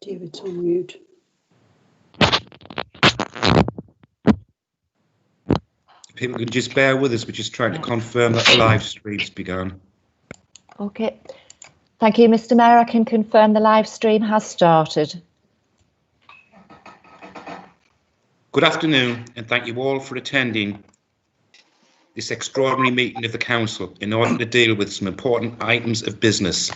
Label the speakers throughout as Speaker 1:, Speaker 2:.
Speaker 1: David's on mute.
Speaker 2: People can just bear with us. We're just trying to confirm that the live stream's begun.
Speaker 3: Okay. Thank you, Mr. Mayor. I can confirm the live stream has started.
Speaker 2: Good afternoon, and thank you all for attending this extraordinary meeting of the Council in order to deal with some important items of business.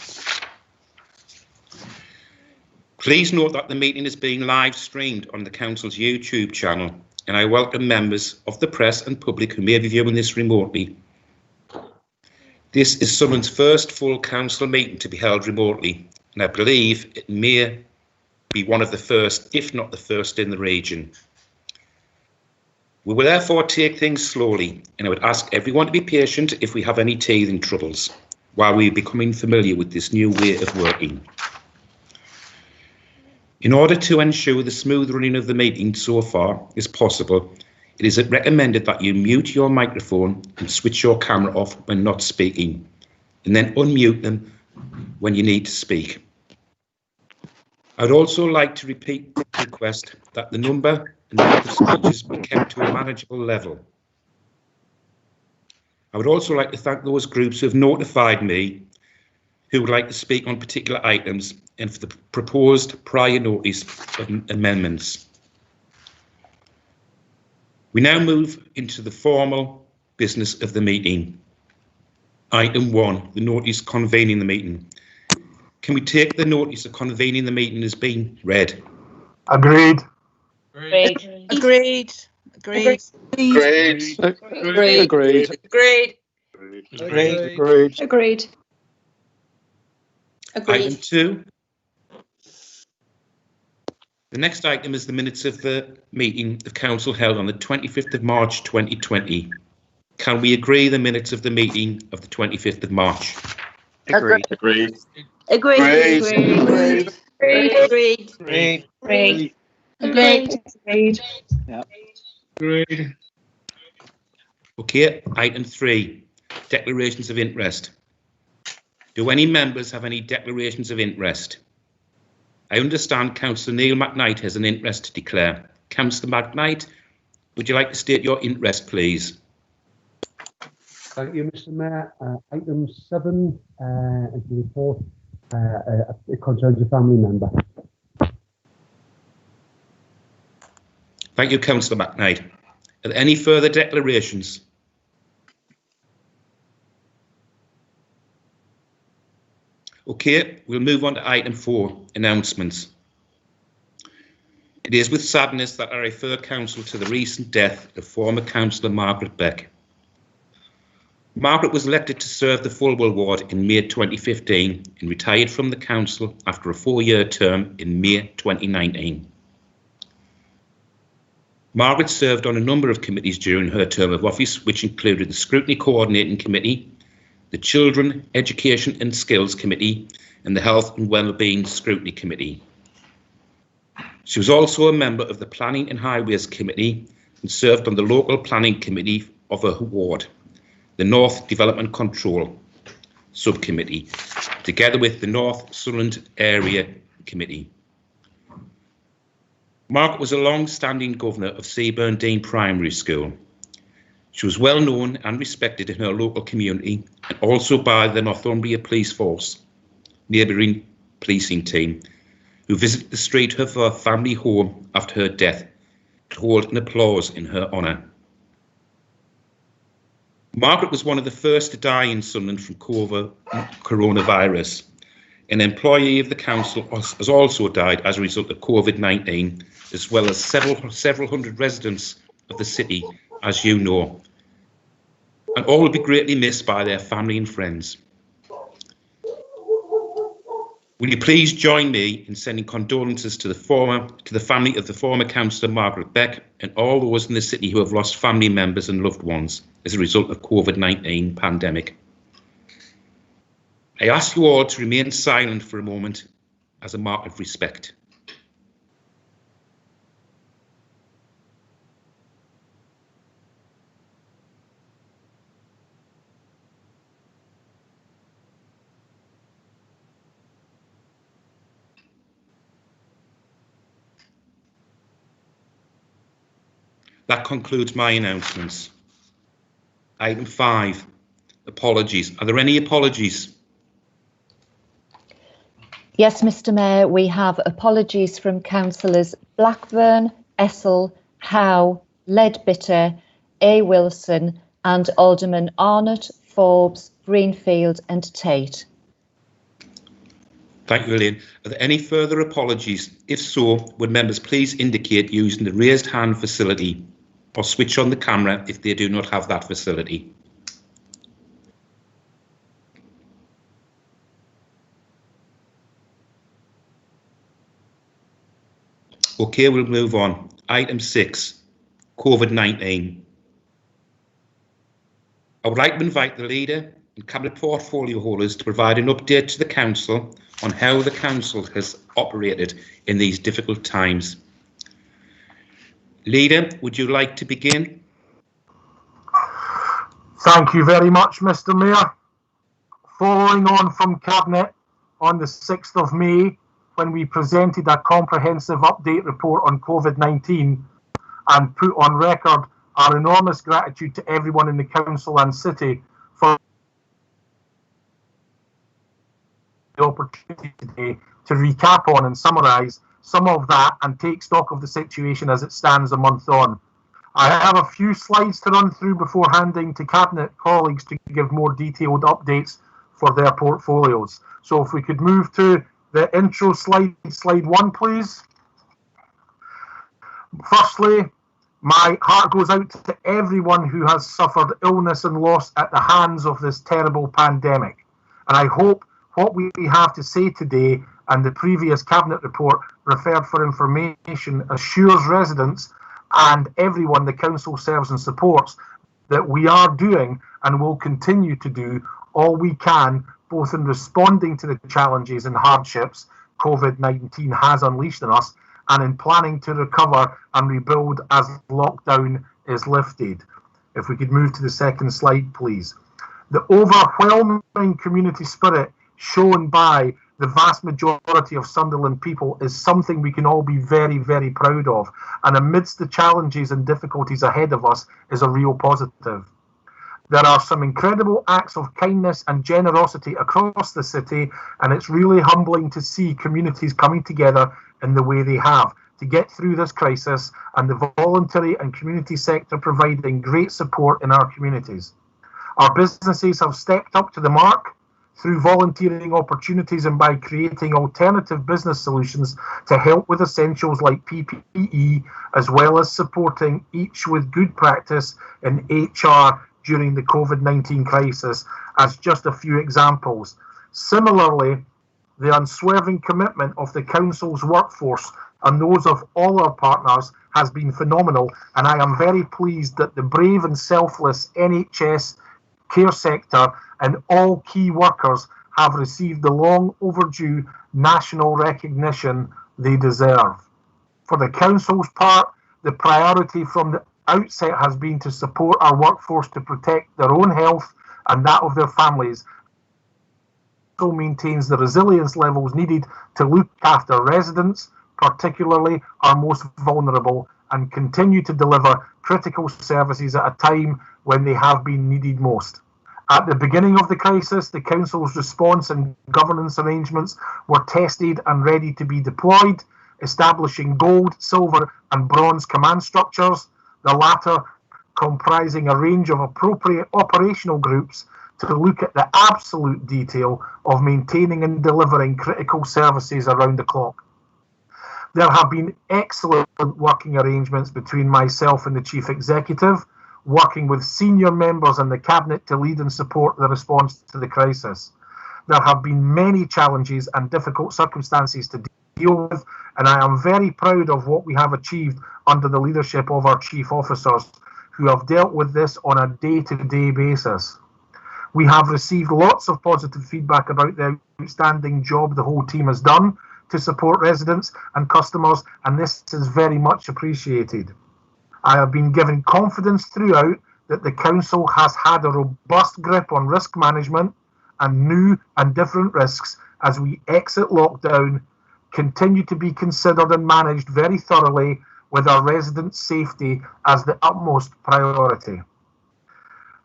Speaker 2: Please note that the meeting is being live streamed on the Council's YouTube channel, and I welcome members of the press and public who may be viewing this remotely. This is Sunderland's first full Council meeting to be held remotely, and I believe it may be one of the first, if not the first, in the region. We will therefore take things slowly, and I would ask everyone to be patient if we have any teething troubles while we are becoming familiar with this new way of working. In order to ensure the smooth running of the meeting so far as possible, it is recommended that you mute your microphone and switch your camera off when not speaking, and then unmute them when you need to speak. I'd also like to repeat the request that the number and length of speeches be kept to a manageable level. I would also like to thank those groups who have notified me who would like to speak on particular items and for the proposed prior notice of amendments. We now move into the formal business of the meeting. Item 1, the notice convening the meeting. Can we take the notice of convening the meeting as being read?
Speaker 4: Agreed.
Speaker 5: Agreed.
Speaker 1: Agreed. Agreed.
Speaker 4: Agreed.
Speaker 1: Agreed.
Speaker 4: Agreed.
Speaker 1: Agreed.
Speaker 2: Item 2. The next item is the minutes of the meeting of Council held on the 25th of March 2020. Can we agree the minutes of the meeting of the 25th of March?
Speaker 4: Agreed.
Speaker 5: Agreed.
Speaker 1: Agreed.
Speaker 4: Agreed.
Speaker 1: Agreed.
Speaker 4: Agreed.
Speaker 5: Agreed.
Speaker 1: Agreed. Agreed.
Speaker 4: Agreed.
Speaker 2: Okay, item 3, declarations of interest. Do any members have any declarations of interest? I understand Councillor Neil McKnight has an interest to declare. Councillor McKnight, would you like to state your interest, please?
Speaker 6: Thank you, Mr. Mayor. Item 7 is the report. It concerns a family member.
Speaker 2: Thank you, Councillor McKnight. Are there any further declarations? Okay, we'll move on to item 4, announcements. It is with sadness that I refer Council to the recent death of former Councillor Margaret Beck. Margaret was elected to serve the Fulwell ward in May 2015 and retired from the Council after a 4-year term in May 2019. Margaret served on a number of committees during her term of office, which included the Scrutiny Coordinating Committee, the Children, Education and Skills Committee, and the Health and Wellbeing Scrutiny Committee. She was also a member of the Planning and Highways Committee and served on the Local Planning Committee of her ward, the North Development Control Subcommittee, together with the North Sunderland Area Committee. Margaret was a long-standing governor of Seaburn Dean Primary School. She was well known and respected in her local community and also by the Northumbria Police Force, neighbouring policing team, who visited the street of her family home after her death to hold an applause in her honour. Margaret was one of the first to die in Sunderland from coronavirus. An employee of the Council has also died as a result of COVID-19, as well as several hundred residents of the city, as you know, and all will be greatly missed by their family and friends. Will you please join me in sending condolences to the family of the former Councillor Margaret Beck and all those in the city who have lost family members and loved ones as a result of COVID-19 pandemic. I ask you all to remain silent for a moment as a mark of respect. That concludes my announcements. Item 5, apologies. Are there any apologies?
Speaker 3: Yes, Mr Mayor, we have apologies from councillors Blackburn, Essel, Howe, Leadbitter, A. Wilson and Alderman Arnott, Forbes, Greenfield and Tate.
Speaker 2: Thank you, Elaine. Are there any further apologies? If so, would members please indicate using the raised hand facility or switch on the camera if they do not have that facility. Okay, we'll move on. Item 6, COVID-19. I would like to invite the Leader and Cabinet portfolio holders to provide an update to the Council on how the Council has operated in these difficult times. Leader, would you like to begin?
Speaker 5: Thank you very much, Mr Mayor. Following on from Cabinet on the 6th of May, when we presented a comprehensive update report on COVID-19 and put on record our enormous gratitude to everyone in the Council and City for the opportunity today to recap on and summarise some of that and take stock of the situation as it stands a month on. I have a few slides to run through before handing to Cabinet colleagues to give more detailed updates for their portfolios. So if we could move to the intro slide, slide 1, please. Firstly, my heart goes out to everyone who has suffered illness and loss at the hands of this terrible pandemic. And I hope what we have to say today and the previous Cabinet report referred for information assures residents and everyone the Council serves and supports that we are doing and will continue to do all we can, both in responding to the challenges and hardships COVID-19 has unleashed on us and in planning to recover and rebuild as lockdown is lifted. If we could move to the second slide, please. The overwhelming community spirit shown by the vast majority of Sunderland people is something we can all be very, very proud of. And amidst the challenges and difficulties ahead of us is a real positive. There are some incredible acts of kindness and generosity across the city, and it's really humbling to see communities coming together in the way they have to get through this crisis, and the voluntary and community sector providing great support in our communities. Our businesses have stepped up to the mark through volunteering opportunities and by creating alternative business solutions to help with essentials like PPE, as well as supporting each with good practice in HR during the COVID-19 crisis, as just a few examples. Similarly, the unswerving commitment of the Council's workforce and those of all our partners has been phenomenal, and I am very pleased that the brave and selfless NHS care sector and all key workers have received the long overdue national recognition they deserve. For the Council's part, the priority from the outset has been to support our workforce to protect their own health and that of their families. It also maintains the resilience levels needed to look after residents, particularly our most vulnerable, and continue to deliver critical services at a time when they have been needed most. At the beginning of the crisis, the Council's response and governance arrangements were tested and ready to be deployed, establishing gold, silver and bronze command structures, the latter comprising a range of appropriate operational groups to look at the absolute detail of maintaining and delivering critical services around the clock. There have been excellent working arrangements between myself and the Chief Executive, working with senior members in the Cabinet to lead and support the response to the crisis. There have been many challenges and difficult circumstances to deal with, and I am very proud of what we have achieved under the leadership of our chief officers, who have dealt with this on a day-to-day basis. We have received lots of positive feedback about the outstanding job the whole team has done to support residents and customers, and this is very much appreciated. I have been given confidence throughout that the Council has had a robust grip on risk management and new and different risks as we exit lockdown continue to be considered and managed very thoroughly with our residents' safety as the utmost priority.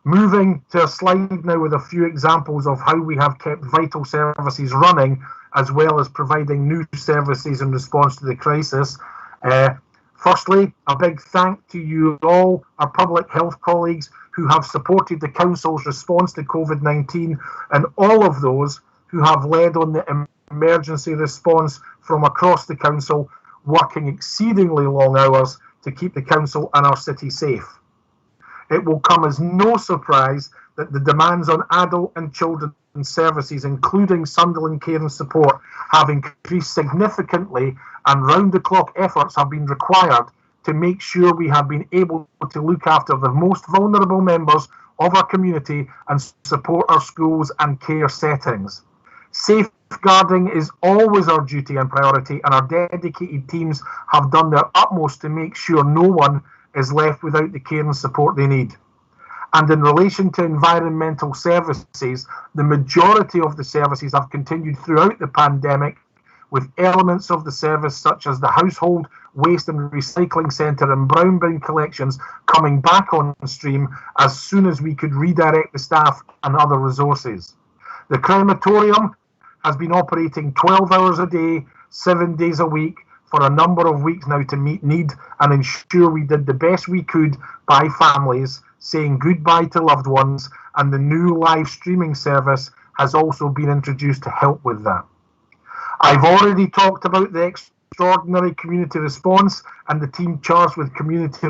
Speaker 5: Moving to a slide now with a few examples of how we have kept vital services running, as well as providing new services in response to the crisis. Firstly, a big thank to you all, our public health colleagues who have supported the Council's response to COVID-19, and all of those who have led on the emergency response from across the Council, working exceedingly long hours to keep the Council and our city safe. It will come as no surprise that the demands on adult and children's services, including Sunderland Care and Support, have increased significantly, and round-the-clock efforts have been required to make sure we have been able to look after the most vulnerable members of our community and support our schools and care settings. Safeguarding is always our duty and priority, and our dedicated teams have done their utmost to make sure no one is left without the care and support they need. And in relation to environmental services, the majority of the services have continued throughout the pandemic, with elements of the service such as the household waste and recycling centre and brown bin collections coming back on stream as soon as we could redirect the staff and other resources. The crematorium has been operating 12 hours a day, 7 days a week, for a number of weeks now to meet need and ensure we did the best we could by families, saying goodbye to loved ones, and the new live streaming service has also been introduced to help with that. I've already talked about the extraordinary community response, and the team charged with community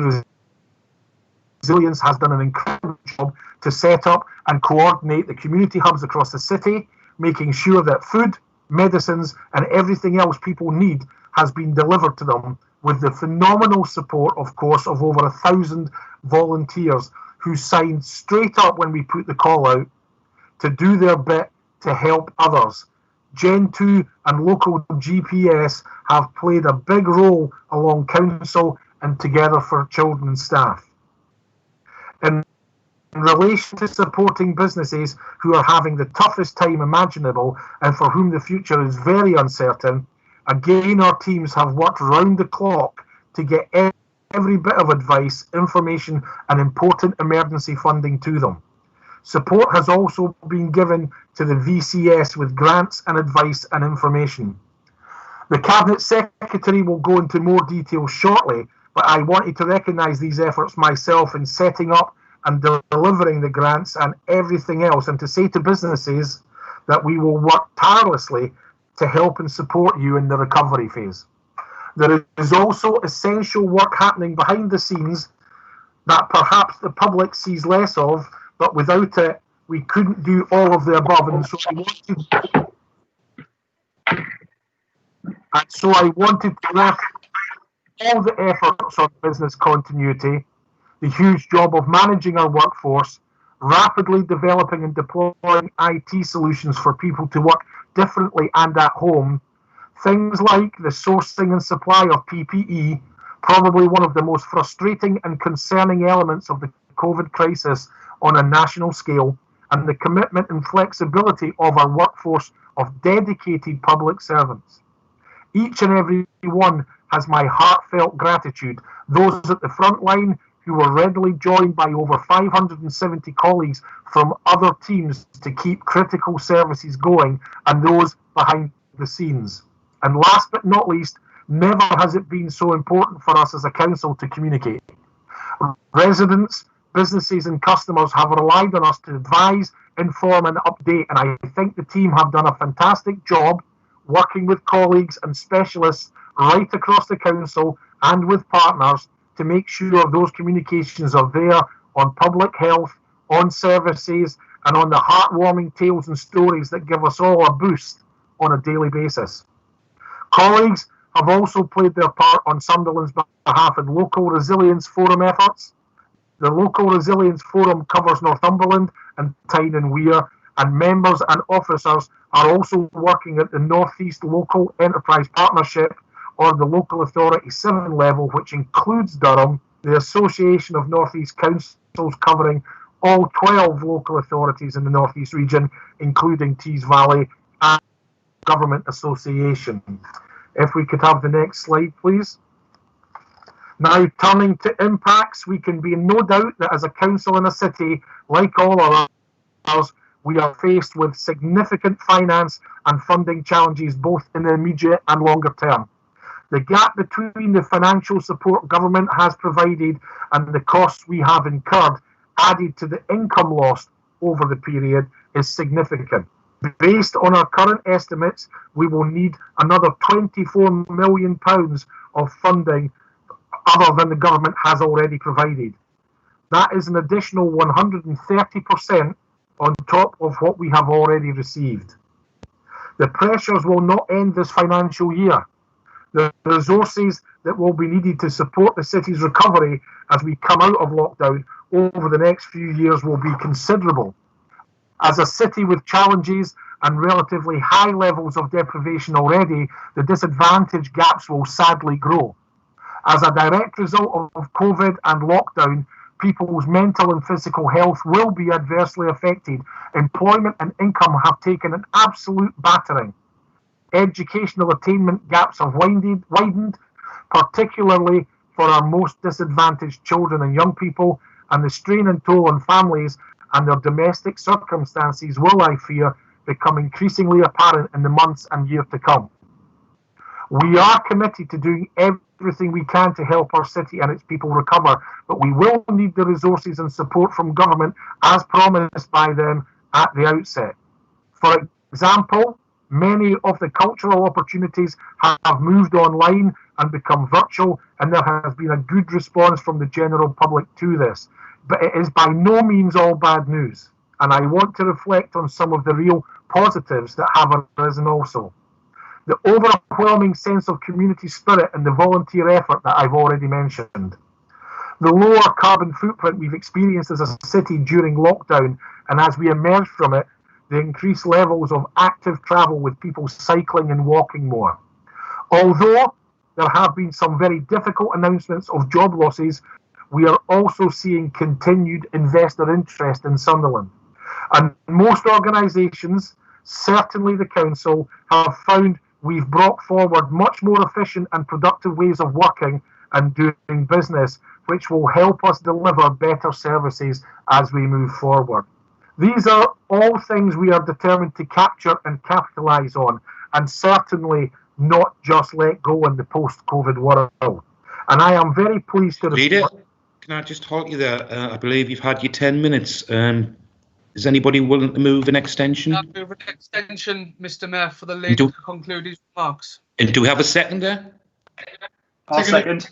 Speaker 5: resilience has done an incredible job to set up and coordinate the community hubs across the city, making sure that food, medicines and everything else people need has been delivered to them, with the phenomenal support, of course, of over 1,000 volunteers who signed straight up when we put the call out to do their bit to help others. Gen 2 and local GPS have played a big role along council and Together for Children staff. In relation to supporting businesses who are having the toughest time imaginable and for whom the future is very uncertain, again, our teams have worked round the clock to get every bit of advice, information and important emergency funding to them. Support has also been given to the VCS with grants and advice and information. The Cabinet Secretary will go into more detail shortly, but I wanted to recognise these efforts myself in setting up and delivering the grants and everything else, and to say to businesses that we will work tirelessly to help and support you in the recovery phase. There is also essential work happening behind the scenes that perhaps the public sees less of, but without it, we couldn't do all of the above. And so I wanted to reference all the efforts on business continuity, the huge job of managing our workforce, rapidly developing and deploying IT solutions for people to work differently and at home, things like the sourcing and supply of PPE, probably one of the most frustrating and concerning elements of the COVID crisis on a national scale, and the commitment and flexibility of our workforce of dedicated public servants. Each and every one has my heartfelt gratitude. Those at the front line who were readily joined by over 570 colleagues from other teams to keep critical services going, and those behind the scenes. And last but not least, never has it been so important for us as a council to communicate. Residents, businesses and customers have relied on us to advise, inform and update, and I think the team have done a fantastic job working with colleagues and specialists right across the council and with partners to make sure those communications are there on public health, on services and on the heartwarming tales and stories that give us all a boost on a daily basis. Colleagues have also played their part on Sunderland's behalf in local resilience forum efforts. The local resilience forum covers Northumberland and Tyne and Wear, and members and officers are also working at the North East Local Enterprise Partnership, or the Local Authority 7 level, which includes Durham, the Association of North East Councils covering all 12 local authorities in the North East region, including Tees Valley, and Government Association. If we could have the next slide, please. Now, turning to impacts, we can be in no doubt that as a council in a city, like all others, we are faced with significant finance and funding challenges both in the immediate and longer term. The gap between the financial support government has provided and the costs we have incurred, added to the income lost over the period, is significant. Based on our current estimates, we will need another £24 million of funding other than the government has already provided. That is an additional 130% on top of what we have already received. The pressures will not end this financial year. The resources that will be needed to support the city's recovery as we come out of lockdown over the next few years will be considerable. As a city with challenges and relatively high levels of deprivation already, the disadvantage gaps will sadly grow. As a direct result of COVID and lockdown, people's mental and physical health will be adversely affected. Employment and income have taken an absolute battering. Educational attainment gaps have widened, particularly for our most disadvantaged children and young people, and the strain and toll on families and their domestic circumstances will, I fear, become increasingly apparent in the months and years to come. We are committed to doing everything we can to help our city and its people recover, but we will need the resources and support from government as promised by them at the outset. For example, many of the cultural opportunities have moved online and become virtual, and there has been a good response from the general public to this. But it is by no means all bad news, and I want to reflect on some of the real positives that have arisen also. The overwhelming sense of community spirit and the volunteer effort that I've already mentioned. The lower carbon footprint we've experienced as a city during lockdown, and as we emerge from it, the increased levels of active travel with people cycling and walking more. Although there have been some very difficult announcements of job losses, we are also seeing continued investor interest in Sunderland. And most organisations, certainly the council, have found we've brought forward much more efficient and productive ways of working and doing business, which will help us deliver better services as we move forward. These are all things we are determined to capture and capitalise on, and certainly not just let go in the post-COVID world. And I am very pleased to
Speaker 2: report... Leader, can I just halt you there? I believe you've had your 10 minutes. Is anybody willing to move an extension?
Speaker 4: I'll move an extension, Mr. Mayor, for the leader to conclude his remarks.
Speaker 2: And do we have a second there?
Speaker 1: I'll second.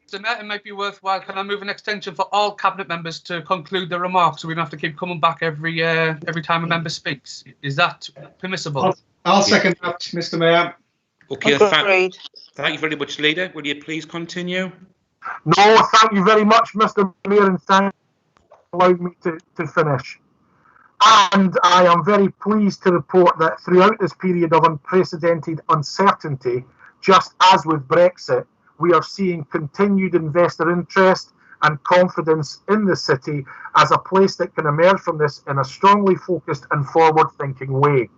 Speaker 4: Mr. Mayor, it might be worthwhile. Can I move an extension for all cabinet members to conclude their remarks, so we don't have to keep coming back every time a member speaks? Is that permissible?
Speaker 7: I'll second that, Mr. Mayor.
Speaker 2: Okay, thank you very much, Leader. Will you please continue?
Speaker 5: No, thank you very much, Mr. Mayor, and thank you for allowing me to finish. And I am very pleased to report that throughout this period of unprecedented uncertainty, just as with Brexit, we are seeing continued investor interest and confidence in the city as a place that can emerge from this in a strongly focused and forward-thinking way.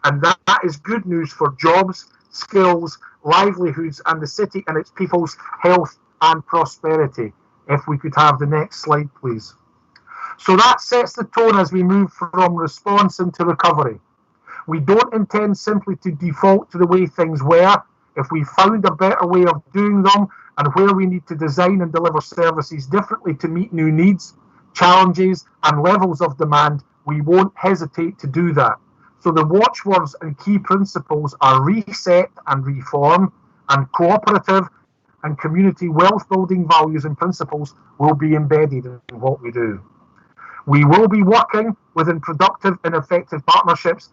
Speaker 5: And that is good news for jobs, skills, livelihoods, and the city and its people's health and prosperity. If we could have the next slide, please. So that sets the tone as we move from response into recovery. We don't intend simply to default to the way things were. If we found a better way of doing them and where we need to design and deliver services differently to meet new needs, challenges and levels of demand, we won't hesitate to do that. So the watchwords and key principles are reset and reform, and cooperative and community wealth building values and principles will be embedded in what we do. We will be working within productive and effective partnerships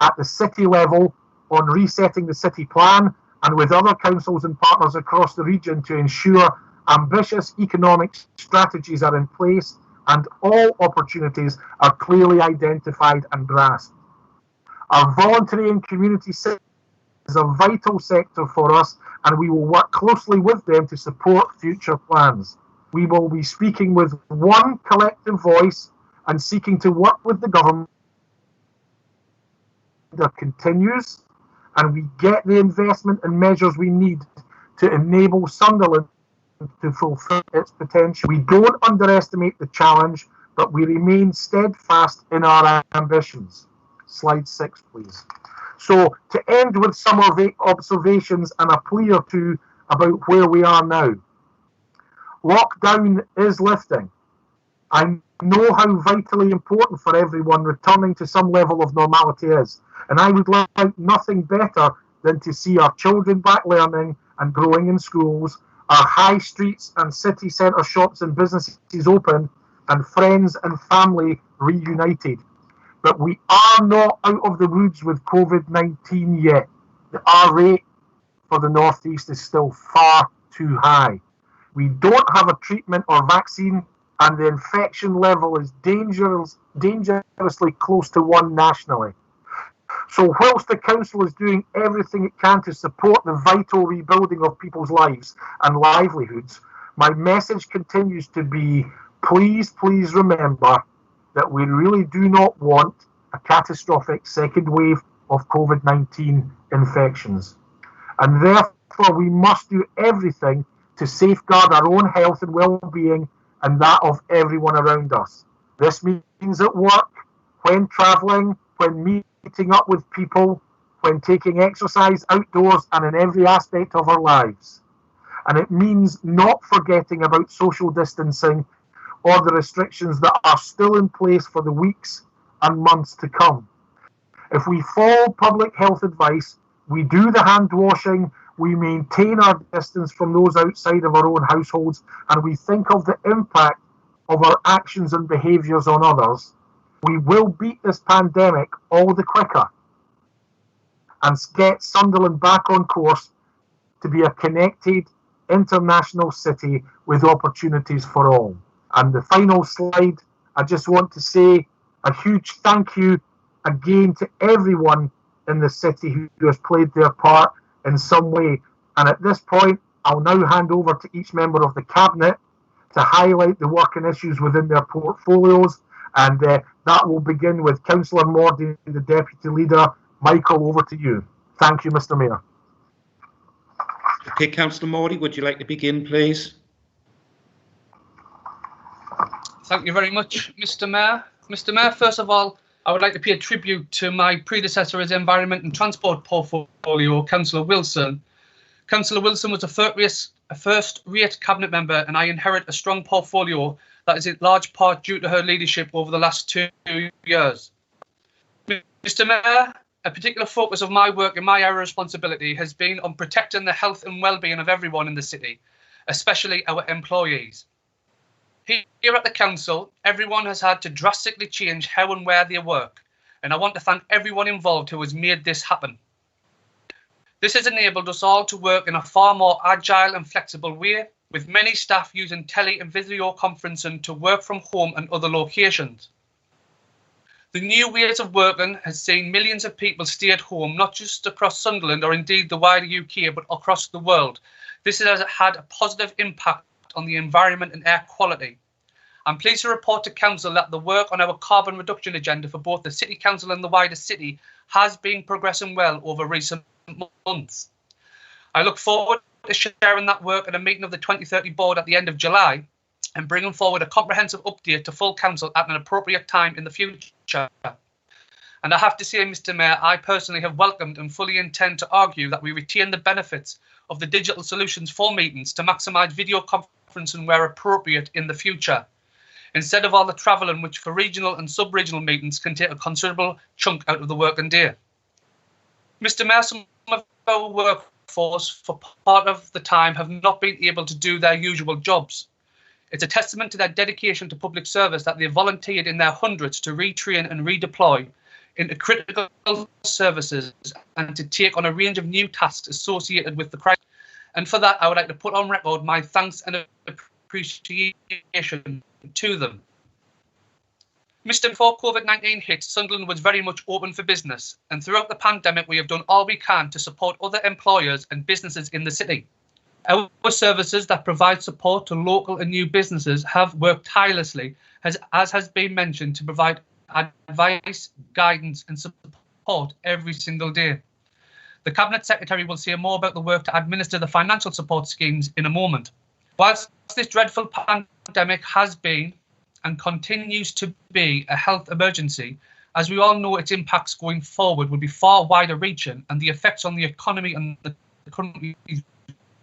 Speaker 5: at the city level on resetting the city plan and with other councils and partners across the region to ensure ambitious economic strategies are in place and all opportunities are clearly identified and grasped. Our voluntary and community sector is a vital sector for us, and we will work closely with them to support future plans. We will be speaking with one collective voice and seeking to work with the government that continues, and we get the investment and measures we need to enable Sunderland to fulfil its potential. We don't underestimate the challenge, but we remain steadfast in our ambitions. Slide 6, please. So, to end with some observations and a plea or two about where we are now. Lockdown is lifting. I know how vitally important for everyone returning to some level of normality is, and I would like nothing better than to see our children back learning and growing in schools, our high streets and city centre shops and businesses open, and friends and family reunited. But we are not out of the woods with COVID-19 yet. The R rate for the North East is still far too high. We don't have a treatment or vaccine, and the infection level is dangerously close to 1 nationally. So whilst the council is doing everything it can to support the vital rebuilding of people's lives and livelihoods, my message continues to be, please remember that we really do not want a catastrophic second wave of COVID-19 infections. And therefore we must do everything to safeguard our own health and well-being and that of everyone around us. This means at work, when travelling, when meeting up with people, when taking exercise outdoors and in every aspect of our lives. And it means not forgetting about social distancing or the restrictions that are still in place for the weeks and months to come. If we follow public health advice, we do the hand washing, we maintain our distance from those outside of our own households, and we think of the impact of our actions and behaviours on others, we will beat this pandemic all the quicker and get Sunderland back on course to be a connected international city with opportunities for all. And the final slide, I just want to say a huge thank you again to everyone in the city who has played their part in some way. And at this point, I'll now hand over to each member of the Cabinet to highlight the work and issues within their portfolios. And that will begin with Councillor Mordy, the Deputy Leader. Michael, over to you. Thank you, Mr. Mayor.
Speaker 2: Okay, Councillor Mordy, would you like to begin, please?
Speaker 4: Thank you very much, Mr. Mayor. Mr. Mayor, first of all, I would like to pay a tribute to my predecessor as Environment and Transport portfolio, Councillor Wilson. Councillor Wilson was a first-rate Cabinet member, and I inherit a strong portfolio that is in large part due to her leadership over the last 2 years. Mr. Mayor, a particular focus of my work and my area of responsibility has been on protecting the health and well-being of everyone in the city, especially our employees. Here at the Council, everyone has had to drastically change how and where they work, and I want to thank everyone involved who has made this happen. This has enabled us all to work in a far more agile and flexible way, with many staff using tele and video conferencing to work from home and other locations. The new ways of working has seen millions of people stay at home, not just across Sunderland or indeed the wider UK, but across the world. This has had a positive impact on the environment and air quality. I'm pleased to report to Council that the work on our carbon reduction agenda for both the City Council and the wider city has been progressing well over recent months. I look forward to sharing that work at a meeting of the 2030 board at the end of July and bringing forward a comprehensive update to full Council at an appropriate time in the future. And I have to say, Mr. Mayor, I personally have welcomed and fully intend to argue that we retain the benefits of the digital solutions for meetings to maximise video conferencing where appropriate in the future, instead of all the travelling which for regional and sub-regional meetings can take a considerable chunk out of the working day. Mr. Mayor, some of our workforce for part of the time have not been able to do their usual jobs. It's a testament to their dedication to public service that they volunteered in their hundreds to retrain and redeploy into critical services and to take on a range of new tasks associated with the crisis. And for that, I would like to put on record my thanks and appreciation to them. Mr. Before COVID-19 hit, Sunderland was very much open for business, and throughout the pandemic we have done all we can to support other employers and businesses in the city. Our services that provide support to local and new businesses have worked tirelessly, as has been mentioned, to provide advice, guidance and support every single day. The Cabinet Secretary will say more about the work to administer the financial support schemes in a moment. Whilst this dreadful pandemic has been and continues to be a health emergency, as we all know, its impacts going forward will be far wider reaching, and the effects on the economy and the country's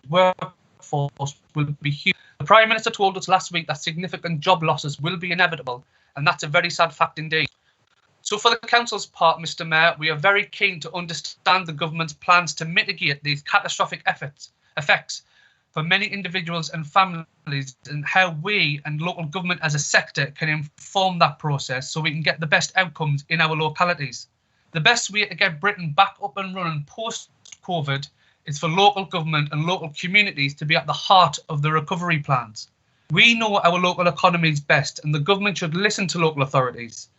Speaker 4: workforce will be huge. The Prime Minister told us last week that significant job losses will be inevitable, and that's a very sad fact indeed. So for the Council's part, Mr Mayor, we are very keen to understand the Government's plans to mitigate these catastrophic effects for many individuals and families, and how we and local government as a sector can inform that process so we can get the best outcomes in our localities. The best way to get Britain back up and running post-COVID is for local government and local communities to be at the heart of the recovery plans. We know our local economies best, and the government should listen to local authorities.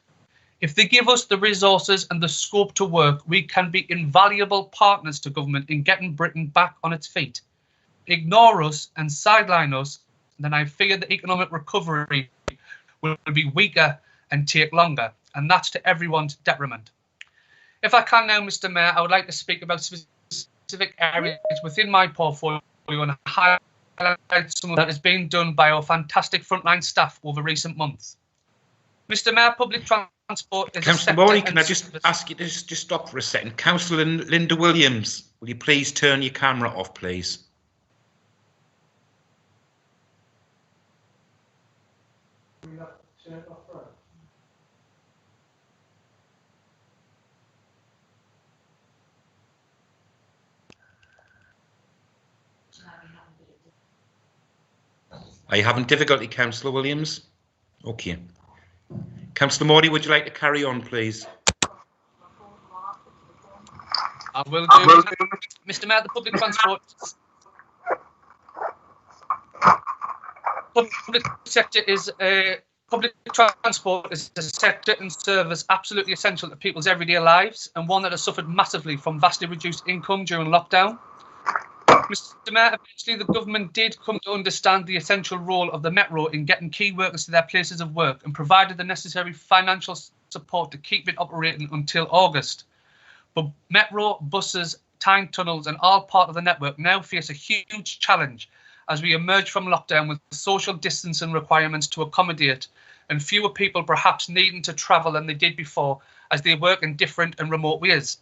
Speaker 4: If they give us the resources and the scope to work, we can be invaluable partners to government in getting Britain back on its feet. Ignore us and sideline us, then I fear the economic recovery will be weaker and take longer, and that's to everyone's detriment. If I can now, Mr Mayor, I would like to speak about specific areas within my portfolio and highlight some of that has been done by our fantastic frontline staff over recent months. Mr Mayor, public transport is
Speaker 2: Councillor Morley, can I just ask you to just stop for a second? Councillor Linda Williams, will you please turn your camera off, please? Are you having difficulty, Councillor Williams? Okay. Councillor Morley, would you like to carry on, please?
Speaker 4: I will do. Mr Mayor, the public transport public transport is a sector and service absolutely essential to people's everyday lives, and one that has suffered massively from vastly reduced income during lockdown. Mr Mayor, eventually the government did come to understand the essential role of the Metro in getting key workers to their places of work and provided the necessary financial support to keep it operating until August. But Metro, buses, time tunnels and all part of the network now face a huge challenge as we emerge from lockdown with social distancing requirements to accommodate and fewer people perhaps needing to travel than they did before as they work in different and remote ways.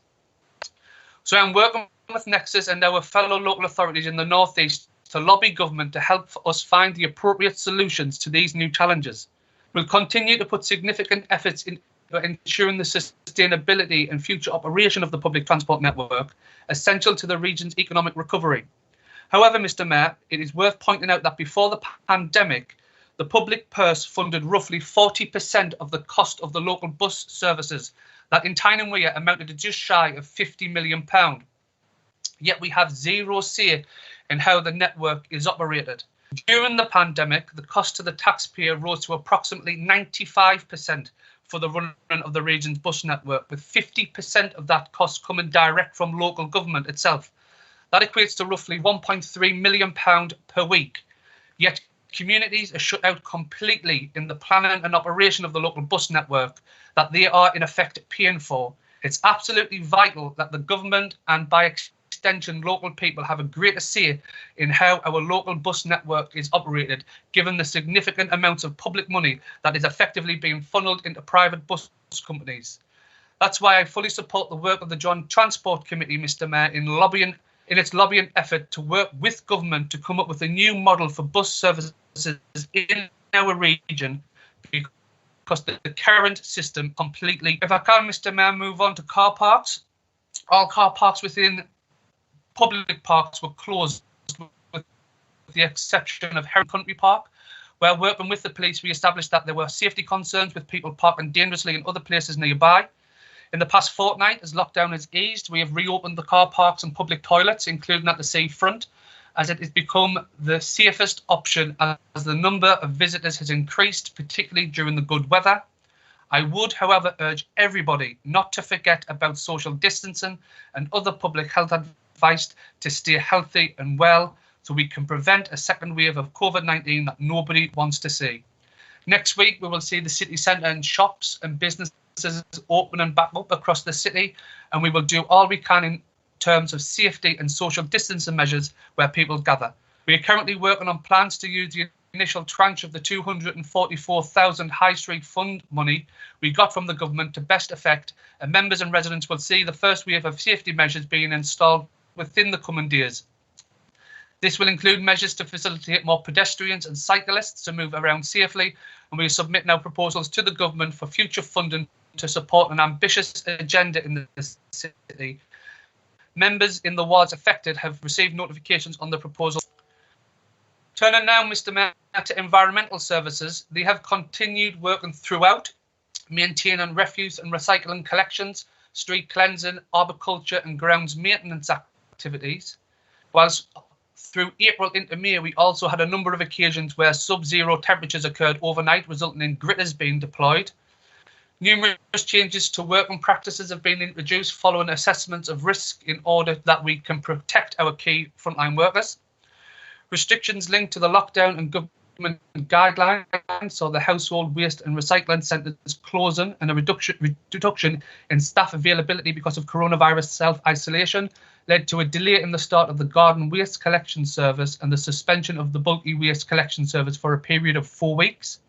Speaker 4: So I'm working with Nexus and our fellow local authorities in the North East to lobby government to help us find the appropriate solutions to these new challenges. We'll continue to put significant efforts into ensuring the sustainability and future operation of the public transport network, essential to the region's economic recovery. However, Mr Mayor, it is worth pointing out that before the pandemic, the public purse funded roughly 40% of the cost of the local bus services that in Tyne and Wear amounted to just shy of £50 million. Yet we have zero say in how the network is operated. During the pandemic, the cost to the taxpayer rose to approximately 95% for the running of the region's bus network, with 50% of that cost coming direct from local government itself. That equates to roughly £1.3 million per week. Yet communities are shut out completely in the planning and operation of the local bus network that they are in effect paying for. It's absolutely vital that the government and by extension local people have a greater say in how our local bus network is operated, given the significant amounts of public money that is effectively being funneled into private bus companies. That's why I fully support the work of the Joint Transport Committee, Mr Mayor, in its lobbying effort to work with government to come up with a new model for bus services in our region, because the current system completely... If I can, Mr Mayor, move on to car parks. All car parks within public parks were closed with the exception of Heron Country Park, where working with the police we established that there were safety concerns with people parking dangerously in other places nearby. In the past fortnight, as lockdown has eased, we have reopened the car parks and public toilets, including at the seafront, as it has become the safest option as the number of visitors has increased, particularly during the good weather. I would, however, urge everybody not to forget about social distancing and other public health advice to stay healthy and well so we can prevent a second wave of COVID-19 that nobody wants to see. Next week, we will see the city centre and shops and businesses opening back up across the city, and we will do all we can terms of safety and social distancing measures where people gather. We are currently working on plans to use the initial tranche of the 244,000 High Street Fund money we got from the government to best effect, and members and residents will see the first wave of safety measures being installed within the coming days. This will include measures to facilitate more pedestrians and cyclists to move around safely, and we are submitting our proposals to the government for future funding to support an ambitious agenda in the city. Members in the wards affected have received notifications on the proposal. Turning now, Mr. Mayor, to environmental services, they have continued working throughout, maintaining refuse and recycling collections, street cleansing, arboriculture and grounds maintenance activities. Whilst through April into May, we also had a number of occasions where sub-zero temperatures occurred overnight, resulting in gritters being deployed. Numerous changes to working practices have been introduced following assessments of risk in order that we can protect our key frontline workers. Restrictions linked to the lockdown and government guidelines saw the household waste and recycling centres closing, and a reduction in staff availability because of coronavirus self-isolation led to a delay in the start of the garden waste collection service and the suspension of the bulky waste collection service for a period of 4 weeks.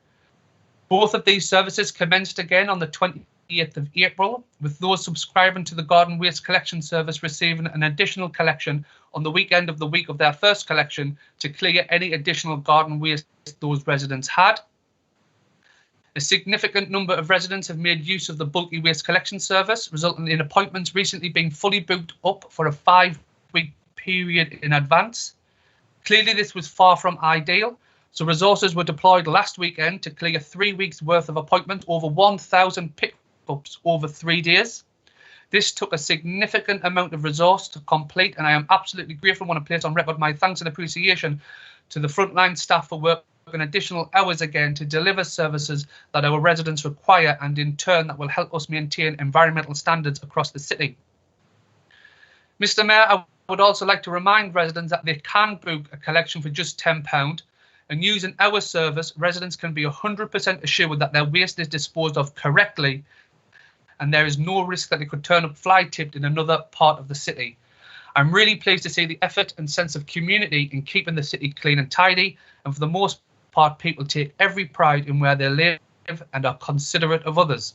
Speaker 4: Both of these services commenced again on the 28th of April, with those subscribing to the garden waste collection service receiving an additional collection on the weekend of the week of their first collection to clear any additional garden waste those residents had. A significant number of residents have made use of the bulky waste collection service, resulting in appointments recently being fully booked up for a 5-week period in advance. Clearly, this was far from ideal, so resources were deployed last weekend to clear 3 weeks worth of appointments, over 1,000 pickups over 3 days. This took a significant amount of resource to complete, and I am absolutely grateful and want to place on record my thanks and appreciation to the frontline staff for working additional hours again to deliver services that our residents require, and in turn that will help us maintain environmental standards across the city. Mr. Mayor, I would also like to remind residents that they can book a collection for just £10, and using our service, residents can be 100% assured that their waste is disposed of correctly, and there is no risk that it could turn up fly-tipped in another part of the city. I'm really pleased to see the effort and sense of community in keeping the city clean and tidy, and for the most part, people take every pride in where they live and are considerate of others.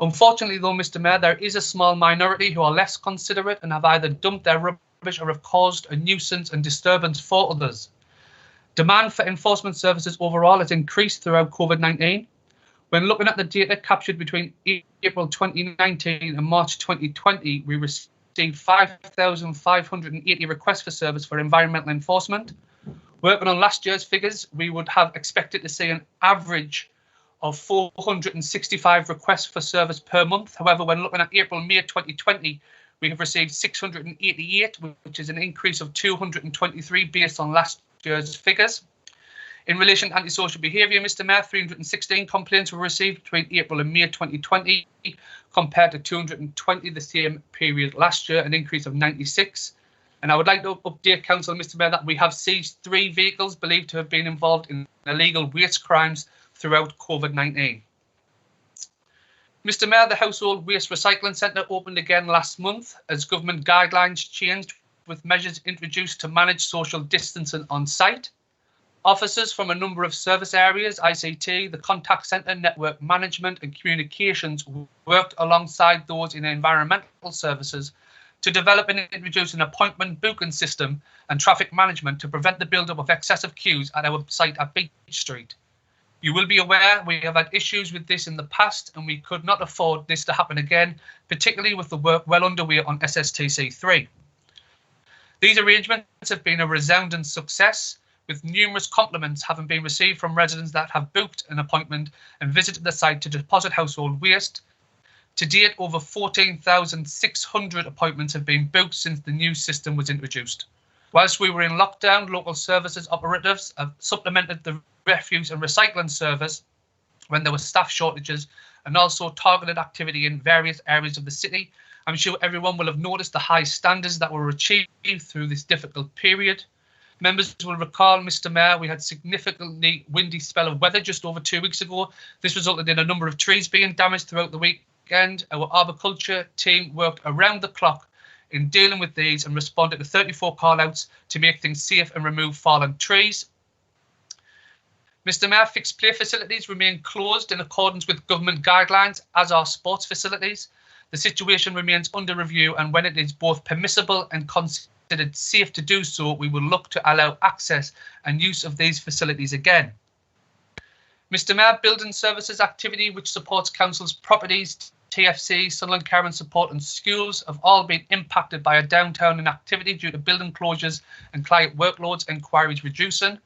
Speaker 4: Unfortunately, though, Mr. Mayor, there is a small minority who are less considerate and have either dumped their rubbish or have caused a nuisance and disturbance for others. Demand for enforcement services overall has increased throughout COVID-19. When looking at the data captured between April 2019 and March 2020, we received 5,580 requests for service for environmental enforcement. Working on last year's figures, we would have expected to see an average of 465 requests for service per month. However, when looking at April-May 2020, we have received 688, which is an increase of 223 based on last year's figures. In relation to antisocial behaviour, Mr. Mayor, 316 complaints were received between April and May 2020, compared to 220 the same period last year, an increase of 96. And I would like to update Council, Mr. Mayor, that we have seized 3 vehicles believed to have been involved in illegal waste crimes throughout COVID-19. Mr. Mayor, the Household Waste Recycling Centre opened again last month as government guidelines changed, with measures introduced to manage social distancing on site. Officers from a number of service areas, ICT, the contact centre, network management and communications, worked alongside those in environmental services to develop and introduce an appointment booking system and traffic management to prevent the build-up of excessive queues at our site at Beach Street. You will be aware we have had issues with this in the past, and we could not afford this to happen again, particularly with the work well underway on SSTC3. These arrangements have been a resounding success, with numerous compliments having been received from residents that have booked an appointment and visited the site to deposit household waste. To date, over 14,600 appointments have been booked since the new system was introduced. Whilst we were in lockdown, local services operatives have supplemented the refuse and recycling service when there were staff shortages, and also targeted activity in various areas of the city. I'm sure everyone will have noticed the high standards that were achieved through this difficult period. Members will recall, Mr. Mayor, we had significantly windy spell of weather just over 2 weeks ago. This resulted in a number of trees being damaged throughout the weekend. Our arboriculture team worked around the clock in dealing with these and responded to 34 call-outs to make things safe and remove fallen trees. Mr Mayor, fixed play facilities remain closed in accordance with government guidelines, as are sports facilities. The situation remains under review, and when it is both permissible and considered safe to do so, we will look to allow access and use of these facilities again. Mr Mayor, building services activity which supports council's properties, TFC, Sunderland Care and Support and schools have all been impacted by a downturn in activity due to building closures and client workloads and inquiries reducing.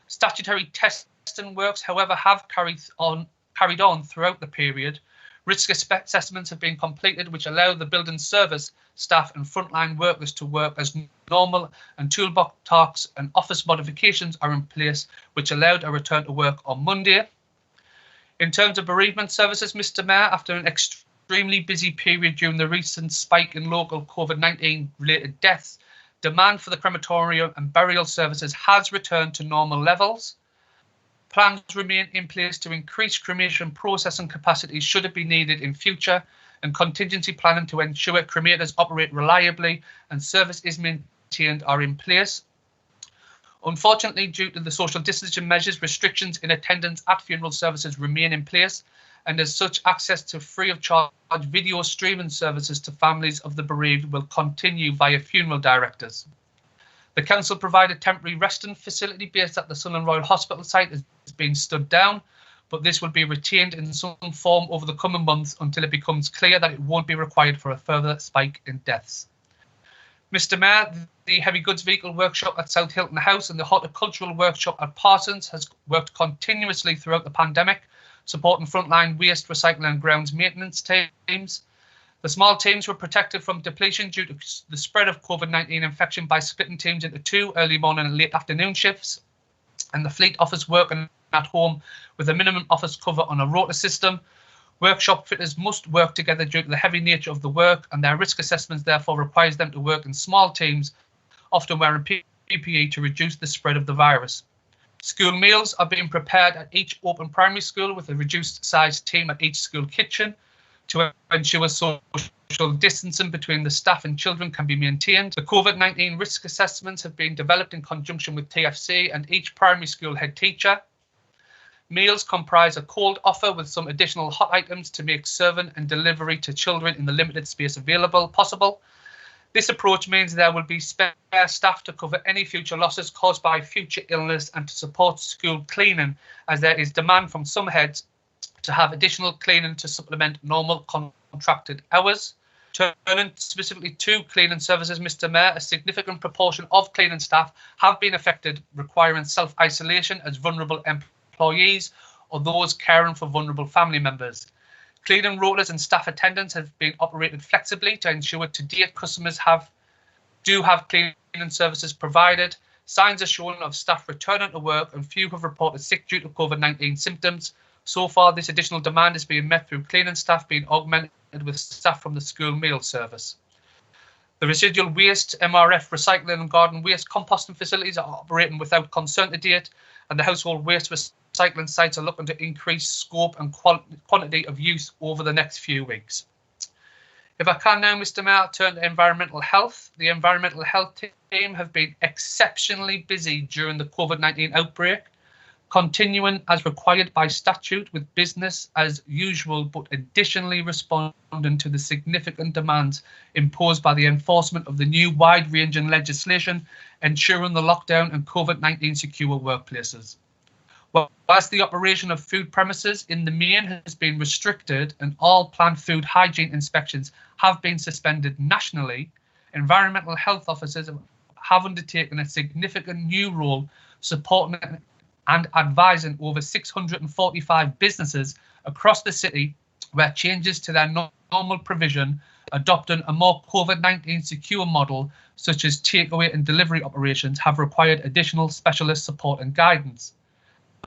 Speaker 4: Statutory testing works, however, have carried on throughout the period. Risk assessments have been completed which allow the building service staff and frontline workers to work as normal, and toolbox talks and office modifications are in place which allowed a return to work on Monday. In terms of bereavement services, Mr Mayor, after an extremely busy period during the recent spike in local COVID-19 related deaths, demand for the crematorium and burial services has returned to normal levels. Plans remain in place to increase cremation processing capacity should it be needed in future, and contingency planning to ensure cremators operate reliably and service is maintained are in place. Unfortunately, due to the social distancing measures, restrictions in attendance at funeral services remain in place, and as such, access to free of charge video streaming services to families of the bereaved will continue via funeral directors. The council provided temporary resting facility based at the Sunderland Royal Hospital site has been stood down, but this will be retained in some form over the coming months until it becomes clear that it won't be required for a further spike in deaths. Mr Mayor, the heavy goods vehicle workshop at South Hilton House and the horticultural workshop at Parsons has worked continuously throughout the pandemic, supporting frontline waste, recycling and grounds maintenance teams. The small teams were protected from depletion due to the spread of COVID-19 infection by splitting teams into 2 early morning and late afternoon shifts, and the fleet office working at home with a minimum office cover on a rota system. Workshop fitters must work together due to the heavy nature of the work, and their risk assessments therefore requires them to work in small teams, often wearing PPE to reduce the spread of the virus. School meals are being prepared at each open primary school with a reduced size team at each school kitchen to ensure social distancing between the staff and children can be maintained. The COVID-19 risk assessments have been developed in conjunction with TFC and each primary school head teacher. Meals comprise a cold offer with some additional hot items to make serving and delivery to children in the limited space available possible. This approach means there will be spare staff to cover any future losses caused by future illness and to support school cleaning, as there is demand from some heads to have additional cleaning to supplement normal contracted hours. Turning specifically to cleaning services, Mr Mayor, a significant proportion of cleaning staff have been affected, requiring self-isolation as vulnerable employees or those caring for vulnerable family members. Cleaning rotas and staff attendance have been operated flexibly to ensure to date customers do have cleaning services provided. Signs are shown of staff returning to work and few have reported sick due to COVID-19 symptoms. So far, this additional demand is being met through cleaning staff being augmented with staff from the school meal service. The residual waste, MRF, recycling and garden waste composting facilities are operating without concern to date, and the household waste recycling sites are looking to increase scope and quantity of use over the next few weeks. If I can now, Mr Mayor, turn to environmental health. The environmental health team have been exceptionally busy during the COVID-19 outbreak, continuing as required by statute with business as usual, but additionally responding to the significant demands imposed by the enforcement of the new wide-ranging legislation ensuring the lockdown and COVID-19 secure workplaces. Whilst the operation of food premises in the main has been restricted and all planned food hygiene inspections have been suspended nationally, environmental health officers have undertaken a significant new role supporting and advising over 645 businesses across the city where changes to their normal provision, adopting a more COVID-19 secure model such as takeaway and delivery operations, have required additional specialist support and guidance.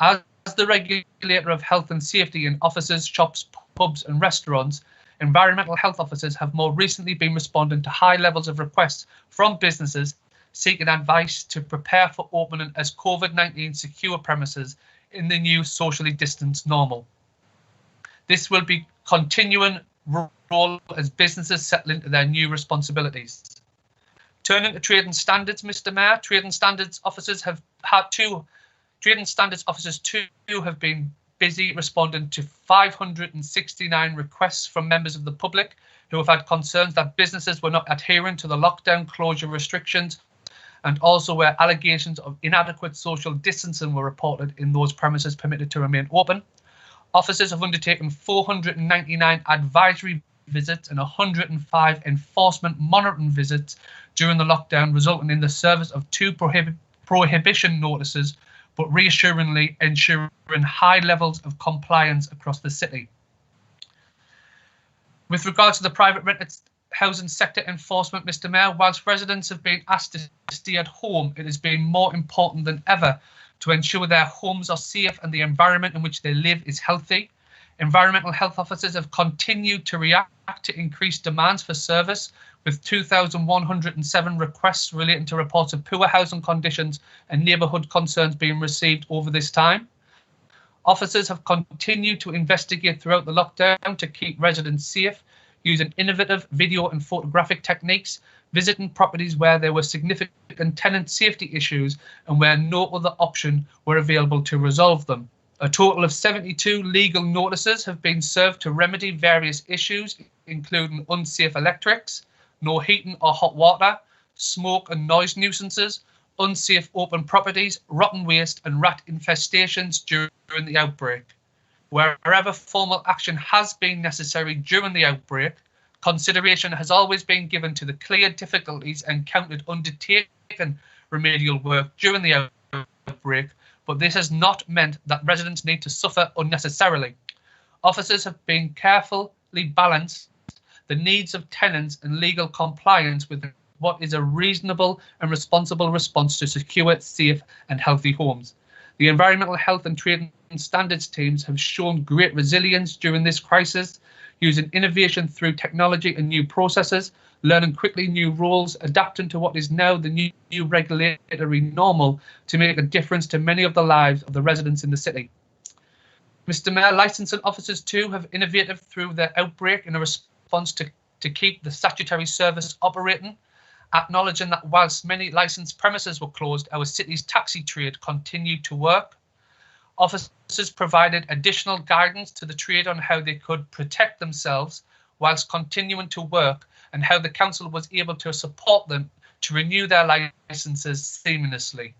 Speaker 4: As the regulator of health and safety in offices, shops, pubs and restaurants, environmental health officers have more recently been responding to high levels of requests from businesses seeking advice to prepare for opening as COVID-19 secure premises in the new socially distanced normal. This will be continuing role as businesses settle into their new responsibilities. Turning to trade and standards, Mr. Mayor, trade and standards officers have been busy responding to 569 requests from members of the public who have had concerns that businesses were not adhering to the lockdown closure restrictions, and also where allegations of inadequate social distancing were reported in those premises permitted to remain open. Officers have undertaken 499 advisory visits and 105 enforcement monitoring visits during the lockdown, resulting in the service of 2 prohibition notices, but reassuringly ensuring high levels of compliance across the city. With regard to the private rented housing sector enforcement, Mr. Mayor, whilst residents have been asked to stay at home, it has been more important than ever to ensure their homes are safe and the environment in which they live is healthy. Environmental health officers have continued to react to increased demands for service, with 2,107 requests relating to reports of poor housing conditions and neighbourhood concerns being received over this time. Officers have continued to investigate throughout the lockdown to keep residents safe, using innovative video and photographic techniques, visiting properties where there were significant tenant safety issues and where no other option were available to resolve them. A total of 72 legal notices have been served to remedy various issues, including unsafe electrics, no heating or hot water, smoke and noise nuisances, unsafe open properties, rotten waste and rat infestations during the outbreak. Wherever formal action has been necessary during the outbreak, consideration has always been given to the clear difficulties encountered undertaking remedial work during the outbreak, but this has not meant that residents need to suffer unnecessarily. Officers have been carefully balanced the needs of tenants and legal compliance with what is a reasonable and responsible response to secure, safe and healthy homes. The environmental health and trade and standards teams have shown great resilience during this crisis, using innovation through technology and new processes, learning quickly new roles, adapting to what is now the new regulatory normal to make a difference to many of the lives of the residents in the city. Mr. Mayor, licensing officers too have innovated through their outbreak in a response to keep the statutory service operating, acknowledging that whilst many licensed premises were closed, our city's taxi trade continued to work. Officers provided additional guidance to the trade on how they could protect themselves whilst continuing to work, and how the council was able to support them to renew their licenses seamlessly.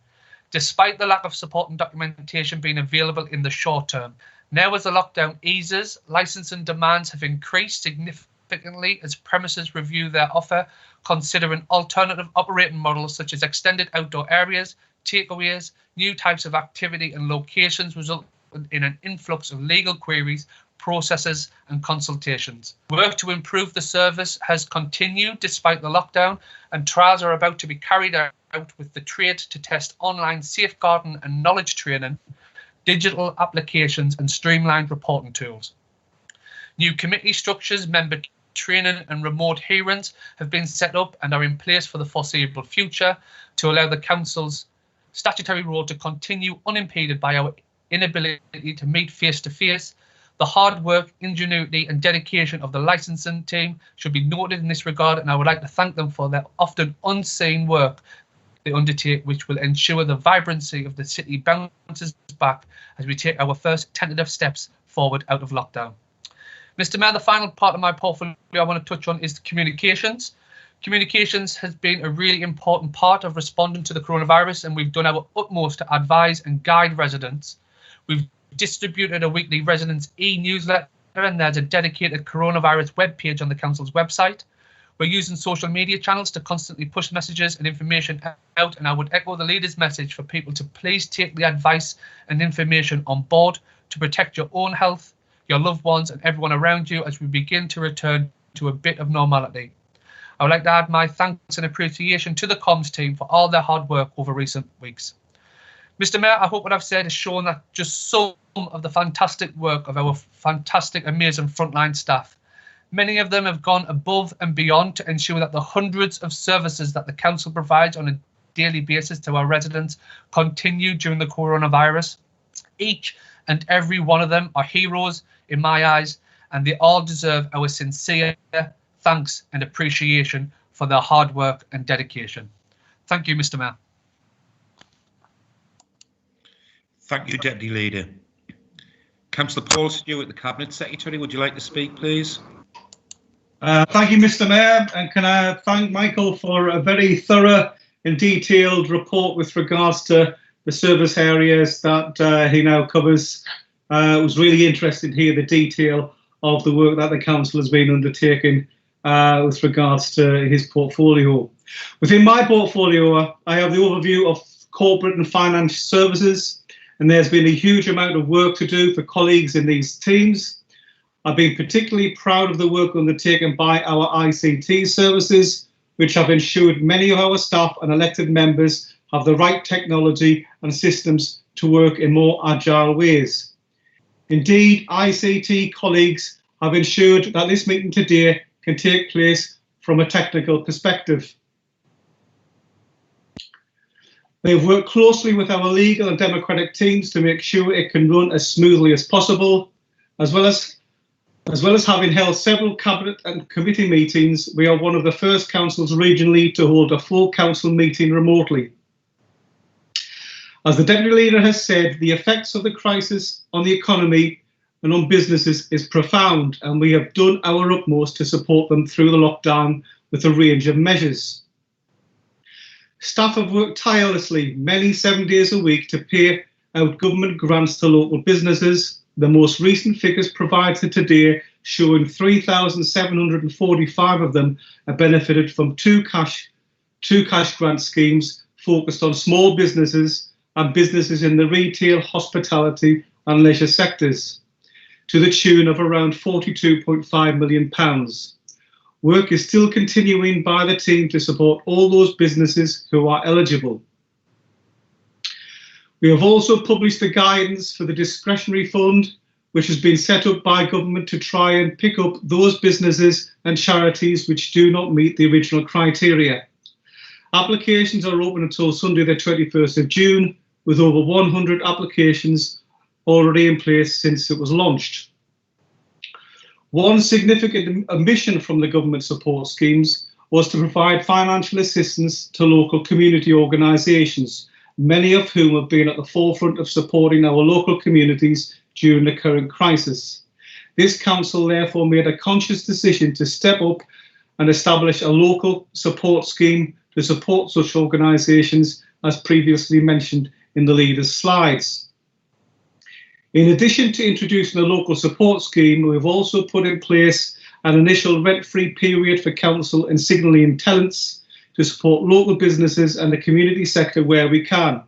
Speaker 4: Despite the lack of support and documentation being available in the short term, now as the lockdown eases, licensing demands have increased significantly as premises review their offer, considering alternative operating models such as extended outdoor areas, takeaways, new types of activity and locations, resulting in an influx of legal queries, processes and consultations. Work to improve the service has continued despite the lockdown, and trials are about to be carried out with the trade to test online safeguarding and knowledge training, digital applications and streamlined reporting tools. New committee structures, member training and remote hearings have been set up and are in place for the foreseeable future to allow the council's statutory role to continue unimpeded by our inability to meet face-to-face. The hard work, ingenuity and dedication of the licensing team should be noted in this regard, and I would like to thank them for their often unseen work they undertake, which will ensure the vibrancy of the city bounces back as we take our first tentative steps forward out of lockdown. Mr. Mayor, the final part of my portfolio I want to touch on is communications. Communications has been a really important part of responding to the coronavirus, and we've done our utmost to advise and guide residents. We've distributed a weekly residents e-newsletter, and there's a dedicated coronavirus webpage on the council's website. We're using social media channels to constantly push messages and information out, and I would echo the leader's message for people to please take the advice and information on board to protect your own health, your loved ones and everyone around you as we begin to return to a bit of normality. I would like to add my thanks and appreciation to the comms team for all their hard work over recent weeks. Mr. Mayor, I hope what I've said has shown that just some of the fantastic work of our fantastic, amazing frontline staff. Many of them have gone above and beyond to ensure that the hundreds of services that the council provides on a daily basis to our residents continue during the coronavirus. Each and every one of them are heroes in my eyes, and they all deserve our sincere thanks and appreciation for their hard work and dedication. Thank you, Mr. Mayor.
Speaker 2: Thank you, Deputy Leader. Councillor Paul Stewart, the Cabinet Secretary, would you like to speak, please?
Speaker 7: Thank you, Mr. Mayor, and can I thank Michael for a very thorough and detailed report with regards to the service areas that he now covers. It was really interesting to hear the detail of the work that the council has been undertaking with regards to his portfolio. Within my portfolio, I have the overview of corporate and financial services, and there's been a huge amount of work to do for colleagues in these teams. I've been particularly proud of the work undertaken by our ICT services, which have ensured many of our staff and elected members have the right technology and systems to work in more agile ways. Indeed, ICT colleagues have ensured that this meeting today can take place from a technical perspective. They have worked closely with our legal and democratic teams to make sure it can run as smoothly as possible. As well as having held several cabinet and committee meetings, we are one of the first councils regionally to hold a full council meeting remotely. As the Deputy Leader has said, the effects of the crisis on the economy and on businesses is profound, and we have done our utmost to support them through the lockdown with a range of measures. Staff have worked tirelessly, many 7 days a week, to pay out government grants to local businesses. The most recent figures provided today showing 3,745 of them have benefited from two cash grant schemes focused on small businesses and businesses in the retail, hospitality and leisure sectors, to the tune of around £42.5 million. Work is still continuing by the team to support all those businesses who are eligible. We have also published the guidance for the discretionary fund, which has been set up by government to try and pick up those businesses and charities which do not meet the original criteria. Applications are open until Sunday the 21st of June, with over 100 applications already in place since it was launched. One significant omission from the government support schemes was to provide financial assistance to local community organisations, many of whom have been at the forefront of supporting our local communities during the current crisis. This council therefore made a conscious decision to step up and establish a local support scheme to support such organisations, as previously mentioned in the leader's slides. In addition to introducing a local support scheme, we've also put in place an initial rent-free period for council and signalling tenants to support local businesses and the community sector where we can.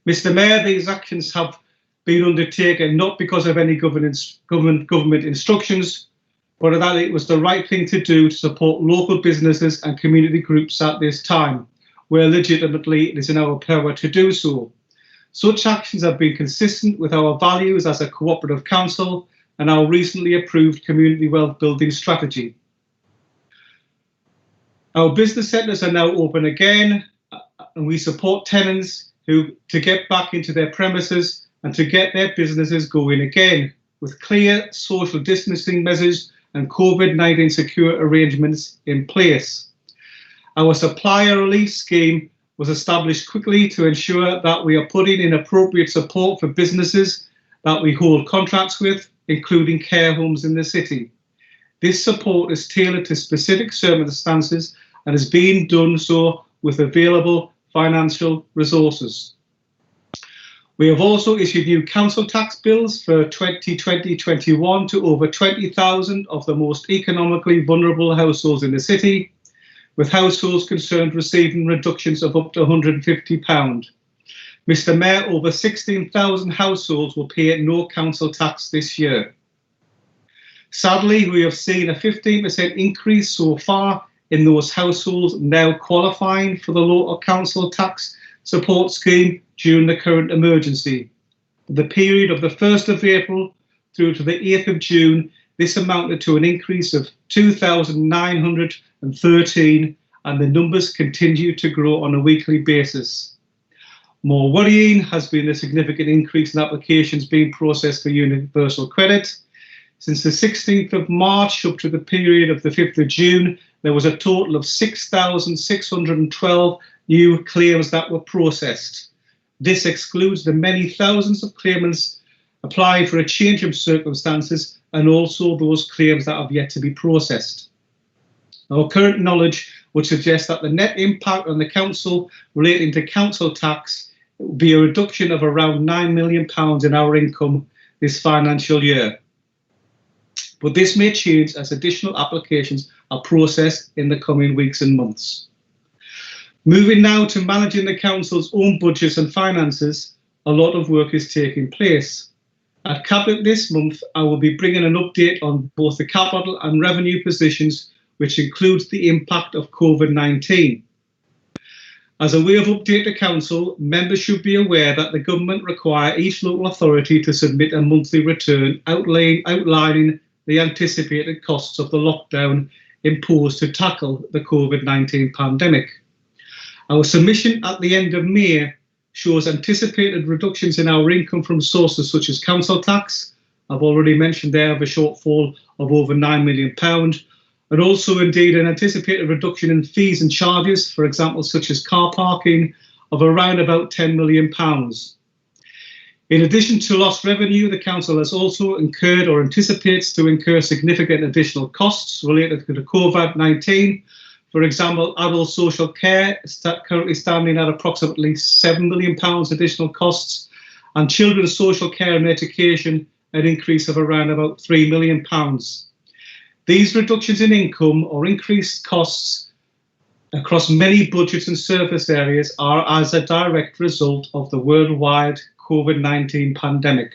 Speaker 7: Mr. Mayor, these actions have been undertaken not because of any government instructions, but that it was the right thing to do to support local businesses and community groups at this time, where legitimately it is in our power to do so. Such actions have been consistent with our values as a cooperative council and our recently approved community wealth building strategy. Our business centres are now open again, and we support tenants to get back into their premises and to get their businesses going again, with clear social distancing measures and COVID-19 secure arrangements in place. Our supplier relief scheme was established quickly to ensure that we are putting in appropriate support for businesses that we hold contracts with, including care homes in the city. This support is tailored to specific circumstances and is being done so with available financial resources. We have also issued new council tax bills for 2020-21 to over 20,000 of the most economically vulnerable households in the city, with households concerned receiving reductions of up to £150. Mr. Mayor, over 16,000 households will pay no council tax this year. Sadly, we have seen a 15% increase so far in those households now qualifying for the local council tax support scheme during the current emergency. For the period of the 1st of April through to the 8th of June, this amounted to an increase of 2,913, and the numbers continue to grow on a weekly basis. More worrying has been the significant increase in applications being processed for universal credit. Since the 16th of March up to the period of the 5th of June, there was a total of 6,612 new claims that were processed. This excludes the many thousands of claimants applying for a change of circumstances and also those claims that have yet to be processed. Our current knowledge would suggest that the net impact on the council relating to council tax would be a reduction of around £9 million in our income this financial year. But this may change as additional applications are processed in the coming weeks and months. Moving now to managing the council's own budgets and finances, a lot of work is taking place. At Cabinet this month, I will be bringing an update on both the capital and revenue positions, which includes the impact of COVID-19. As a way of update to Council, members should be aware that the government require each local authority to submit a monthly return outlining the anticipated costs of the lockdown imposed to tackle the COVID-19 pandemic. Our submission at the end of May shows anticipated reductions in our income from sources such as council tax. I've already mentioned there of a shortfall of over £9 million, and also indeed an anticipated reduction in fees and charges, for example, such as car parking, of around about £10 million. In addition to lost revenue, the council has also incurred or anticipates to incur significant additional costs related to the COVID-19. For example, adult social care is currently standing at approximately £7 million additional costs, and children's social care and education an increase of around about £3 million. These reductions in income or increased costs across many budgets and service areas are as a direct result of the worldwide COVID-19 pandemic.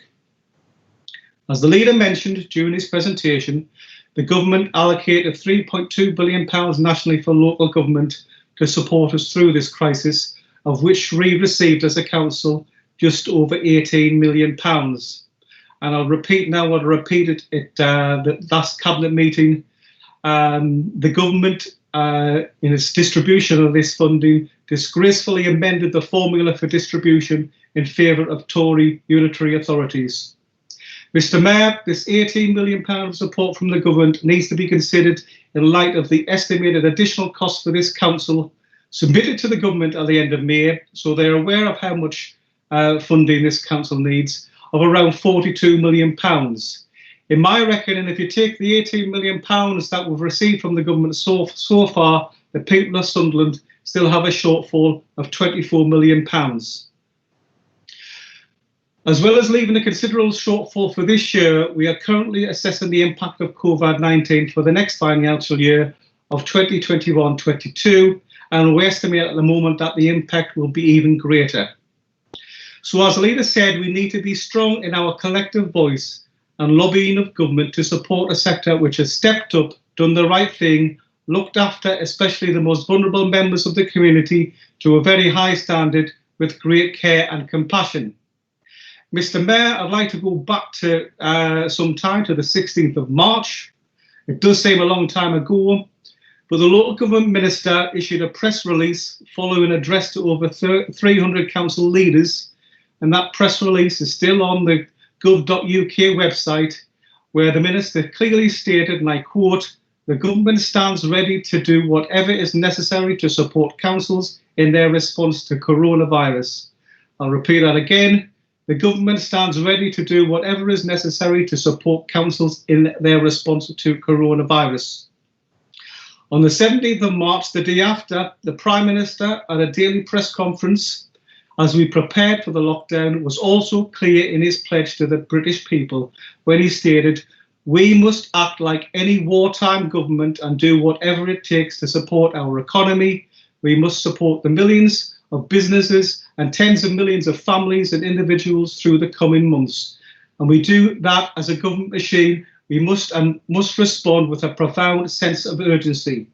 Speaker 7: As the leader mentioned during his presentation, the government allocated £3.2 billion nationally for local government to support us through this crisis, of which we received as a council just over £18 million. And I'll repeat now what I repeated at the last cabinet meeting. The government, in its distribution of this funding, disgracefully amended the formula for distribution in favour of Tory unitary authorities. Mr. Mayor, this £18 million of support from the government needs to be considered in light of the estimated additional cost for this council submitted to the government at the end of May, so they're aware of how much funding this council needs, of around £42 million. In my reckoning, if you take the £18 million that we've received from the government so far, the people of Sunderland still have a shortfall of £24 million. As well as leaving a considerable shortfall for this year, we are currently assessing the impact of COVID-19 for the next financial year of 2021-22, and we estimate at the moment that the impact will be even greater. So as the leader said, we need to be strong in our collective voice and lobbying of government to support a sector which has stepped up, done the right thing, looked after especially the most vulnerable members of the community to a very high standard with great care and compassion. Mr. Mayor, I'd like to go back to some time to the 16th of March. It does seem a long time ago, but the local government minister issued a press release following an address to over 300 council leaders, and that press release is still on the gov.uk website, where the minister clearly stated, and I quote, "The government stands ready to do whatever is necessary to support councils in their response to coronavirus." I'll repeat that again. The government stands ready to do whatever is necessary to support councils in their response to coronavirus. On the 17th of March, the day after, the Prime Minister at a daily press conference, as we prepared for the lockdown, was also clear in his pledge to the British people when he stated, "We must act like any wartime government and do whatever it takes to support our economy. We must support the millions of businesses and tens of millions of families and individuals through the coming months. And we do that as a government machine. We must respond with a profound sense of urgency."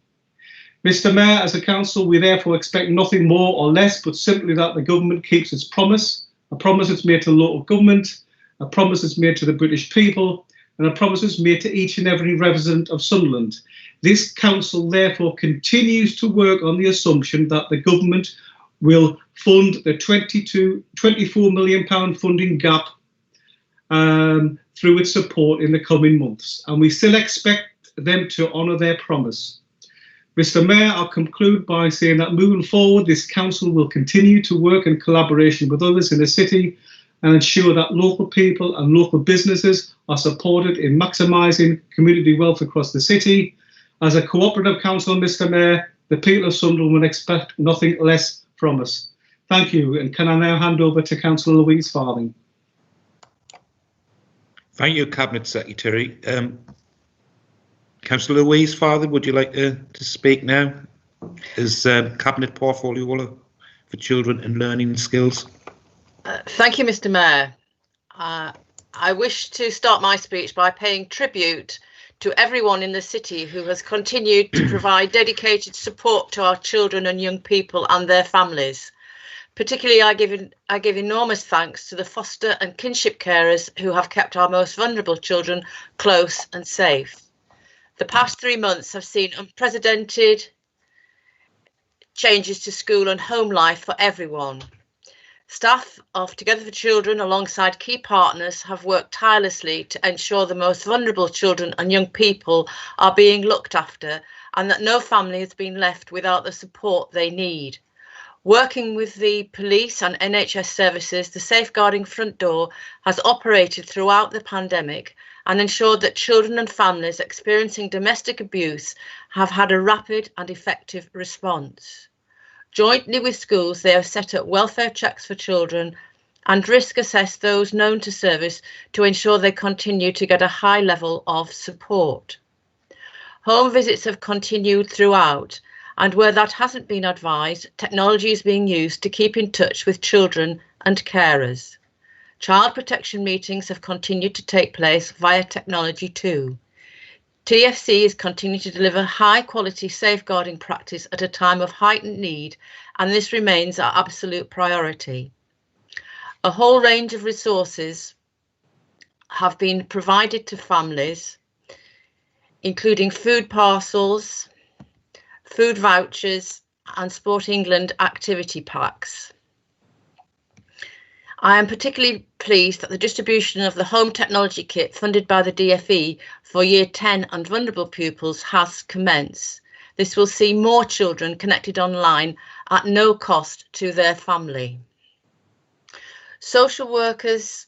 Speaker 7: Mr. Mayor, as a council, we therefore expect nothing more or less, but simply that the government keeps its promise, a promise it's made to local government, a promise it's made to the British people, and a promise it's made to each and every resident of Sunderland. This council therefore continues to work on the assumption that the government will fund the £24 million funding gap through its support in the coming months, and we still expect them to honour their promise. Mr Mayor, I'll conclude by saying that moving forward, this council will continue to work in collaboration with others in the city and ensure that local people and local businesses are supported in maximising community wealth across the city. As a cooperative council, Mr Mayor, the people of Sunderland will expect nothing less from us. Thank you, and can I now hand over to Councillor Louise Farthing.
Speaker 2: Thank you, Cabinet Secretary. Councillor Louise Farthing, would you like to speak now as Cabinet Portfolio Holder for Children and Learning Skills?
Speaker 8: Thank you, Mr Mayor. I wish to start my speech by paying tribute to everyone in the city who has continued to provide dedicated support to our children and young people and their families. Particularly, I give enormous thanks to the foster and kinship carers who have kept our most vulnerable children close and safe. The past 3 months have seen unprecedented changes to school and home life for everyone. Staff of Together for Children, alongside key partners, have worked tirelessly to ensure the most vulnerable children and young people are being looked after and that no family has been left without the support they need. Working with the police and NHS services, the Safeguarding Front Door has operated throughout the pandemic and ensured that children and families experiencing domestic abuse have had a rapid and effective response. Jointly with schools, they have set up welfare checks for children and risk assess those known to service to ensure they continue to get a high level of support. Home visits have continued throughout, and where that hasn't been advised, technology is being used to keep in touch with children and carers. Child protection meetings have continued to take place via technology too. TFC is continuing to deliver high quality safeguarding practice at a time of heightened need, and this remains our absolute priority. A whole range of resources have been provided to families, including food parcels, food vouchers and Sport England activity packs. I am particularly pleased that the distribution of the home technology kit funded by the DFE for Year 10 and vulnerable pupils has commenced. This will see more children connected online at no cost to their family. Social workers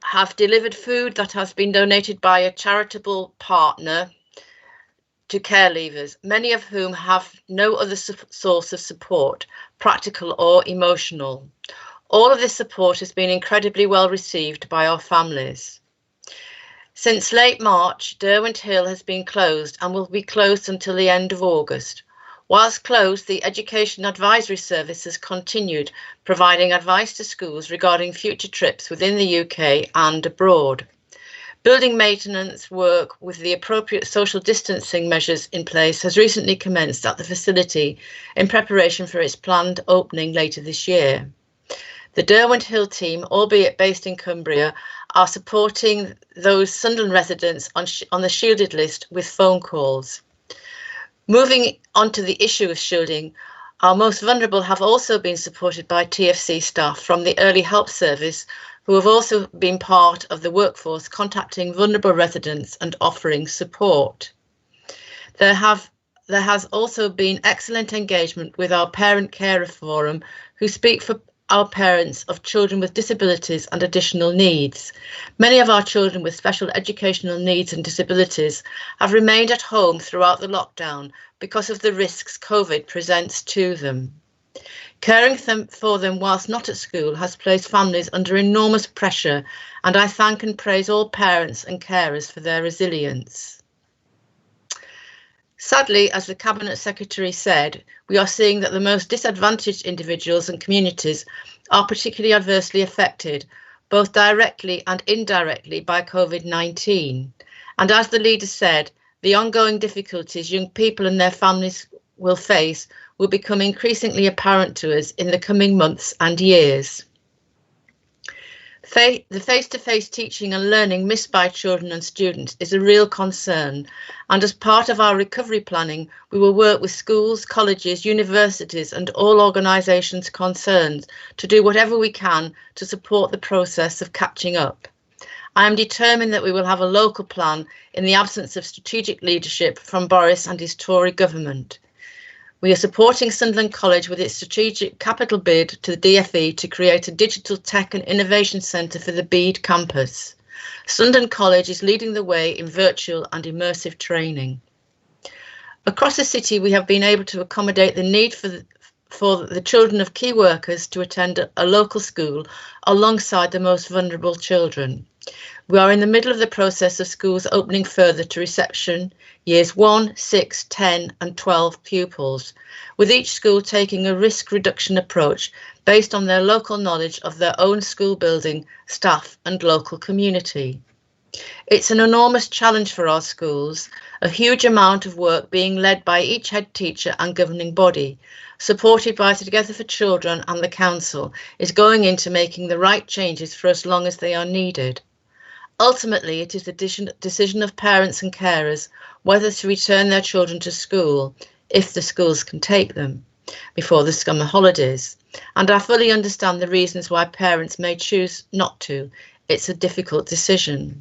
Speaker 8: have delivered food that has been donated by a charitable partner to care leavers, many of whom have no other source of support, practical or emotional. All of this support has been incredibly well received by our families. Since late March, Derwent Hill has been closed and will be closed until the end of August. Whilst closed, the Education Advisory Service has continued providing advice to schools regarding future trips within the UK and abroad. Building maintenance work with the appropriate social distancing measures in place has recently commenced at the facility in preparation for its planned opening later this year. The Derwent Hill team, albeit based in Cumbria, are supporting those Sunderland residents on the shielded list with phone calls. Moving on to the issue of shielding, our most vulnerable have also been supported by TFC staff from the Early Help Service, who have also been part of the workforce contacting vulnerable residents and offering support. There has also been excellent engagement with our Parent Carer Forum, who speak for our parents of children with disabilities and additional needs. Many of our children with special educational needs and disabilities have remained at home throughout the lockdown because of the risks COVID presents to them. Caring for them whilst not at school has placed families under enormous pressure, and I thank and praise all parents and carers for their resilience. Sadly, as the Cabinet Secretary said, we are seeing that the most disadvantaged individuals and communities are particularly adversely affected, both directly and indirectly, by COVID-19. And as the leader said, the ongoing difficulties young people and their families will face will become increasingly apparent to us in the coming months and years. The face-to-face teaching and learning missed by children and students is a real concern, and as part of our recovery planning, we will work with schools, colleges, universities and all organisations concerned to do whatever we can to support the process of catching up. I am determined that we will have a local plan in the absence of strategic leadership from Boris and his Tory government. We are supporting Sunderland College with its strategic capital bid to the DFE to create a digital tech and innovation centre for the Bede campus. Sunderland College is leading the way in virtual and immersive training. Across the city, we have been able to accommodate the need for the children of key workers to attend a local school alongside the most vulnerable children. We are in the middle of the process of schools opening further to reception years 1, 6, 10 and 12 pupils, with each school taking a risk reduction approach based on their local knowledge of their own school building, staff and local community. It's an enormous challenge for our schools, a huge amount of work being led by each head teacher and governing body, supported by Together for Children and the Council, is going into making the right changes for as long as they are needed. Ultimately, it is the decision of parents and carers whether to return their children to school, if the schools can take them, before the summer holidays. And I fully understand the reasons why parents may choose not to. It's a difficult decision.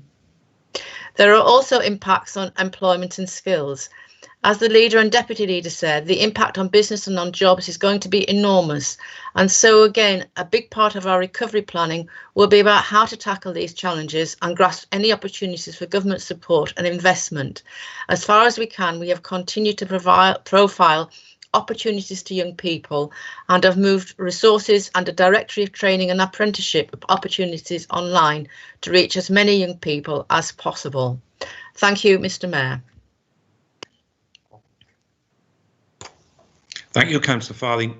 Speaker 8: There are also impacts on employment and skills. As the leader and deputy leader said, the impact on business and on jobs is going to be enormous. And so again, a big part of our recovery planning will be about how to tackle these challenges and grasp any opportunities for government support and investment. As far as we can, we have continued to profile opportunities to young people and have moved resources and a directory of training and apprenticeship opportunities online to reach as many young people as possible. Thank you, Mr. Mayor.
Speaker 2: Thank you, Councillor Farley.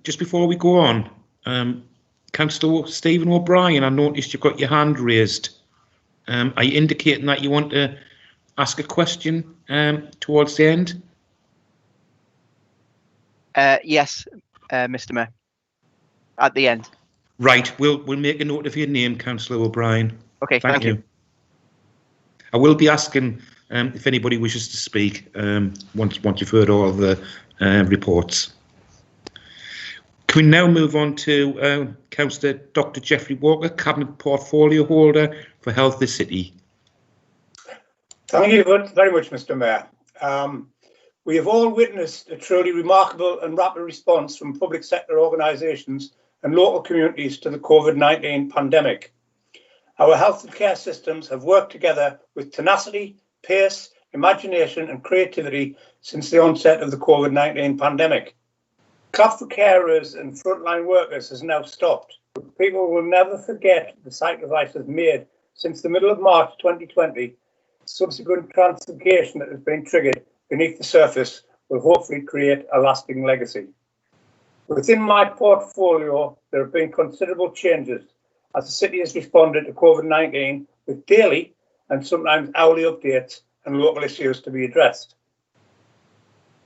Speaker 2: Just before we go on, Councillor Stephen O'Brien, I noticed you've got your hand raised. Are you indicating that you want to ask a question towards the end?
Speaker 9: Yes, Mr. Mayor. At the end.
Speaker 2: Right, we'll make a note of your name, Councillor O'Brien.
Speaker 9: Okay, thank you.
Speaker 2: I will be asking if anybody wishes to speak once you've heard all the reports. Can we now move on to Councillor Dr. Geoffrey Walker, Cabinet Portfolio Holder for Health the City.
Speaker 10: Thank you very much, Mr. Mayor. We have all witnessed a truly remarkable and rapid response from public sector organisations and local communities to the COVID-19 pandemic. Our health and care systems have worked together with tenacity, pace, imagination and creativity since the onset of the COVID-19 pandemic. Clap for carers and frontline workers has now stopped. People will never forget the sacrifices made since the middle of March 2020. Subsequent translocation that has been triggered beneath the surface will hopefully create a lasting legacy. Within my portfolio, there have been considerable changes as the city has responded to COVID-19 with daily and sometimes hourly updates and local issues to be addressed.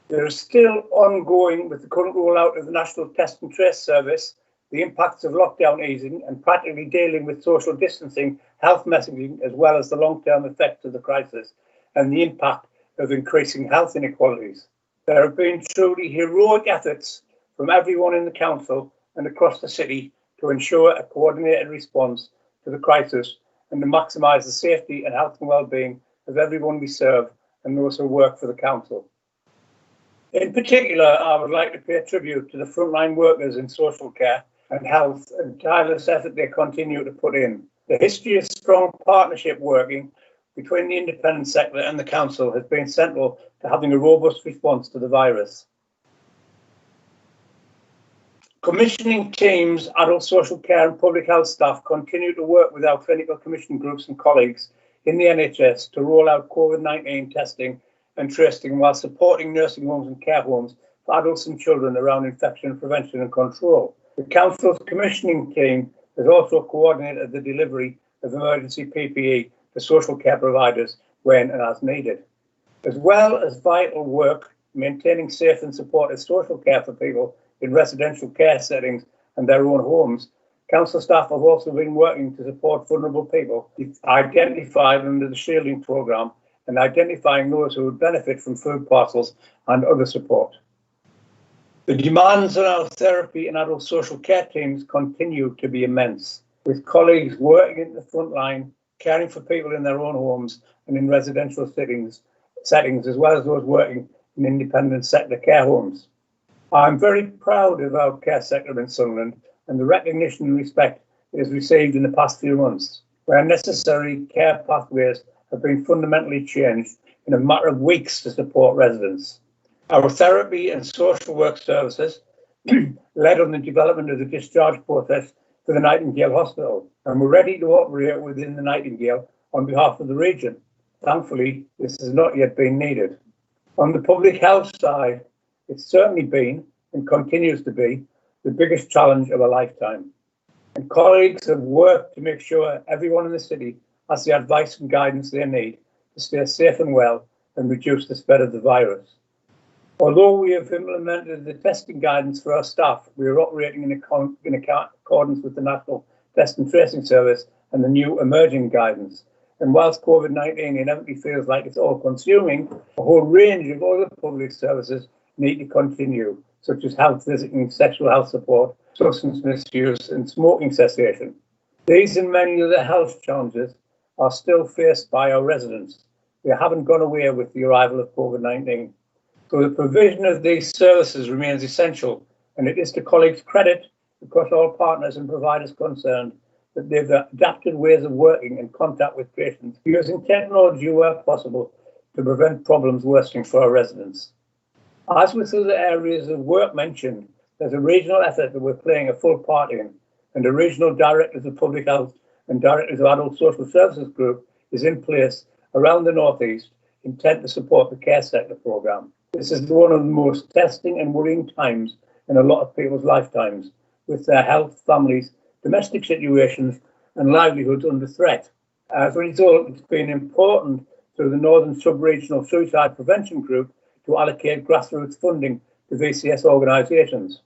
Speaker 10: There is still ongoing with the current rollout of the National Test and Trace Service, the impacts of lockdown easing and practically dealing with social distancing, health messaging, as well as the long-term effects of the crisis and the impact of increasing health inequalities. There have been truly heroic efforts from everyone in the council and across the city to ensure a coordinated response to the crisis and to maximise the safety and health and well-being of everyone we serve and those who work for the council. In particular, I would like to pay tribute to the frontline workers in social care and health and tireless effort they continue to put in. The history of strong partnership working between the independent sector and the council has been central to having a robust response to the virus. Commissioning teams, adult social care and public health staff continue to work with our clinical commission groups and colleagues in the NHS to roll out COVID-19 testing and tracing while supporting nursing homes and care homes for adults and children around infection prevention and control. The council's commissioning team has also coordinated the delivery of emergency PPE to social care providers when and as needed. As well as vital work maintaining safe and supportive social care for people in residential care settings and their own homes, council staff have also been working to support vulnerable people identified under the shielding programme and identifying those who would benefit from food parcels and other support. The demands on our therapy and adult social care teams continue to be immense, with colleagues working at the front line, caring for people in their own homes and in residential settings, as well as those working in independent sector care homes. I'm very proud of our care sector in Sunderland and the recognition and respect it has received in the past few months, where necessary care pathways have been fundamentally changed in a matter of weeks to support residents. Our therapy and social work services led on the development of the discharge process for the Nightingale Hospital, and we're ready to operate within the Nightingale on behalf of the region. Thankfully, this has not yet been needed. On the public health side, it's certainly been, and continues to be, the biggest challenge of a lifetime. And colleagues have worked to make sure everyone in the city has the advice and guidance they need to stay safe and well and reduce the spread of the virus. Although we have implemented the testing guidance for our staff, we are operating in accordance with the National Test and Tracing Service and the new emerging guidance. And whilst COVID-19 inevitably feels like it's all consuming, a whole range of other public services need to continue, such as health visiting, sexual health support, substance misuse and smoking cessation. These and many other health challenges are still faced by our residents. They haven't gone away with the arrival of COVID-19. So the provision of these services remains essential, and it is to colleagues' credit across all partners and providers concerned that they've adapted ways of working in contact with patients, using technology where possible to prevent problems worsening for our residents. As with other areas of work mentioned, there's a regional effort that we're playing a full part in, and the regional directors of public health and directors of adult social services group is in place around the North East, intent to support the care sector programme. This is one of the most testing and worrying times in a lot of people's lifetimes, with their health, families, domestic situations and livelihoods under threat. As a result, it's been important through the Northern Sub-Regional Suicide Prevention Group to allocate grassroots funding to VCS organisations.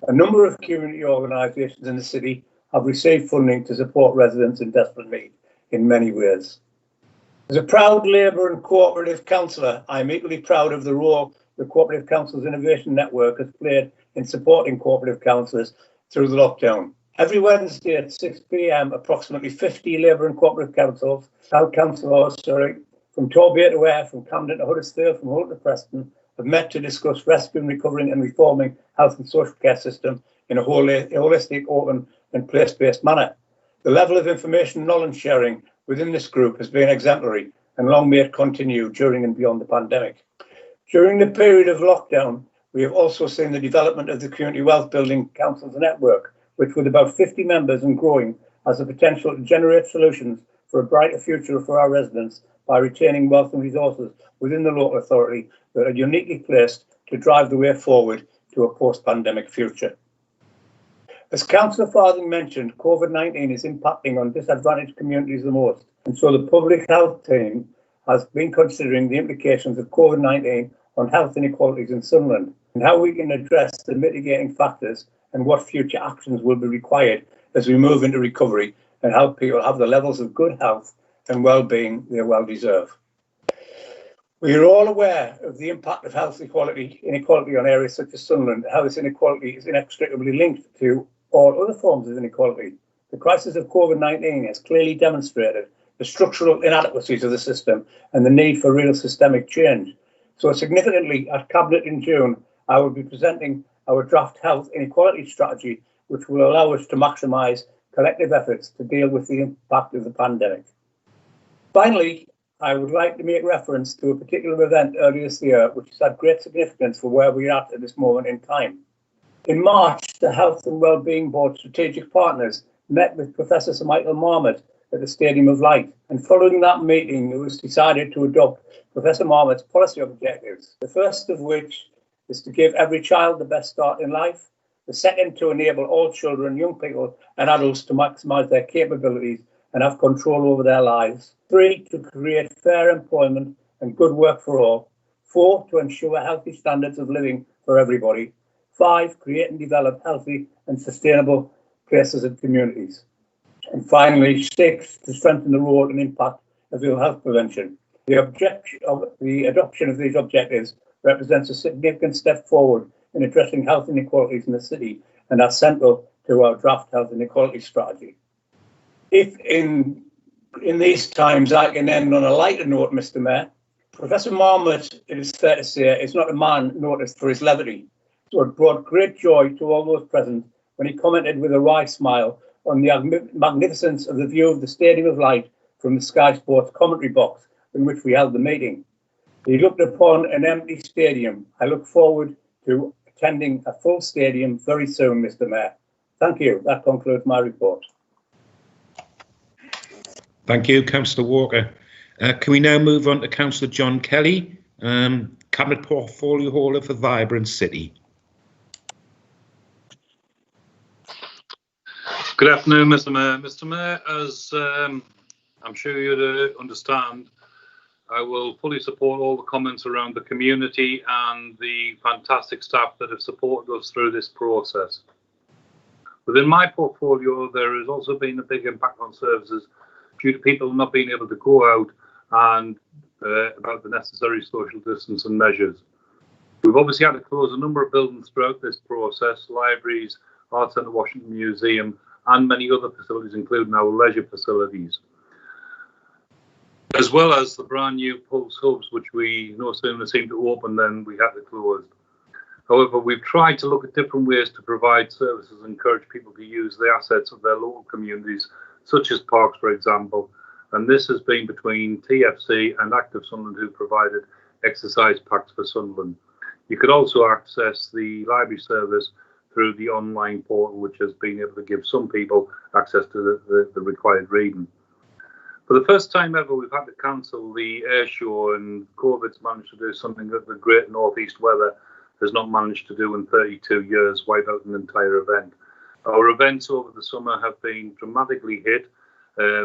Speaker 10: A number of community organisations in the city have received funding to support residents in desperate need in many ways. As a proud Labour and cooperative councillor, I'm equally proud of the role the Cooperative Councils Innovation Network has played in supporting cooperative councillors through the lockdown. Every Wednesday at 6 p.m, approximately 50 Labour and cooperative councillors from Torbay to Ware, from Camden to Huddersfield, from Hull to Preston, have met to discuss rescuing, recovering and reforming health and social care system in a holistic, open and place-based manner. The level of information and knowledge sharing within this group has been exemplary and long may it continue during and beyond the pandemic. During the period of lockdown, we have also seen the development of the Community Wealth Building Councils Network, which with about 50 members and growing has the potential to generate solutions for a brighter future for our residents by retaining wealth and resources within the local authority that are uniquely placed to drive the way forward to a post-pandemic future. As Councillor Farthing mentioned, COVID-19 is impacting on disadvantaged communities the most, and so the public health team has been considering the implications of COVID-19 on health inequalities in Sunderland and how we can address the mitigating factors and what future actions will be required as we move into recovery and help people have the levels of good health and well-being they well deserve. We are all aware of the impact of health inequality on areas such as Sunderland, how this inequality is inextricably linked to all other forms of inequality. The crisis of COVID-19 has clearly demonstrated the structural inadequacies of the system and the need for real systemic change. So significantly, at Cabinet in June, I will be presenting our draft health inequality strategy, which will allow us to maximise collective efforts to deal with the impact of the pandemic. Finally, I would like to make reference to a particular event earlier this year, which has had great significance for where we are at this moment in time. In March, the Health and Wellbeing Board strategic partners met with Professor Sir Michael Marmot at the Stadium of Light, and following that meeting, it was decided to adopt Professor Marmot's policy objectives, the first of which is to give every child the best start in life, the second to enable all children, young people and adults to maximise their capabilities and have control over their lives, 3, to create fair employment and good work for all, 4, to ensure healthy standards of living for everybody, 5, create and develop healthy and sustainable places and communities. And finally, 6, to strengthen the role and impact of ill health prevention. The adoption of these objectives represents a significant step forward in addressing health inequalities in the city and are central to our draft health inequality strategy. If in in these times, I can end on a lighter note, Mr. Mayor. Professor Marmot, it is fair to say, is not a man noticed for his levity, so it brought great joy to all those present when he commented with a wry smile on the magnificence of the view of the Stadium of Light from the Sky Sports commentary box in which we held the meeting. He looked upon an empty stadium. I look forward to attending a full stadium very soon, Mr. Mayor. Thank you. That concludes my report.
Speaker 2: Thank you, Councillor Walker. Can we now move on to Councillor John Kelly, Cabinet Portfolio Holder for Vibrant City?
Speaker 11: Good afternoon, Mr. Mayor. Mr. Mayor, as I'm sure you understand, I will fully support all the comments around the community and the fantastic staff that have supported us through this process. Within my portfolio, there has also been a big impact on services due to people not being able to go out and about the necessary social distance and measures. We've obviously had to close a number of buildings throughout this process: libraries, Arts Centre Washington Museum, and many other facilities, including our leisure facilities, as well as the brand new Pulse Hubs, which we no sooner seemed to open than we had to close. However, we've tried to look at different ways to provide services and encourage people to use the assets of their local communities, such as parks, for example. And this has been between TFC and Active Sunderland, who provided exercise packs for Sunderland. You could also access the library service through the online portal, which has been able to give some people access to the required reading. For the first time ever, we've had to cancel the air show, and COVID's managed to do something that the great northeast weather has not managed to do in 32 years, wipe out an entire event. Our events over the summer have been dramatically hit.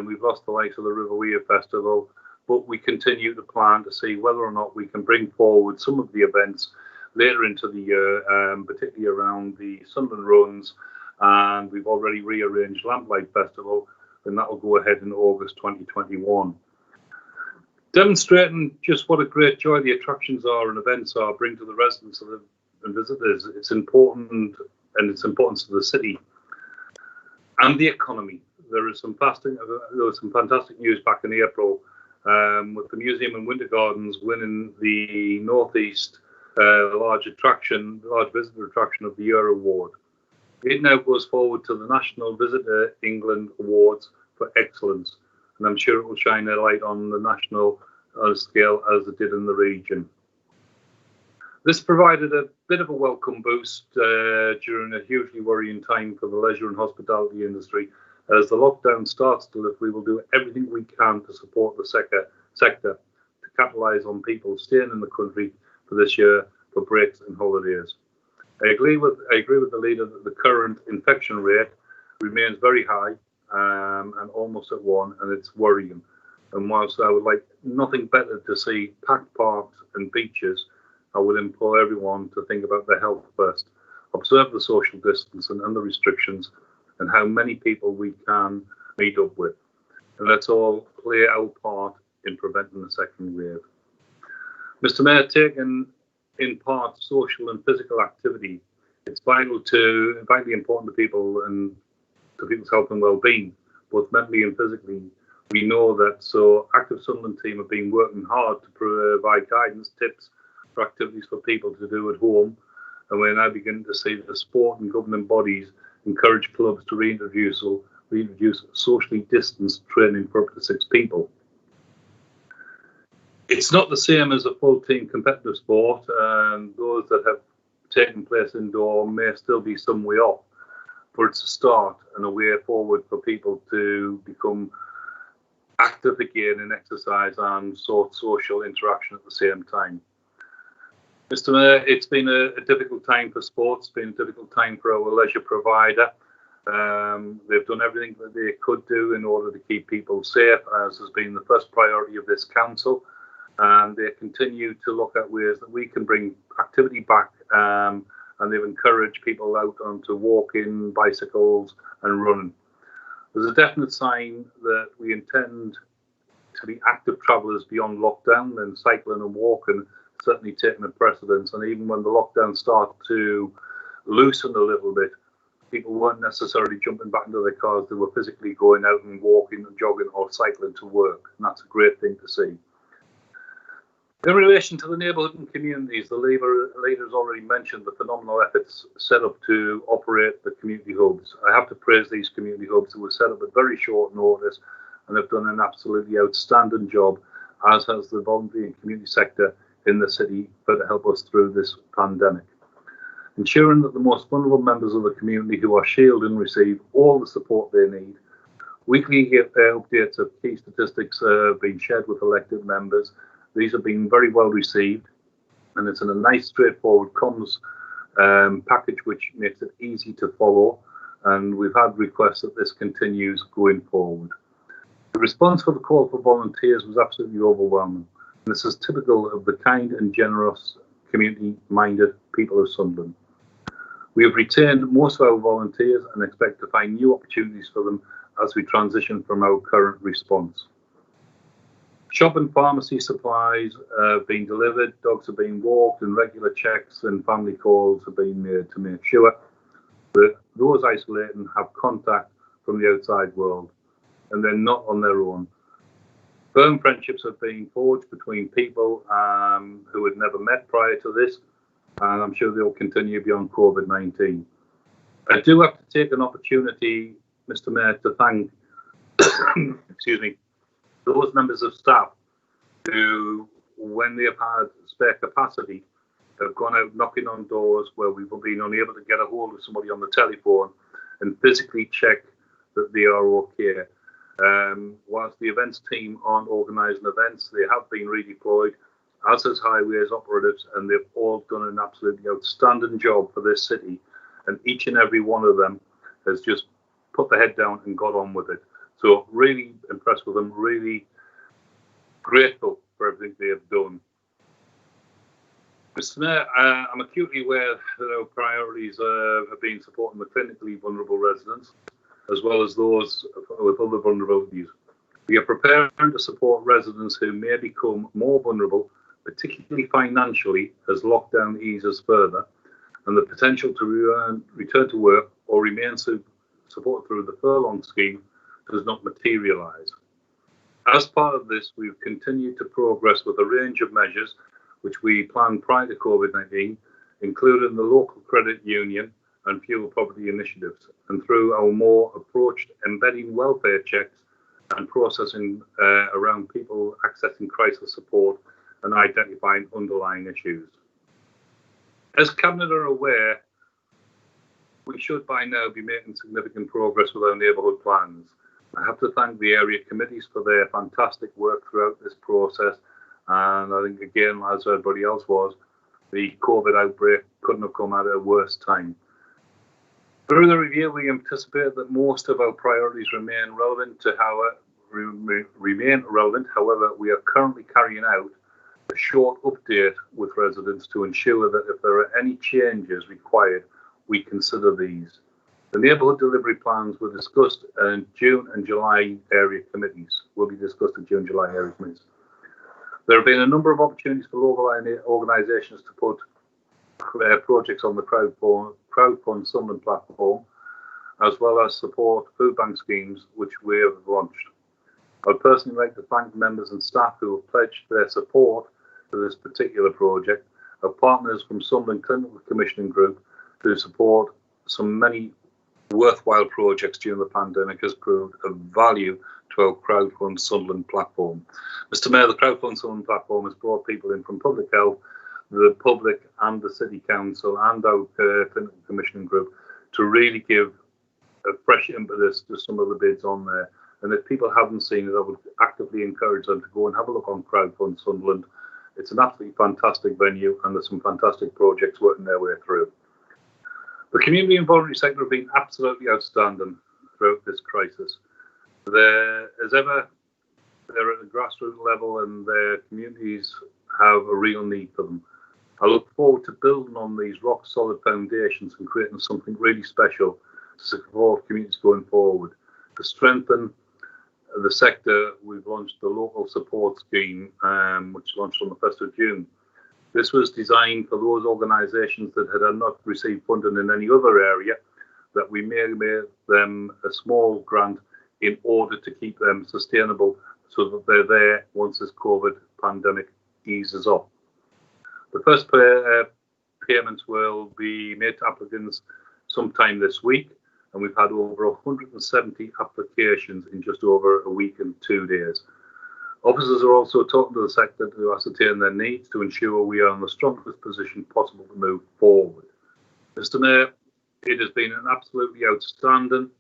Speaker 11: We've lost the likes of the River Weir Festival, but we continue to plan to see whether or not we can bring forward some of the events later into the year, particularly around the Sunderland runs, and we've already rearranged Lamplight Festival, and that will go ahead in August 2021. Demonstrating just what a great joy the attractions are and events are bring to the residents and visitors, it's important, and its importance to the city and the economy. There was some fantastic news back in April with the Museum and Winter Gardens winning the Northeast large visitor attraction of the Year award. It now goes forward to the National Visitor England Awards for Excellence, and I'm sure it will shine a light on the national scale as it did in the region. This provided a bit of a welcome boost during a hugely worrying time for the leisure and hospitality industry. As the lockdown starts to lift, we will do everything we can to support the sector to capitalise on people staying in the country for this year for breaks and holidays. I agree with the leader that the current infection rate remains very high and almost at 1, and it's worrying. And whilst I would like nothing better to see packed parks and beaches, I would implore everyone to think about their health first. Observe the social distance and the restrictions and how many people we can meet up with. And let's all play our part in preventing the second wave. Mr. Mayor, taking in part social and physical activity, it's vitally important to people and to people's health and well-being, both mentally and physically. We know that, so Active Sunderland team have been working hard to provide guidance, tips for activities for people to do at home, and we're now beginning to see the sport and governing bodies encourage clubs to reintroduce socially distanced training for up to 6 people. It's not the same as a full team competitive sport, and those that have taken place indoor may still be some way off, but it's a start and a way forward for people to become active again in exercise and social interaction at the same time. Mr. Mayor, it's been a difficult time for sports, it's been a difficult time for our leisure provider. They've done everything that they could do in order to keep people safe, as has been the first priority of this council. And they continue to look at ways that we can bring activity back, and they've encouraged people out onto walking, bicycles and running. There's a definite sign that we intend to be active travellers beyond lockdown, and cycling and walking certainly taking a precedence. And even when the lockdown starts to loosen a little bit, people weren't necessarily jumping back into their cars. They were physically going out and walking and jogging or cycling to work. And that's a great thing to see. In relation to the neighbourhood and communities, the leader has already mentioned the phenomenal efforts set up to operate the community hubs. I have to praise these community hubs that were set up at very short notice and have done an absolutely outstanding job, as has the voluntary and community sector in the city, to help us through this pandemic. Ensuring that the most vulnerable members of the community who are shielded and receive all the support they need. Weekly updates of key statistics have been shared with elected members. These have been very well received, and it's in a nice, straightforward comms package which makes it easy to follow, and we've had requests that this continues going forward. The response for the call for volunteers was absolutely overwhelming. This is typical of the kind and generous, community-minded people of Sunderland. We have retained most of our volunteers and expect to find new opportunities for them as we transition from our current response. Shop and pharmacy supplies have been delivered, dogs have been walked, and regular checks and family calls have been made to make sure that those isolating have contact from the outside world and they're not on their own. Firm friendships have been forged between people who had never met prior to this, and I'm sure they'll continue beyond COVID-19. I do have to take an opportunity, Mr. Mayor, to thank excuse me, those members of staff who, when they have had spare capacity, have gone out knocking on doors where we've been unable to get a hold of somebody on the telephone and physically check that they are okay. Whilst the events team aren't organising events, they have been redeployed, as has highways operatives, and they've all done an absolutely outstanding job for this city, and each and every one of them has just put their head down and got on with it. So really impressed with them, really grateful for everything they have done. Mr. Mayor, I'm acutely aware that our priorities have been supporting the clinically vulnerable residents, as well as those with other vulnerabilities. We are preparing to support residents who may become more vulnerable, particularly financially, as lockdown eases further, and the potential to return to work or remain support through the furlong scheme does not materialise. As part of this, we've continued to progress with a range of measures which we planned prior to COVID-19, including the local credit union and fuel poverty initiatives, and through our more approached embedding welfare checks and processing around people accessing crisis support and identifying underlying issues. As Cabinet are aware, we should by now be making significant progress with our neighbourhood plans. I have to thank the area committees for their fantastic work throughout this process, and I think again, as everybody else was, the COVID outbreak couldn't have come at a worse time. Through the review, we anticipate that most of our priorities remain relevant. However, we are currently carrying out a short update with residents to ensure that if there are any changes required, we consider these. The neighbourhood delivery plans were discussed in June and July area committees. Will be discussed in June and July area committees. There have been a number of opportunities for local organisations to put projects on the crowdfund Sunderland platform, as well as support food bank schemes which we have launched. I'd personally like to thank members and staff who have pledged their support for this particular project, our partners from Sunderland Clinical Commissioning Group who support some many worthwhile projects during the pandemic has proved of value to our Crowdfund Sunderland platform. Mr. Mayor, the Crowdfund Sunderland platform has brought people in from public health, the public and the City Council and our Clinical Commissioning Group to really give a fresh impetus to some of the bids on there. And if people haven't seen it, I would actively encourage them to go and have a look on Crowdfund Sunderland. It's an absolutely fantastic venue and there's some fantastic projects working their way through. The community and voluntary sector have been absolutely outstanding throughout this crisis. They're at a grassroots level and their communities have a real need for them. I look forward to building on these rock solid foundations and creating something really special to support communities going forward. To strengthen the sector, we've launched the local support scheme, which launched on the 1st of June. This was designed for those organisations that had not received funding in any other area, that we may make them a small grant in order to keep them sustainable so that they're there once this COVID pandemic eases off. The first payments will be made to applicants sometime this week, and we've had over 170 applications in just over a week and 2 days. Officers are also talking to the sector to ascertain their needs to ensure we are in the strongest position possible to move forward. Mr. Mayor, it has been an absolutely outstanding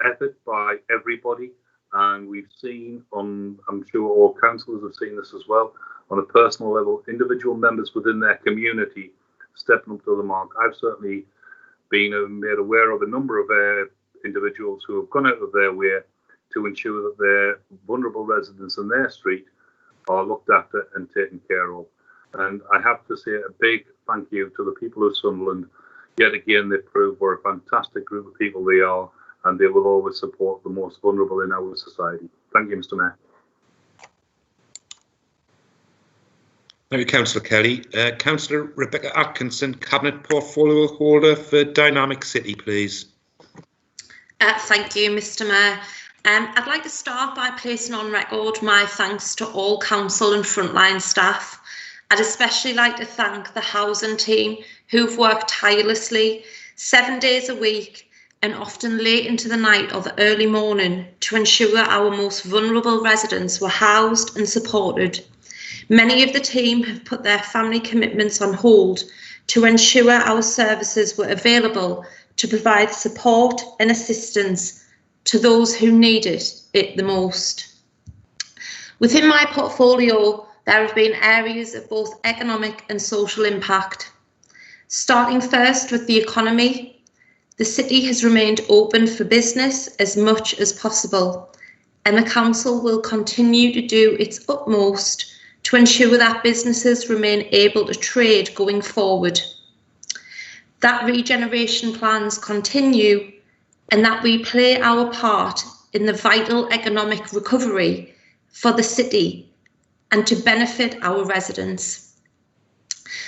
Speaker 11: effort by everybody, and we've seen I'm sure all councillors have seen this as well, on a personal level, individual members within their community stepping up to the mark. I've certainly been made aware of a number of individuals who have gone out of their way to ensure that their vulnerable residents in their street are looked after and taken care of. And I have to say a big thank you to the people of Sunderland. Yet again, they proved what a fantastic group of people they are, and they will always support the most vulnerable in our society. Thank you, Mr. Mayor.
Speaker 2: Thank you, Councillor Kelly. Councillor Rebecca Atkinson, Cabinet Portfolio Holder for Dynamic City, please.
Speaker 12: Thank you, Mr. Mayor. I'd like to start by placing on record my thanks to all council and frontline staff. I'd especially like to thank the housing team who've worked tirelessly 7 days a week and often late into the night or the early morning to ensure our most vulnerable residents were housed and supported. Many of the team have put their family commitments on hold to ensure our services were available to provide support and assistance to those who needed it the most. Within my portfolio, there have been areas of both economic and social impact. Starting first with the economy, the city has remained open for business as much as possible, and the council will continue to do its utmost to ensure that businesses remain able to trade going forward, that regeneration plans continue, and that we play our part in the vital economic recovery for the city and to benefit our residents.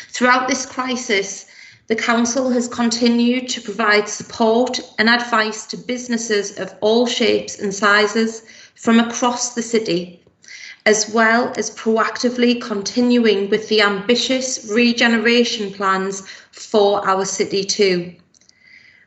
Speaker 12: Throughout this crisis, the council has continued to provide support and advice to businesses of all shapes and sizes from across the city, as well as proactively continuing with the ambitious regeneration plans for our city too.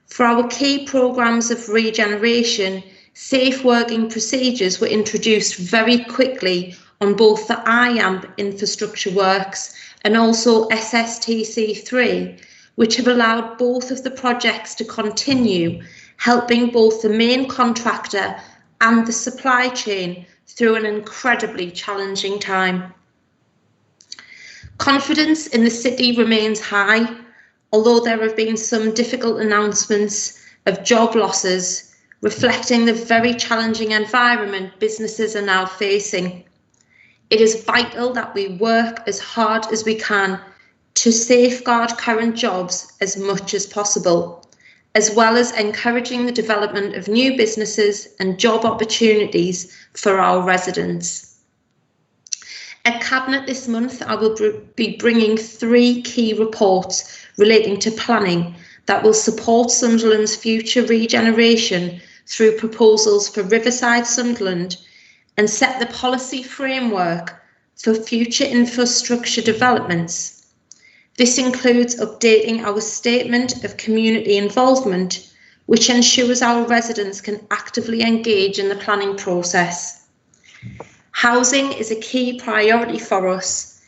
Speaker 12: For our key programmes of regeneration, safe working procedures were introduced very quickly on both the IAMP infrastructure works and also SSTC3, which have allowed both of the projects to continue, helping both the main contractor and the supply chain through an incredibly challenging time. Confidence in the city remains high, although there have been some difficult announcements of job losses, reflecting the very challenging environment businesses are now facing. It is vital that we work as hard as we can to safeguard current jobs as much as possible, as well as encouraging the development of new businesses and job opportunities for our residents. At Cabinet this month, I will be bringing 3 key reports relating to planning that will support Sunderland's future regeneration through proposals for Riverside Sunderland and set the policy framework for future infrastructure developments. This includes updating our statement of community involvement, which ensures our residents can actively engage in the planning process. Housing is a key priority for us,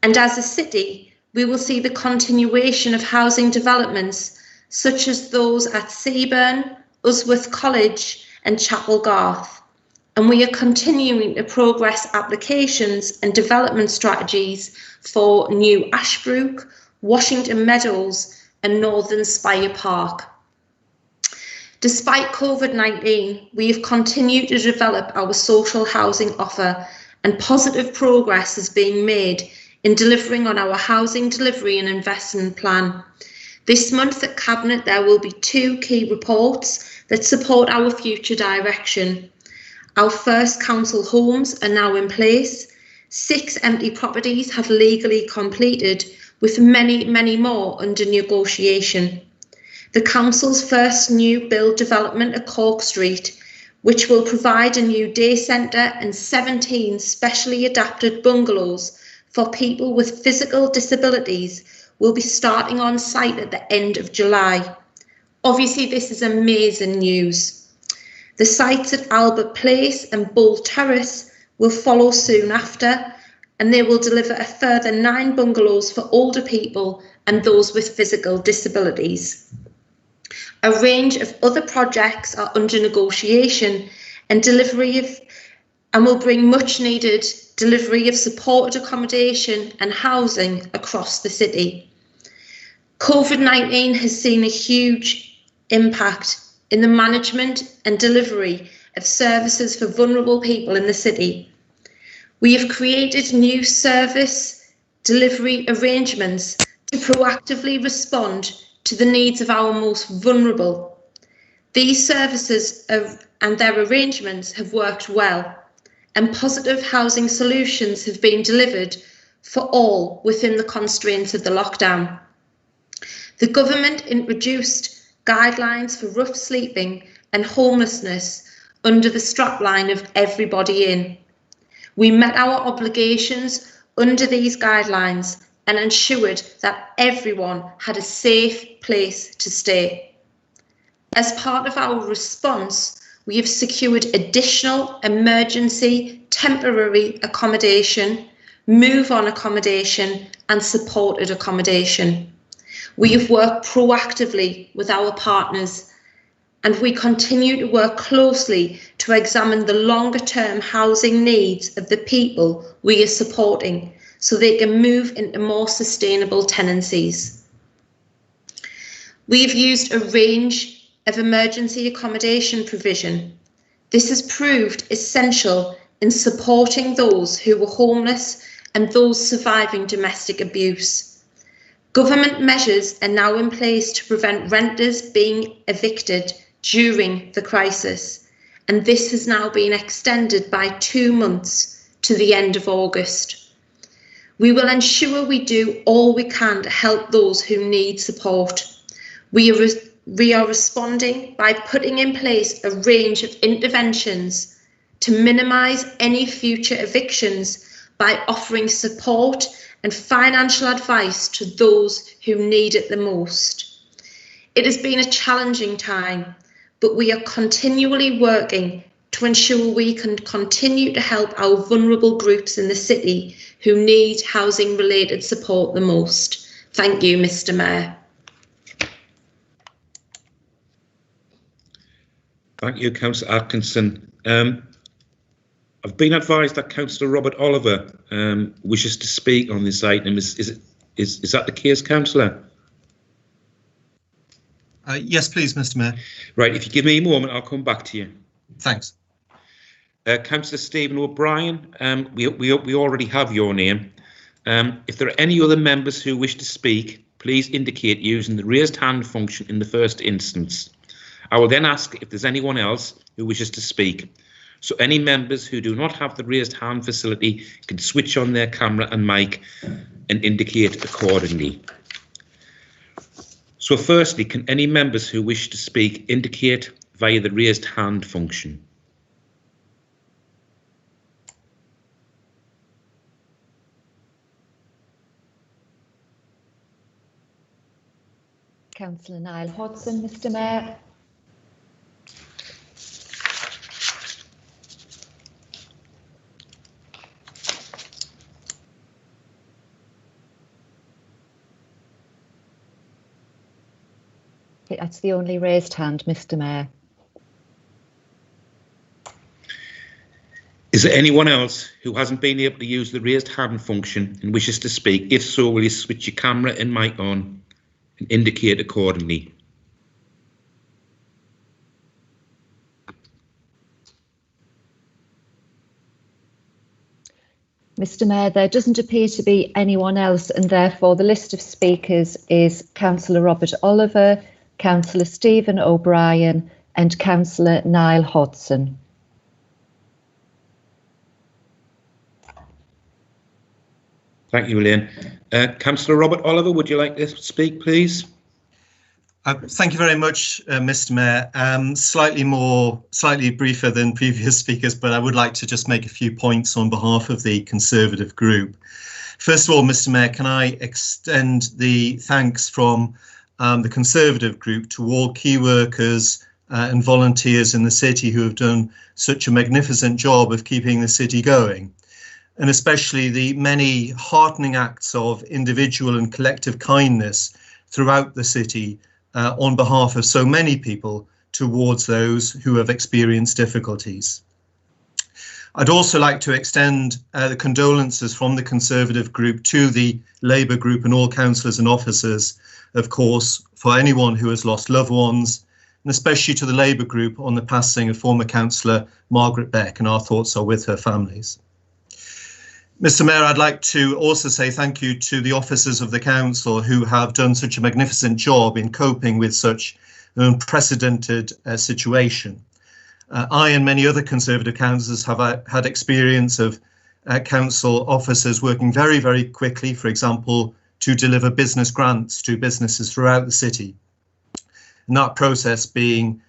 Speaker 12: and as a city, we will see the continuation of housing developments such as those at Seaburn, Usworth College and Chapel Garth, and we are continuing to progress applications and development strategies for New Ashbrook, Washington Meadows and Northern Spire Park. Despite COVID-19, we have continued to develop our social housing offer, and positive progress is being made in delivering on our housing delivery and investment plan. This month at Cabinet, there will be 2 key reports that support our future direction. Our first council homes are now in place. 6 empty properties have legally completed, with many more under negotiation. the council's first new build development at Cork Street, which will provide a new day centre and 17 specially adapted bungalows for people with physical disabilities, will be starting on site at the end of July. Obviously, this is amazing news. The sites at Albert Place and Bull Terrace will follow soon after, and they will deliver a further 9 bungalows for older people and those with physical disabilities. A range of other projects are under negotiation and will bring much needed delivery of supported accommodation and housing across the city. COVID-19 has seen a huge impact in the management and delivery of services for vulnerable people in the city. We have created new service delivery arrangements to proactively respond to the needs of our most vulnerable. These services and their arrangements have worked well, and positive housing solutions have been delivered for all within the constraints of the lockdown. The government introduced guidelines for rough sleeping and homelessness under the strapline of Everybody In. We met our obligations under these guidelines and ensured that everyone had a safe place to stay. As part of our response, we have secured additional emergency temporary accommodation, move-on accommodation and supported accommodation. We have worked proactively with our partners, and we continue to work closely to examine the longer-term housing needs of the people we are supporting so they can move into more sustainable tenancies. We've used a range of emergency accommodation provision. This has proved essential in supporting those who were homeless and those surviving domestic abuse. Government measures are now in place to prevent renters being evicted during the crisis, and this has now been extended by 2 months to the end of August. We will ensure we do all we can to help those who need support. We are responding by putting in place a range of interventions to minimise any future evictions by offering support and financial advice to those who need it the most. It has been a challenging time, but we are continually working to ensure we can continue to help our vulnerable groups in the city who need housing related support the most. Thank you, Mr. Mayor.
Speaker 2: Thank you, Councillor Atkinson. I've been advised that Councillor Robert Oliver wishes to speak on this item. Is that the case, Councillor?
Speaker 13: Yes, please, Mr. Mayor.
Speaker 2: Right, if you give me a moment, I'll come back to you.
Speaker 13: Thanks.
Speaker 2: Councillor Stephen O'Brien, we already have your name. If there are any other members who wish to speak, please indicate using the raised hand function in the first instance. I will then ask if there's anyone else who wishes to speak. So any members who do not have the raised hand facility can switch on their camera and mic and indicate accordingly. So firstly, can any members who wish to speak indicate via the raised hand function?
Speaker 3: Councillor Niall Hodson, Mr. Mayor. That's the only raised hand, Mr. Mayor.
Speaker 2: Is there anyone else who hasn't been able to use the raised hand function and wishes to speak? If so, will you switch your camera and mic on and indicate accordingly?
Speaker 3: Mr. Mayor, there doesn't appear to be anyone else, and therefore the list of speakers is Councillor Robert Oliver, Councillor Stephen O'Brien and Councillor Niall Hodson.
Speaker 2: Thank you, Elaine. Councillor Robert Oliver, would you like to speak, please?
Speaker 13: Thank you very much, Mr. Mayor. Slightly briefer than previous speakers, but I would like to just make a few points on behalf of the Conservative group. First of all, Mr. Mayor, can I extend the thanks from the Conservative group to all key workers and volunteers in the city who have done such a magnificent job of keeping the city going, and especially the many heartening acts of individual and collective kindness throughout the city on behalf of so many people towards those who have experienced difficulties. I'd also like to extend the condolences from the Conservative group to the Labour group and all councillors and officers, of course, for anyone who has lost loved ones, and especially to the Labour group on the passing of former councillor Margaret Beck, and our thoughts are with her families. Mr. Mayor, I'd like to also say thank you to the officers of the council who have done such a magnificent job in coping with such an unprecedented situation. I and many other Conservative councillors have had experience of council officers working very, very quickly, for example, to deliver business grants to businesses throughout the city. And that process being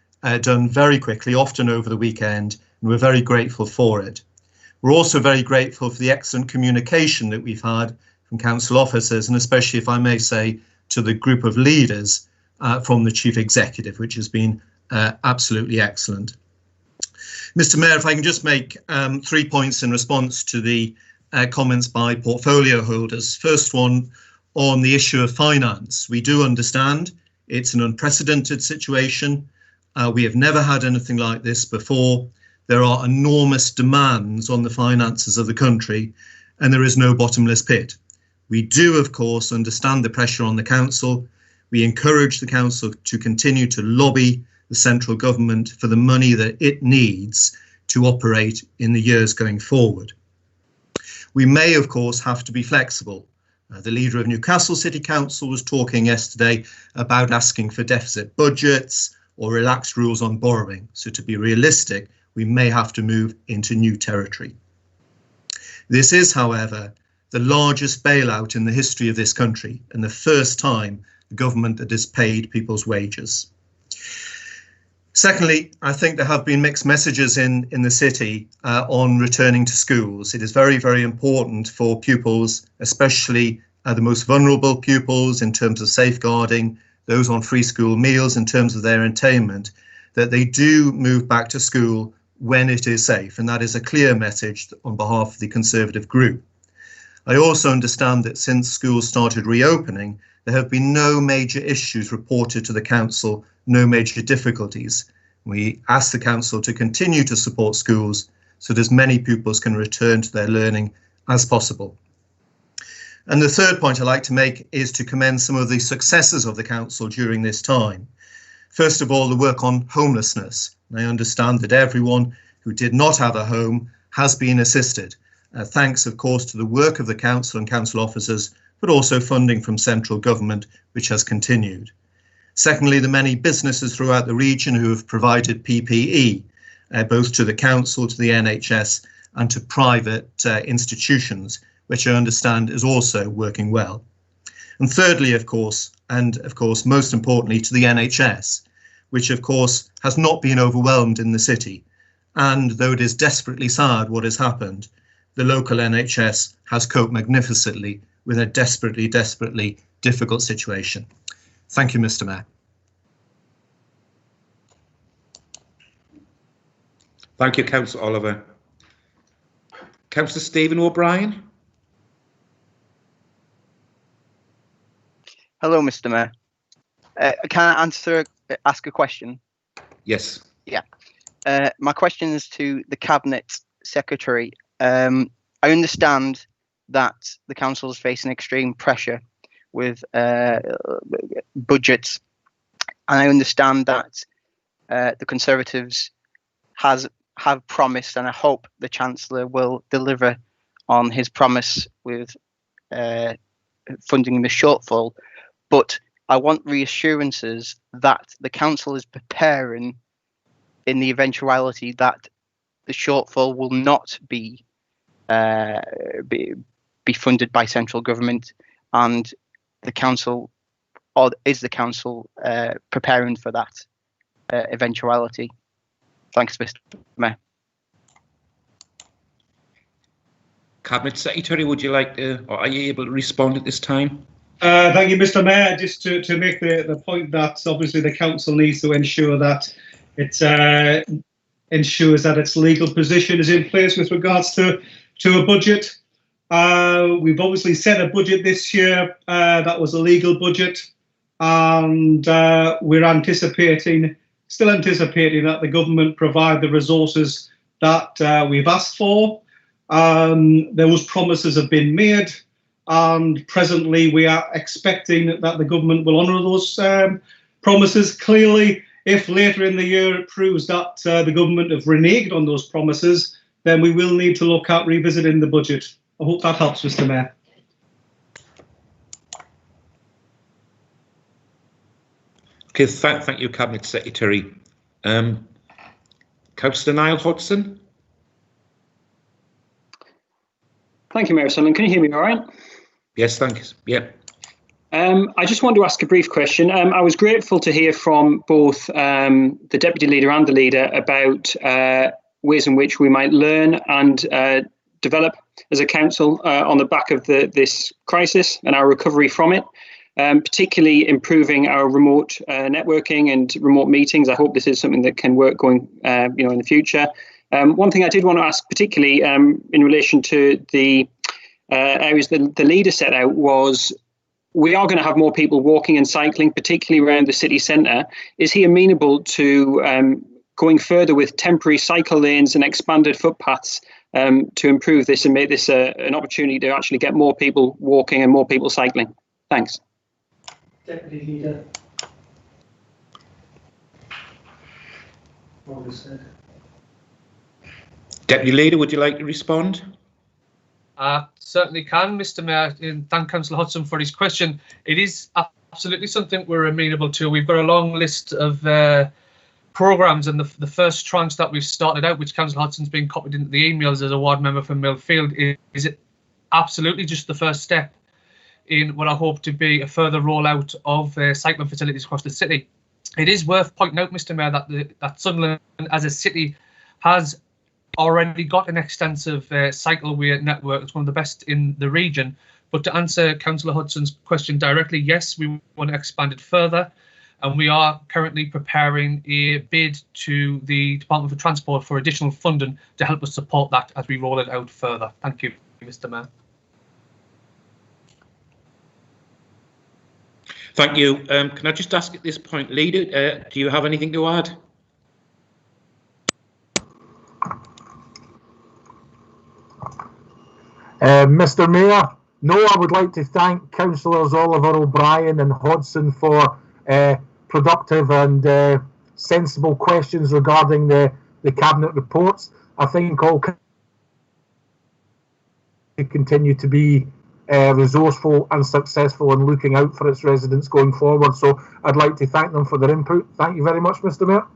Speaker 13: done very quickly, often over the weekend, and we're very grateful for it. We're also very grateful for the excellent communication that we've had from council officers, and especially, if I may say, to the group of leaders from the Chief Executive, which has been absolutely excellent. Mr. Mayor, if I can just make 3 points in response to the comments by portfolio holders. First one, on the issue of finance. We do understand it's an unprecedented situation. We have never had anything like this before. There are enormous demands on the finances of the country, and there is no bottomless pit. We do, of course, understand the pressure on the council. We encourage the council to continue to lobby the central government for the money that it needs to operate in the years going forward. We may, of course, have to be flexible. The leader of Newcastle City Council was talking yesterday about asking for deficit budgets or relaxed rules on borrowing. So to be realistic, we may have to move into new territory. This is, however, the largest bailout in the history of this country and the first time the government that has paid people's wages. Secondly, I think there have been mixed messages in the city on returning to schools. It is very, very important for pupils, especially the most vulnerable pupils in terms of safeguarding, those on free school meals in terms of their attainment, that they do move back to school when it is safe, and that is a clear message on behalf of the Conservative group. I also understand that since schools started reopening, there have been no major issues reported to the council, no major difficulties. We ask the council to continue to support schools so that as many pupils can return to their learning as possible. And the third point I'd like to make is to commend some of the successes of the council during this time. First of all, the work on homelessness. I understand that everyone who did not have a home has been assisted. Thanks, of course, to the work of the council and council officers, but also funding from central government, which has continued. Secondly, the many businesses throughout the region who have provided PPE, both to the council, to the NHS and to private institutions, which I understand is also working well. And thirdly, of course, most importantly, to the NHS, which of course has not been overwhelmed in the city. And though it is desperately sad what has happened, the local NHS has coped magnificently with a desperately difficult situation. Thank you, Mr. Mayor.
Speaker 2: Thank you, Councillor Oliver. Councillor Stephen O'Brien.
Speaker 9: Hello, Mr. Mayor. Can I ask a question?
Speaker 2: Yes.
Speaker 9: Yeah. My question is to the Cabinet Secretary. I understand that the Council is facing extreme pressure with budgets, and I understand that the Conservatives have promised, and I hope the Chancellor will deliver on his promise with funding the shortfall. But I want reassurances that the Council is preparing in the eventuality that the shortfall will not be funded by central government, and the Council or is the council preparing for that eventuality? Thanks, Mr. Mayor.
Speaker 2: Cabinet Secretary, would you like to, or are you able to respond at this time?
Speaker 7: Thank you, Mr. Mayor. Just to make the point that obviously the council needs to ensure that it ensures that its legal position is in place with regards to a budget. We've obviously set a budget this year that was a legal budget, and we're still anticipating that the government provide the resources that we've asked for. Those promises have been made, and presently we are expecting that the government will honour those promises. Clearly, if later in the year it proves that the government have reneged on those promises, then we will need to look at revisiting the budget. I hope that helps, Mr. Mayor.
Speaker 2: Okay, thank you, Cabinet Secretary. Councillor Niall Hodgson.
Speaker 14: Thank you, Mayor Sullivan. Can you hear me all right?
Speaker 2: Yes, thanks. Yeah.
Speaker 14: I just want to ask a brief question. I was grateful to hear from both the Deputy Leader and the Leader about ways in which we might learn and develop as a council on the back of this crisis and our recovery from it, particularly improving our remote networking and remote meetings. I hope this is something that can work going in the future. One thing I did want to ask, particularly in relation to the areas that the Leader set out, was we are going to have more people walking and cycling, particularly around the city centre. Is he amenable to going further with temporary cycle lanes and expanded footpaths to improve this and make this an opportunity to actually get more people walking and more people cycling? Thanks.
Speaker 7: Deputy Leader. What was said?
Speaker 2: Deputy Leader, would you like to respond?
Speaker 4: Certainly can, Mr. Mayor, and thank Councillor Hudson for his question. It is absolutely something we're amenable to. We've got a long list of programmes, and the first tranche that we've started out, which Councillor Hudson's been copied into the emails as a ward member for Millfield, is absolutely just the first step in what I hope to be a further rollout of cycling facilities across the city. It is worth pointing out, Mr. Mayor, that Sunderland as a city has already got an extensive cycleway network. It's one of the best in the region. But to answer Councillor Hudson's question directly, yes, we want to expand it further, and we are currently preparing a bid to the Department for Transport for additional funding to help us support that as we roll it out further. Thank you, Mr. Mayor.
Speaker 2: Thank you. Can I just ask at this point, Leader, do you have anything to add?
Speaker 5: Mr. Mayor, no, I would like to thank Councillors Oliver, O'Brien and Hodgson for productive and sensible questions regarding the Cabinet reports. I think all continue to be resourceful and successful in looking out for its residents going forward. So I'd like to thank them for their input. Thank you very much, Mr. Mayor.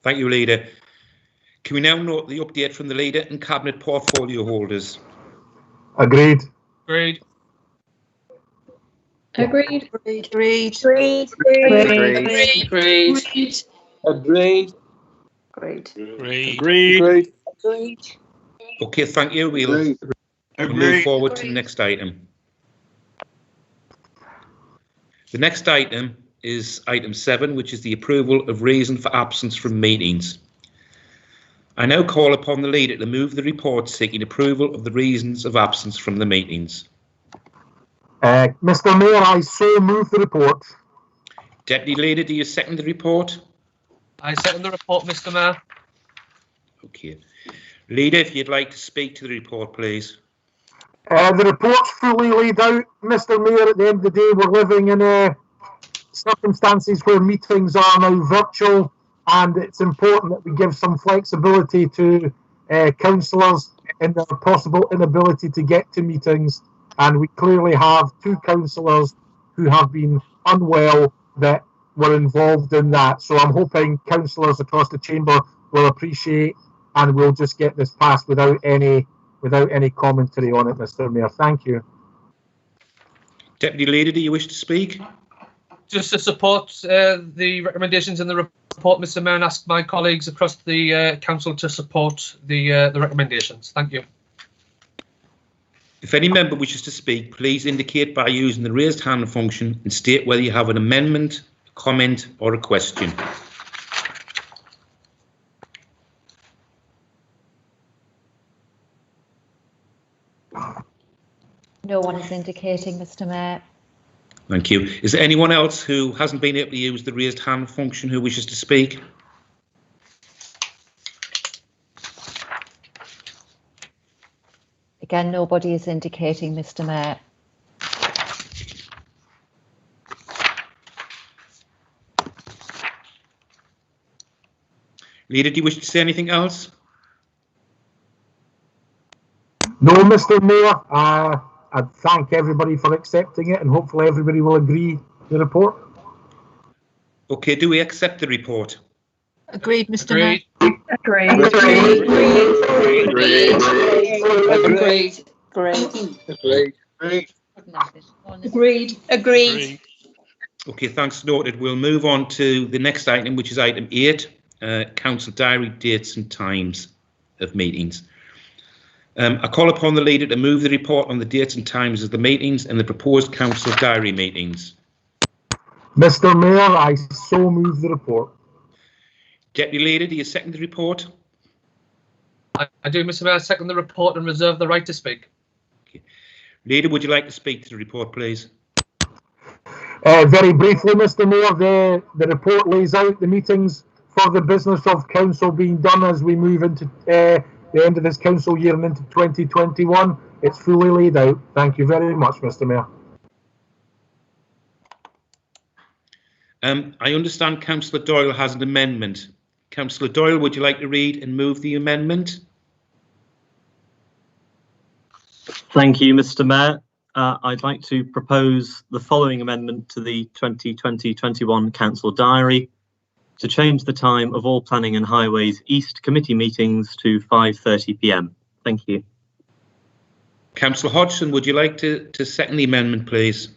Speaker 2: Thank you, Leader. Can we now note the update from the Leader and Cabinet portfolio holders?
Speaker 5: Agreed.
Speaker 4: Agreed.
Speaker 8: Agreed.
Speaker 12: Agreed.
Speaker 8: Agreed.
Speaker 12: Agreed.
Speaker 8: Agreed.
Speaker 12: Agreed.
Speaker 8: Agreed.
Speaker 12: Agreed.
Speaker 2: Okay, thank you. We'll move forward to the next item. The next item is item 7, which is the approval of reason for absence from meetings. I now call upon the Leader to move the report seeking approval of the reasons of absence from the meetings.
Speaker 5: Mr. Mayor, I so move the report.
Speaker 2: Deputy Leader, do you second the report?
Speaker 4: I second the report, Mr. Mayor.
Speaker 2: Okay. Leader, if you'd like to speak to the report, please.
Speaker 5: The report's fully laid out, Mr. Mayor. At the end of the day, we're living in circumstances where meetings are now virtual, and it's important that we give some flexibility to councillors in their possible inability to get to meetings. And we clearly have 2 councillors who have been unwell that were involved in that. So I'm hoping councillors across the chamber will appreciate, and we'll just get this passed without any commentary on it, Mr. Mayor. Thank you.
Speaker 2: Deputy Leader, do you wish to speak?
Speaker 4: Just to support the recommendations in the report, Mr. Mayor, and ask my colleagues across the council to support the recommendations. Thank you.
Speaker 2: If any member wishes to speak, please indicate by using the raised hand function and state whether you have an amendment, a comment or a question.
Speaker 3: No one is indicating, Mr. Mayor.
Speaker 2: Thank you. Is there anyone else who hasn't been able to use the raised hand function who wishes to speak?
Speaker 3: Again, nobody is indicating, Mr. Mayor.
Speaker 2: Leader, do you wish to say anything else?
Speaker 5: No, Mr. Mayor. I thank everybody for accepting it, and hopefully everybody will agree with the report.
Speaker 2: Okay, do we accept the report?
Speaker 8: Agreed, Mr. Mayor.
Speaker 12: Agreed. Agreed.
Speaker 2: Okay, thanks, noted. We'll move on to the next item, which is item 8, council diary dates and times of meetings. I call upon the leader to move the report on the dates and times of the meetings and the proposed council diary meetings.
Speaker 5: Mr. Mayor, I so move the report.
Speaker 2: Deputy Leader, do you second the report?
Speaker 4: I do, Mr. Mayor. Second the report and reserve the right to speak.
Speaker 2: Okay. Leader, would you like to speak to the report, please?
Speaker 5: Very briefly, Mr. Mayor, the report lays out the meetings for the business of council being done as we move into the end of this council year and into 2021. It's fully laid out. Thank you very much, Mr. Mayor.
Speaker 2: I understand Councillor Doyle has an amendment. Councillor Doyle, would you like to read and move the amendment?
Speaker 15: Thank you, Mr. Mayor. I'd like to propose the following amendment to the 2020-21 Council Diary to change the time of all Planning and Highways East Committee meetings to 5:30 p.m. Thank you.
Speaker 2: Councillor Hodgson, would you like to second the amendment, please?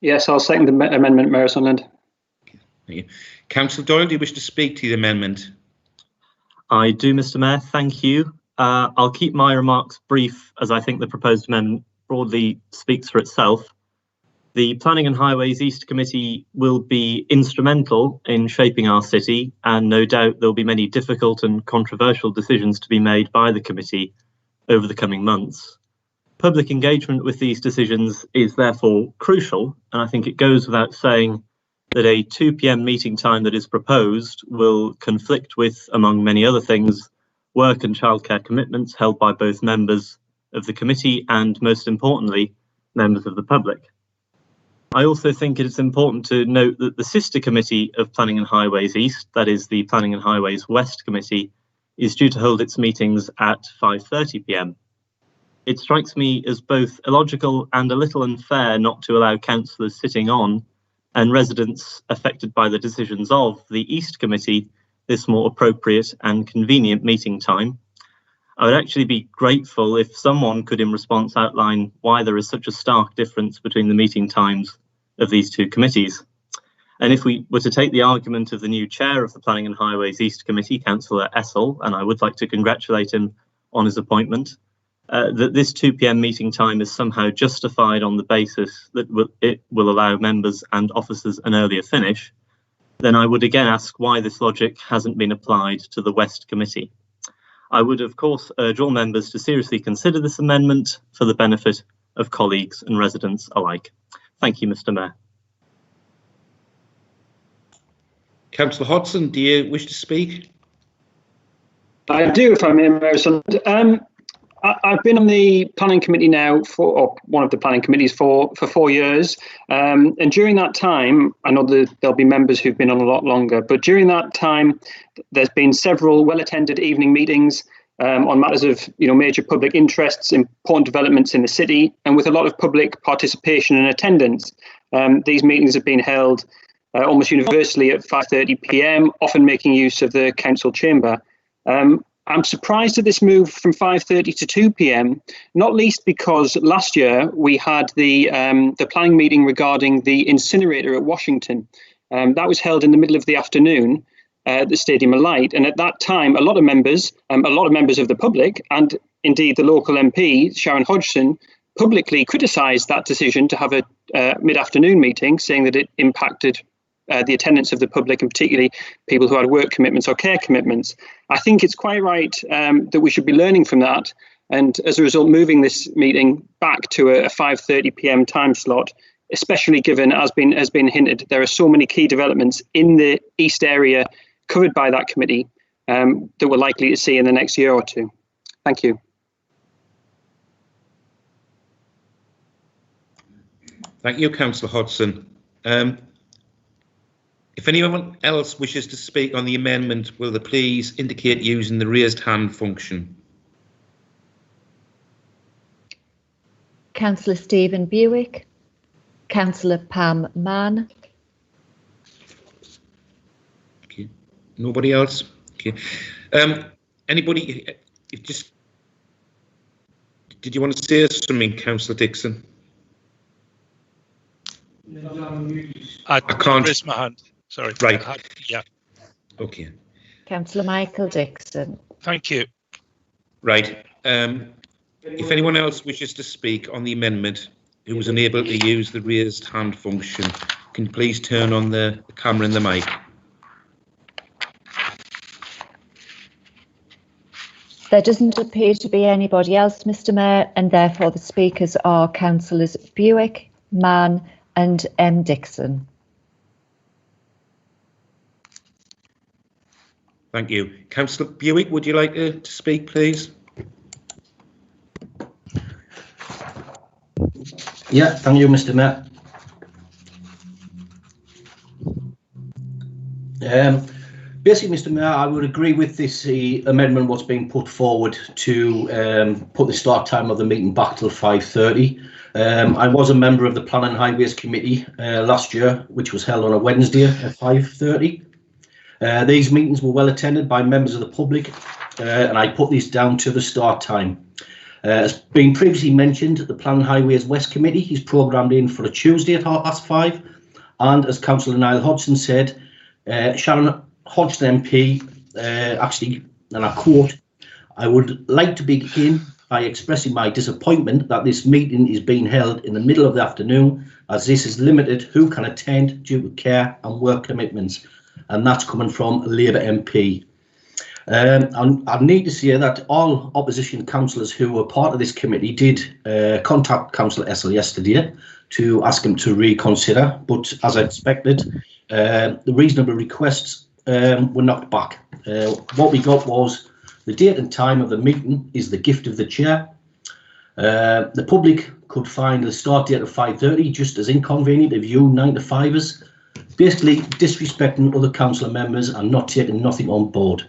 Speaker 14: Yes, I'll second the amendment, Mayor Sunderland.
Speaker 2: Thank you. Councillor Doyle, do you wish to speak to the amendment?
Speaker 15: I do, Mr. Mayor. Thank you. I'll keep my remarks brief as I think the proposed amendment broadly speaks for itself. The Planning and Highways East Committee will be instrumental in shaping our city, and no doubt there will be many difficult and controversial decisions to be made by the committee over the coming months. Public engagement with these decisions is therefore crucial, and I think it goes without saying that a 2 p.m. meeting time that is proposed will conflict with, among many other things, work and childcare commitments held by both members of the committee and, most importantly, members of the public. I also think it is important to note that the sister committee of Planning and Highways East, that is the Planning and Highways West Committee, is due to hold its meetings at 5:30 p.m. It strikes me as both illogical and a little unfair not to allow councillors sitting on and residents affected by the decisions of the East Committee this more appropriate and convenient meeting time. I would actually be grateful if someone could in response outline why there is such a stark difference between the meeting times of these two committees. And if we were to take the argument of the new chair of the Planning and Highways East Committee, Councillor Essel, and I would like to congratulate him on his appointment, that this 2 p.m. meeting time is somehow justified on the basis that it will allow members and officers an earlier finish, then I would again ask why this logic hasn't been applied to the West Committee. I would, of course, urge all members to seriously consider this amendment for the benefit of colleagues and residents alike. Thank you, Mr. Mayor.
Speaker 2: Councillor Hodgson, do you wish to speak?
Speaker 14: I do, if I may, Mayor Sunderland. I've been on the planning committee now or one of the planning committees for 4 years. And during that time, I know that there'll be members who've been on a lot longer, but during that time, there's been several well-attended evening meetings on matters of major public interests, important developments in the city, and with a lot of public participation and attendance. These meetings have been held almost universally at 5:30 p.m, often making use of the council chamber. I'm surprised at this move from 5:30 to 2 p.m. Not least because last year we had the planning meeting regarding the incinerator at Washington. That was held in the middle of the afternoon at the Stadium of Light, and at that time, a lot of members of the public, and indeed the local MP Sharon Hodgson, publicly criticised that decision to have a mid-afternoon meeting, saying that it impacted the attendance of the public, and particularly people who had work commitments or care commitments. I think it's quite right that we should be learning from that, and as a result moving this meeting back to a 5:30 p.m. time slot, especially given, as has been hinted, there are so many key developments in the East area covered by that committee that we're likely to see in the next year or two. Thank you.
Speaker 2: Thank you, Councillor Hodgson. If anyone else wishes to speak on the amendment, will they please indicate using the raised hand function?
Speaker 3: Councillor Stephen Buick, Councillor Pam Mann.
Speaker 2: Okay. Nobody else? Okay. Anybody? Did you want to say something, Councillor Dixon?
Speaker 16: I can't raise my hand. Sorry.
Speaker 2: Right.
Speaker 16: Yeah.
Speaker 2: Okay.
Speaker 3: Councillor Michael Dixon.
Speaker 16: Thank you.
Speaker 2: Right. If anyone else wishes to speak on the amendment who was unable to use the raised hand function, can you please turn on the camera and the mic?
Speaker 3: There doesn't appear to be anybody else, Mr. Mayor, and therefore the speakers are Councillors Buick, Mann and M. Dixon.
Speaker 2: Thank you. Councillor Buick, would you like to speak, please?
Speaker 17: Yeah, thank you, Mr. Mayor. Basically, Mr. Mayor, I would agree with this amendment what's being put forward to put the start time of the meeting back till 5:30. I was a member of the Planning and Highways Committee last year, which was held on a Wednesday at 5:30. These meetings were well attended by members of the public, and I put these down to the start time. As been previously mentioned, the Planning and Highways West Committee is programmed in for a Tuesday at 5:30, and as Councillor Niall Hodgson said, Sharon Hodgson MP actually, and I quote, "I would like to begin by expressing my disappointment that this meeting is being held in the middle of the afternoon, as this is limited who can attend due to care and work commitments," and that's coming from a Labour MP. I need to say that all opposition councillors who were part of this committee did contact Councillor Essel yesterday to ask him to reconsider, but as I expected, the reasonable requests were knocked back. What we got was the date and time of the meeting is the gift of the chair. The public could find the start date of 5:30 just as inconvenient if you 9-to-5ers, basically disrespecting other councillor members and not taking nothing on board.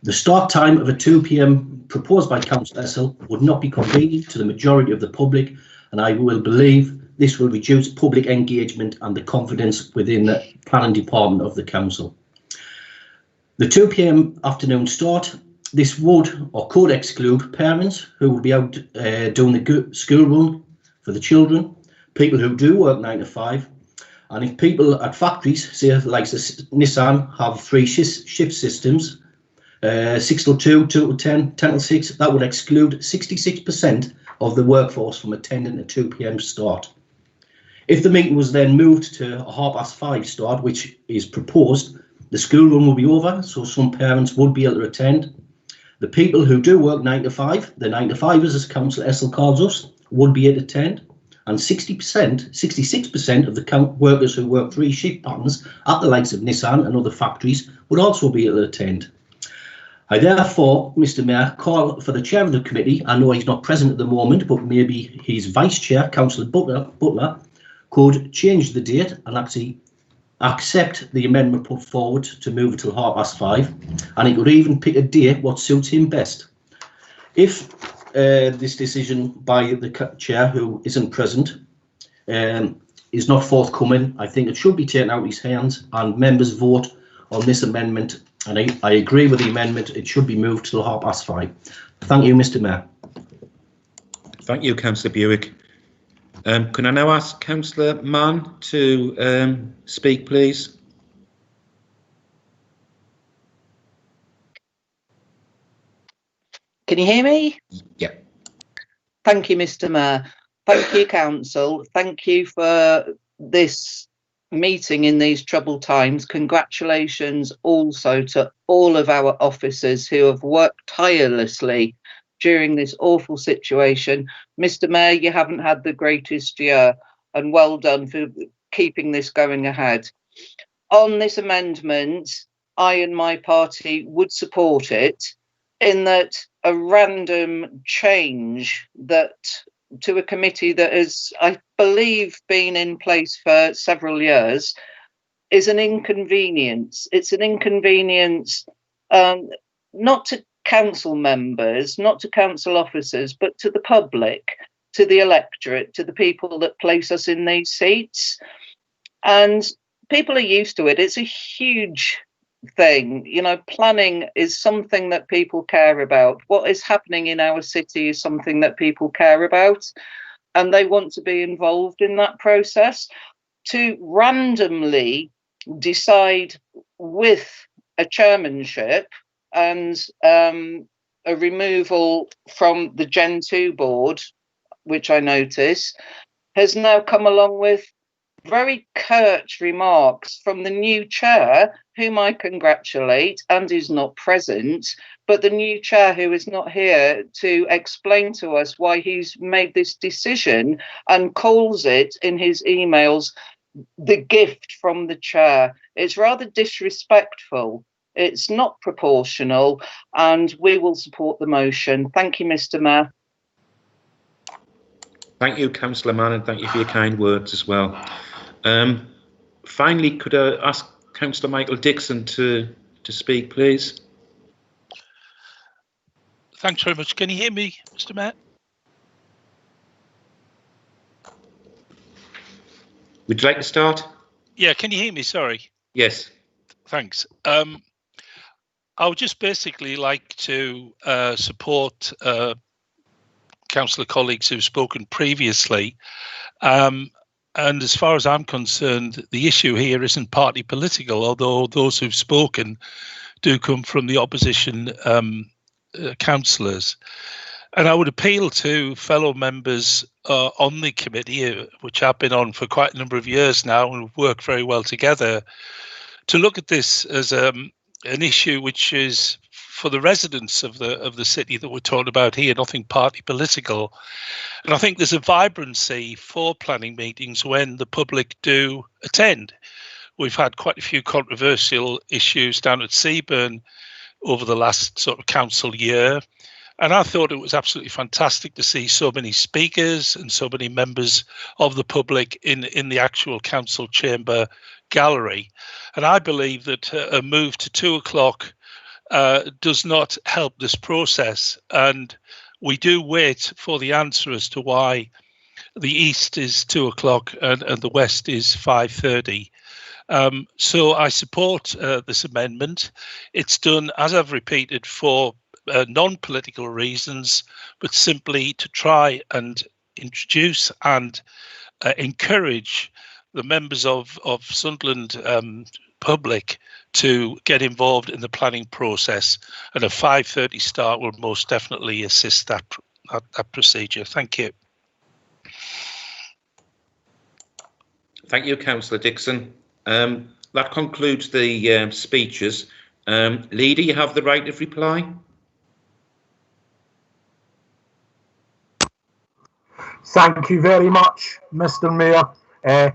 Speaker 17: The start time of a 2 p.m. proposed by Councillor Essel would not be convenient to the majority of the public, and I will believe this will reduce public engagement and the confidence within the planning department of the council. The 2 p.m. afternoon start, this would or could exclude parents who will be out doing the school run for the children, people who do work 9 to 5, and if people at factories, say like Nissan, have 3 shift systems, 6 till 2, 2 till 10, 10 till 6, that would exclude 66% of the workforce from attending a 2 p.m. start. If the meeting was then moved to a 5:30 start, which is proposed, the school run will be over, so some parents would be able to attend. The people who do work 9 to 5, the 9-to-5ers, as Councillor Essel calls us, would be able to attend, and 66% of the workers who work 3 shift patterns at the likes of Nissan and other factories would also be able to attend. I therefore, Mr. Mayor, call for the chair of the committee. I know he's not present at the moment, but maybe his vice chair, Councillor Butler, could change the date and actually accept the amendment put forward to move it till 5:30, and he could even pick a date what suits him best. If this decision by the chair, who isn't present, is not forthcoming, I think it should be taken out of his hands and members vote on this amendment And I agree with the amendment. It should be moved till 5:30. Thank you, Mr. Mayor.
Speaker 2: Thank you, Councillor Buick. Can I now ask Councillor Mann to speak, please?
Speaker 18: Can you hear me?
Speaker 2: Yeah.
Speaker 18: Thank you, Mr. Mayor. Thank you, Council. Thank you for this meeting in these troubled times. Congratulations also to all of our officers who have worked tirelessly during this awful situation. Mr. Mayor, you haven't had the greatest year, and well done for keeping this going ahead. On this amendment, I and my party would support it, in that a random change that to a committee that has, I believe, been in place for several years is an inconvenience. It's an inconvenience not to council members, not to council officers, but to the public, to the electorate, to the people that place us in these seats. And people are used to it. It's a huge thing. You know, planning is something that people care about. What is happening in our city is something that people care about, and they want to be involved in that process. To randomly decide with a chairmanship and a removal from the Gen 2 board, which I notice, has now come along with very curt remarks from the new chair, whom I congratulate and is not present, but the new chair who is not here to explain to us why he's made this decision, and calls it in his emails the gift from the chair. It's rather disrespectful. It's not proportional, and we will support the motion. Thank you, Mr. Mayor.
Speaker 2: Thank you, Councillor Mann, and thank you for your kind words as well. Finally, could I ask Councillor Michael Dixon to speak, please?
Speaker 16: Thanks very much. Can you hear me, Mr. Mayor?
Speaker 2: Would you like to start?
Speaker 16: Yeah, can you hear me? Sorry.
Speaker 2: Yes.
Speaker 16: Thanks. I would just basically like to support councillor colleagues who've spoken previously. And as far as I'm concerned, the issue here isn't party political, although those who've spoken do come from the opposition councillors. And I would appeal to fellow members on the committee, which I've been on for quite a number of years now and work very well together, to look at this as an issue which is for the residents of the city that we're talking about here, nothing party political. And I think there's a vibrancy for planning meetings when the public do attend. We've had quite a few controversial issues down at Seaburn over the last sort of council year. And I thought it was absolutely fantastic to see so many speakers and so many members of the public in the actual council chamber gallery. And I believe that a move to 2 o'clock does not help this process. And we do wait for the answer as to why the east is 2 o'clock and the west is 5:30. So I support this amendment. It's done, as I've repeated, for non-political reasons, but simply to try and introduce and encourage the members of Sunderland public to get involved in the planning process, and a 5:30 start will most definitely assist that procedure. Thank you.
Speaker 2: Thank you, Councillor Dixon. That concludes the speeches. Leader, you have the right of reply.
Speaker 5: Thank you very much, Mr. Mayor.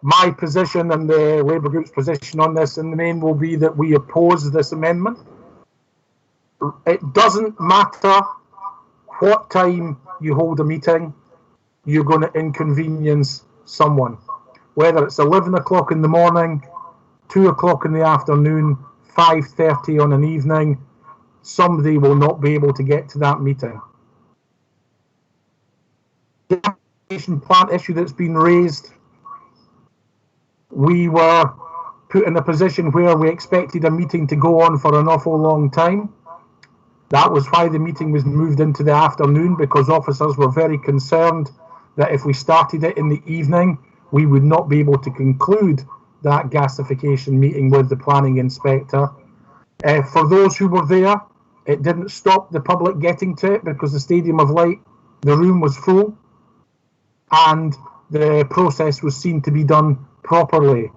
Speaker 5: My position and the Labour Group's position on this in the main will be that we oppose this amendment. It doesn't matter what time you hold a meeting, you're going to inconvenience someone. Whether it's 11 o'clock in the morning, 2 o'clock in the afternoon, 5:30 on an evening, somebody will not be able to get to that meeting. The delegation plant issue that's been raised, we were put in a position where we expected a meeting to go on for an awful long time. That was why the meeting was moved into the afternoon, because officers were very concerned that if we started it in the evening, we would not be able to conclude that gasification meeting with the planning inspector. For those who were there, it didn't stop the public getting to it, because the Stadium of Light, the room was full, and the process was seen to be done properly.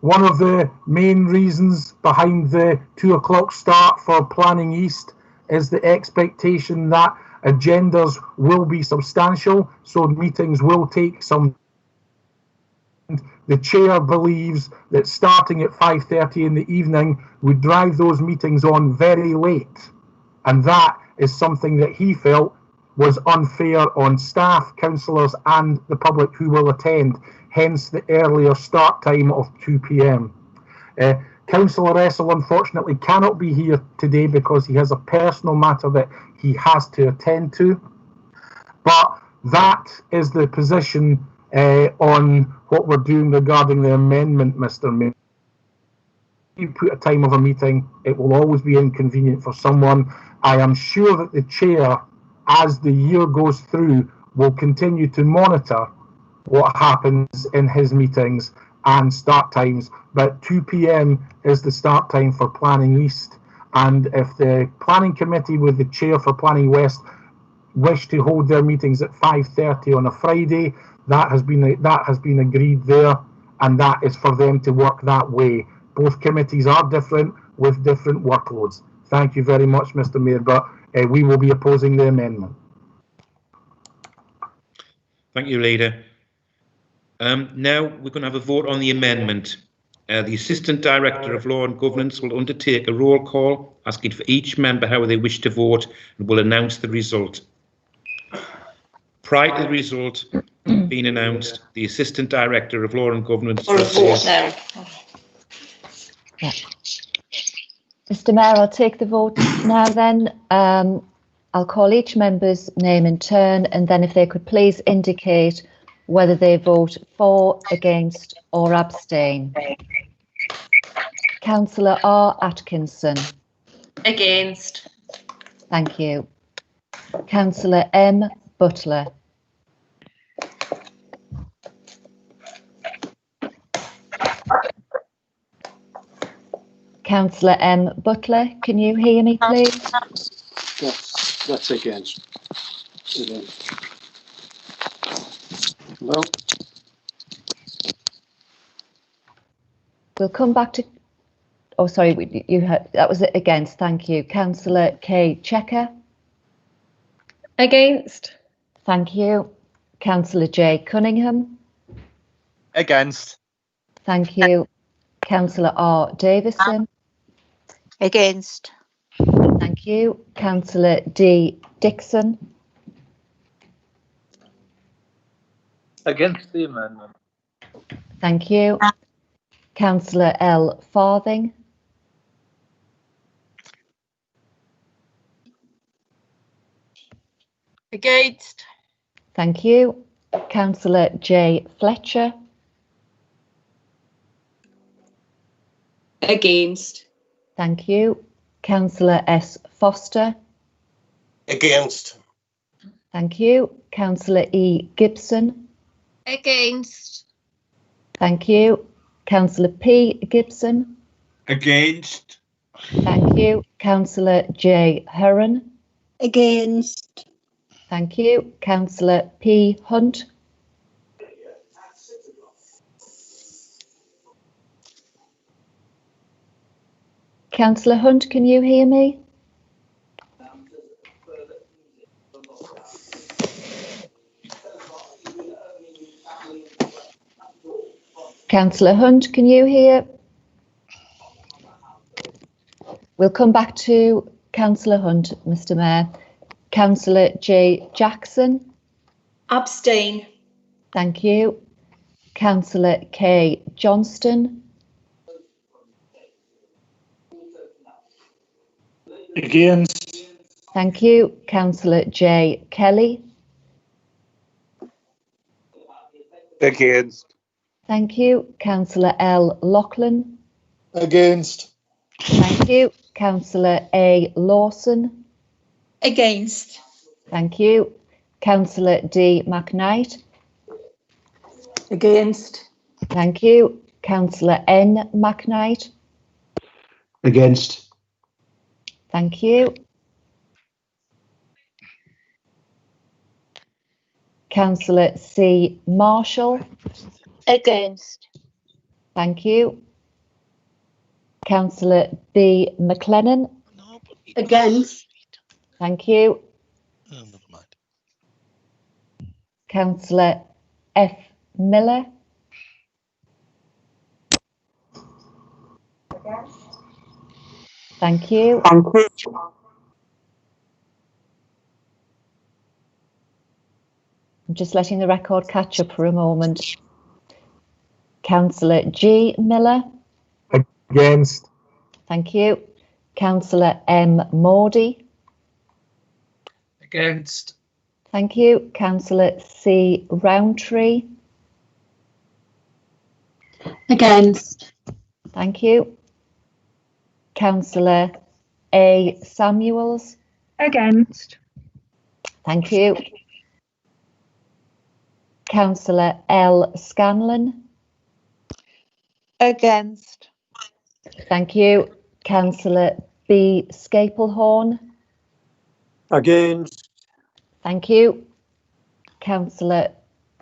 Speaker 5: One of the main reasons behind the 2 o'clock start for Planning East is the expectation that agendas will be substantial, so meetings will take some. The chair believes that starting at 5:30 in the evening would drive those meetings on very late, and that is something that he felt was unfair on staff, councillors and the public who will attend, hence the earlier start time of 2 p.m. Councillor Essel unfortunately cannot be here today because he has a personal matter that he has to attend to, but that is the position on what we're doing regarding the amendment, Mr. Mayor. If you put a time of a meeting, it will always be inconvenient for someone. I am sure that the chair, as the year goes through, will continue to monitor what happens in his meetings and start times, but 2 p.m. is the start time for Planning East, and if the Planning Committee with the chair for Planning West wish to hold their meetings at 5:30 on a Friday, that has been agreed there, and that is for them to work that way. Both committees are different with different workloads. Thank you very much, Mr. Mayor, but we will be opposing the amendment.
Speaker 2: Thank you, Leader. Now we're going to have a vote on the amendment. The Assistant Director of Law and Governance will undertake a roll call, asking for each member how they wish to vote, and will announce the result. Prior to the result being announced, the Assistant Director of Law and Governance will say...
Speaker 3: Mr. Mayor, I'll take the vote now then. I'll call each member's name in turn, and then if they could please indicate whether they vote for, against or abstain. Councillor R. Atkinson.
Speaker 12: Against.
Speaker 3: Thank you. Councillor M. Butler. Councillor M. Butler, can you hear me, please?
Speaker 19: That's against. Hello?
Speaker 3: We'll come back to... Oh, sorry, you had that was against. Thank you. Councillor K. Checker.
Speaker 20: Against.
Speaker 3: Thank you. Councillor J. Cunningham.
Speaker 21: Against.
Speaker 3: Thank you. Councillor R. Davison.
Speaker 22: Against.
Speaker 3: Thank you. Councillor D. Dixon.
Speaker 21: Against the amendment.
Speaker 3: Thank you. Councillor L. Farthing.
Speaker 8: Against.
Speaker 3: Thank you. Councillor J. Fletcher.
Speaker 20: Against.
Speaker 3: Thank you. Councillor S. Foster.
Speaker 21: Against.
Speaker 3: Thank you. Councillor E. Gibson.
Speaker 20: Against.
Speaker 3: Thank you. Councillor P. Gibson.
Speaker 21: Against.
Speaker 3: Thank you. Councillor J. Heron.
Speaker 22: Against.
Speaker 3: Thank you. Councillor P. Hunt. Councillor Hunt, can you hear me? Councillor Hunt, can you hear? We'll come back to Councillor Hunt, Mr. Mayor. Councillor J. Jackson.
Speaker 20: Abstain.
Speaker 3: Thank you. Councillor K. Johnston.
Speaker 21: Against.
Speaker 3: Thank you. Councillor J. Kelly.
Speaker 21: Against.
Speaker 3: Thank you. Councillor L. Loughlin.
Speaker 21: Against.
Speaker 3: Thank you. Councillor A. Lawson.
Speaker 22: Against.
Speaker 3: Thank you. Councillor D. McKnight.
Speaker 22: Against.
Speaker 3: Thank you. Councillor N. McKnight.
Speaker 21: Against.
Speaker 3: Thank you. Councillor C. Marshall.
Speaker 22: Against.
Speaker 3: Thank you. Councillor B. McLennan.
Speaker 22: Against.
Speaker 3: Thank you.
Speaker 16: Oh, never mind.
Speaker 3: Councillor F. Miller. Thank you. I'm just letting the record catch up for a moment. Councillor G. Miller.
Speaker 5: Against.
Speaker 3: Thank you. Councillor M. Mordy.
Speaker 4: Against.
Speaker 3: Thank you. Councillor C. Roundtree.
Speaker 22: Against.
Speaker 3: Thank you. Councillor A. Samuels.
Speaker 22: Against.
Speaker 3: Thank you. Councillor L. Scanlon.
Speaker 22: Against.
Speaker 3: Thank you. Councillor B. Scaplehorn.
Speaker 21: Against.
Speaker 3: Thank you. Councillor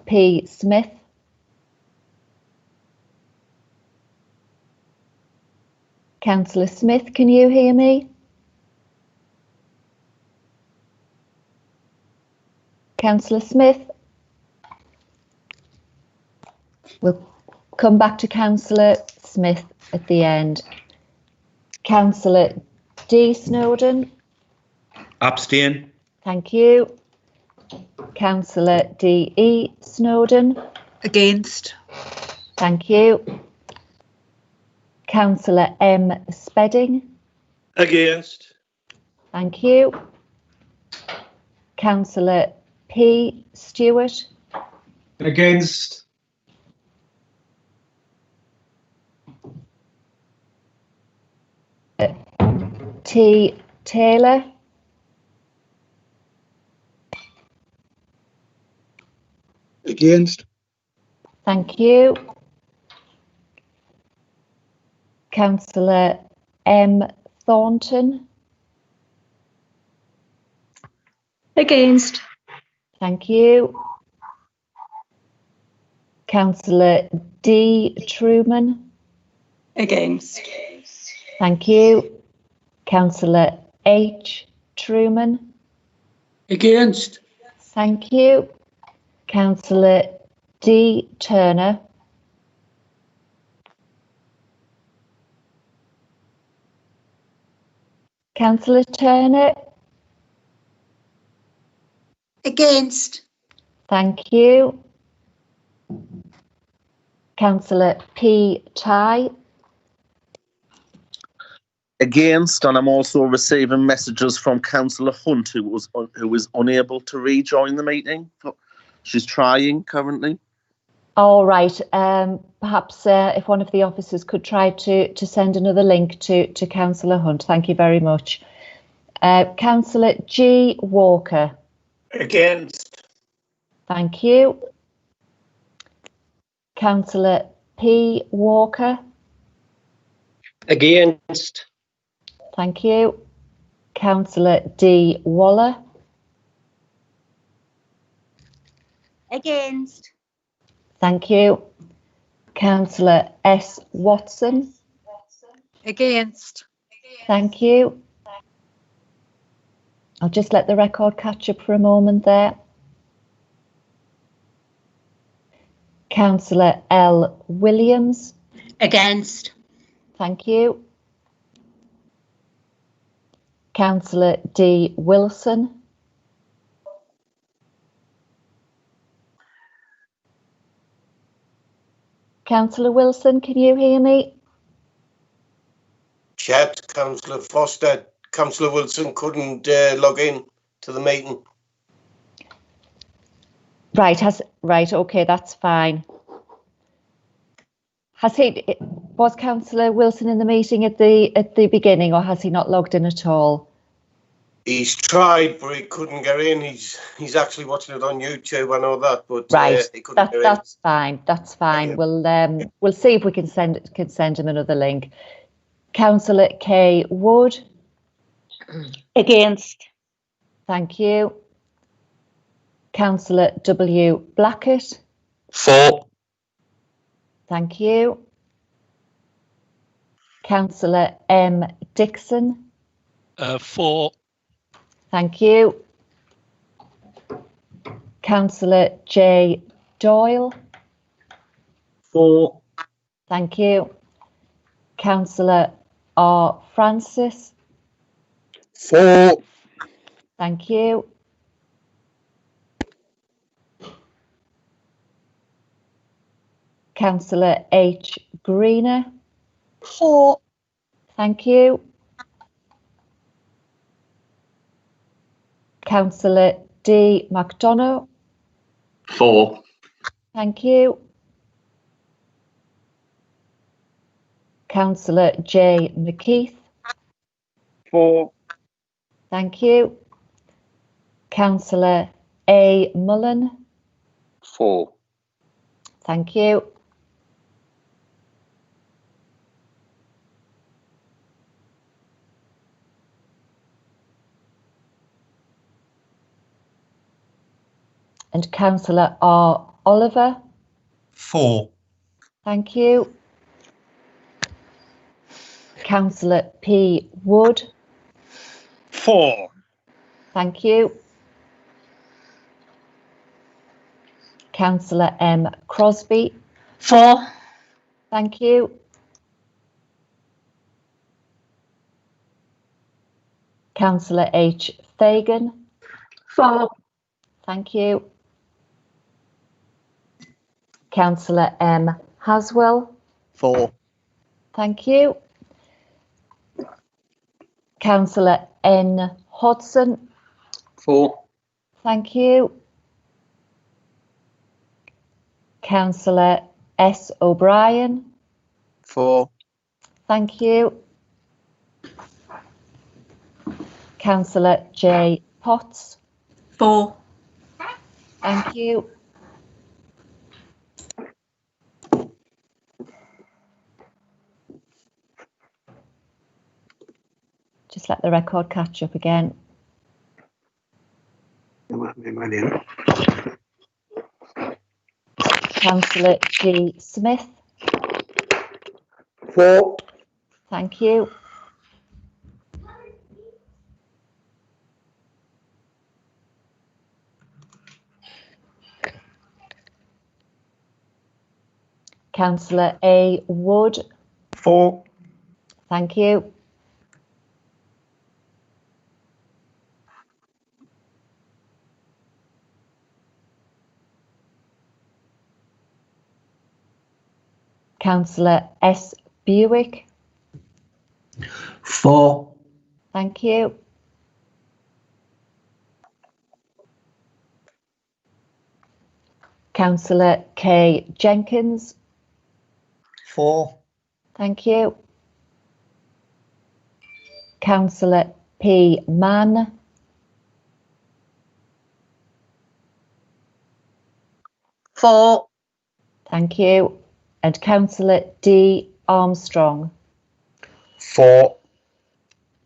Speaker 3: P. Smith. Councillor Smith, can you hear me? Councillor Smith? We'll come back to Councillor Smith at the end. Councillor D. Snowden?
Speaker 2: Abstain.
Speaker 3: Thank you. Councillor D. E. Snowden?
Speaker 22: Against.
Speaker 3: Thank you. Councillor M. Spedding?
Speaker 21: Against.
Speaker 3: Thank you. Councillor P. Stewart?
Speaker 7: Against.
Speaker 3: T. Taylor?
Speaker 21: Against.
Speaker 3: Thank you. Councillor M. Thornton?
Speaker 22: Against.
Speaker 3: Thank you. Councillor D. Truman?
Speaker 22: Against.
Speaker 3: Thank you. Councillor H. Truman?
Speaker 21: Against.
Speaker 3: Thank you. Councillor D. Turner? Councillor Turner?
Speaker 22: Against.
Speaker 3: Thank you. Councillor P. Tighe?
Speaker 1: Against, and I'm also receiving messages from Councillor Hunt, who is unable to rejoin the meeting. She's trying currently.
Speaker 3: All right. Perhaps if one of the officers could try to send another link to Councillor Hunt. Thank you very much. Councillor G. Walker?
Speaker 10: Against.
Speaker 3: Thank you. Councillor P. Walker?
Speaker 21: Against.
Speaker 3: Thank you. Councillor D. Waller?
Speaker 22: Against.
Speaker 3: Thank you. Councillor S. Watson?
Speaker 22: Against.
Speaker 3: Thank you. I'll just let the record catch up for a moment there. Councillor L. Williams?
Speaker 22: Against.
Speaker 3: Thank you. Councillor D. Wilson? Councillor Wilson, can you hear me?
Speaker 21: Chat, Councillor Foster. Councillor Wilson couldn't log in to the meeting.
Speaker 3: Right, okay, that's fine. Was Councillor Wilson in the meeting at the beginning, or has he not logged in at all?
Speaker 21: He's tried, but he couldn't get in. He's actually watching it on YouTube. I know that, but
Speaker 3: Right,
Speaker 21: he couldn't get in.
Speaker 3: that's fine. That's fine.
Speaker 21: Yeah.
Speaker 3: We'll see if we can send him another link. Councillor K Wood.
Speaker 22: Against.
Speaker 3: Thank you. Councillor W Blackett.
Speaker 15: For.
Speaker 3: Thank you. Councillor M Dixon.
Speaker 16: For.
Speaker 3: Thank you. Councillor J Doyle.
Speaker 15: For.
Speaker 3: Thank you. Councillor R Francis.
Speaker 19: For.
Speaker 3: Thank you. Councillor H Greener.
Speaker 22: For.
Speaker 3: Thank you. Councillor D McDonough.
Speaker 15: For.
Speaker 3: Thank you. Councillor J McKeith.
Speaker 22: For.
Speaker 3: Thank you. Councillor A Mullen.
Speaker 19: For.
Speaker 3: Thank you. And Councillor R Oliver.
Speaker 13: For.
Speaker 3: Thank you. Councillor P Wood.
Speaker 19: For.
Speaker 3: Thank you. Councillor M Crosby.
Speaker 22: For.
Speaker 3: Thank you. Councillor H Fagan.
Speaker 22: For.
Speaker 3: Thank you. Councillor M Haswell.
Speaker 9: For.
Speaker 3: Thank you. Councillor N Hodson.
Speaker 14: For.
Speaker 3: Thank you. Councillor S O'Brien.
Speaker 9: For.
Speaker 3: Thank you. Councillor J Potts.
Speaker 22: For.
Speaker 3: Thank you. Just let the record catch up again. Councillor G Smith.
Speaker 21: For.
Speaker 3: Thank you. Councillor A Wood.
Speaker 21: For.
Speaker 3: Thank you. Councillor S Buick.
Speaker 21: For.
Speaker 3: Thank you. Councillor K Jenkins.
Speaker 21: For.
Speaker 3: Thank you. Councillor P Mann.
Speaker 22: For.
Speaker 3: Thank you. And Councillor D Armstrong.
Speaker 21: For.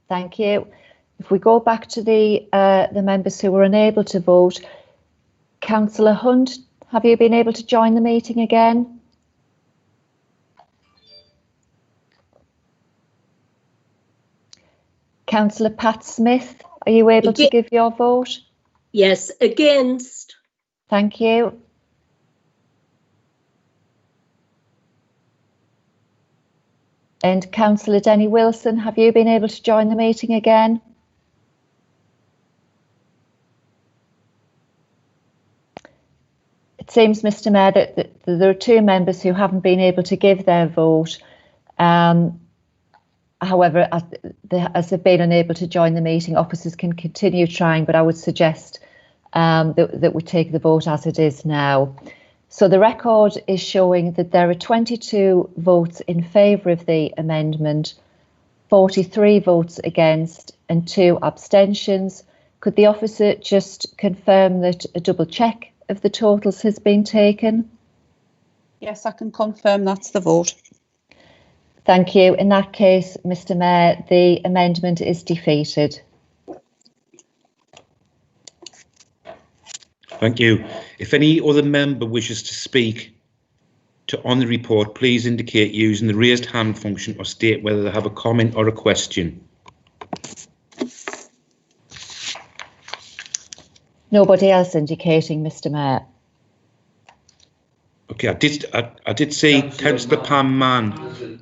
Speaker 3: Thank you. If we go back to the members who were unable to vote, Councillor Hunt, have you been able to join the meeting again? Councillor Pat Smith, are you able to give your vote?
Speaker 22: Yes, against.
Speaker 3: Thank you. And Councillor Denny Wilson, have you been able to join the meeting again? It seems, Mr Mayor, that there are two members who haven't been able to give their vote. However, as they've been unable to join the meeting, officers can continue trying, but I would suggest that we take the vote as it is now. So the record is showing that there are 22 votes in favour of the amendment, 43 votes against and 2 abstentions. Could the officer just confirm that a double check of the totals has been taken?
Speaker 6: Yes, I can confirm that's the vote.
Speaker 3: Thank you. In that case, Mr. Mayor, the amendment is defeated.
Speaker 2: Thank you. If any other member wishes to speak on the report, please indicate using the raised hand function or state whether they have a comment or a question.
Speaker 3: Nobody else indicating, Mr. Mayor.
Speaker 2: Okay, I did see Councillor Pam Mann.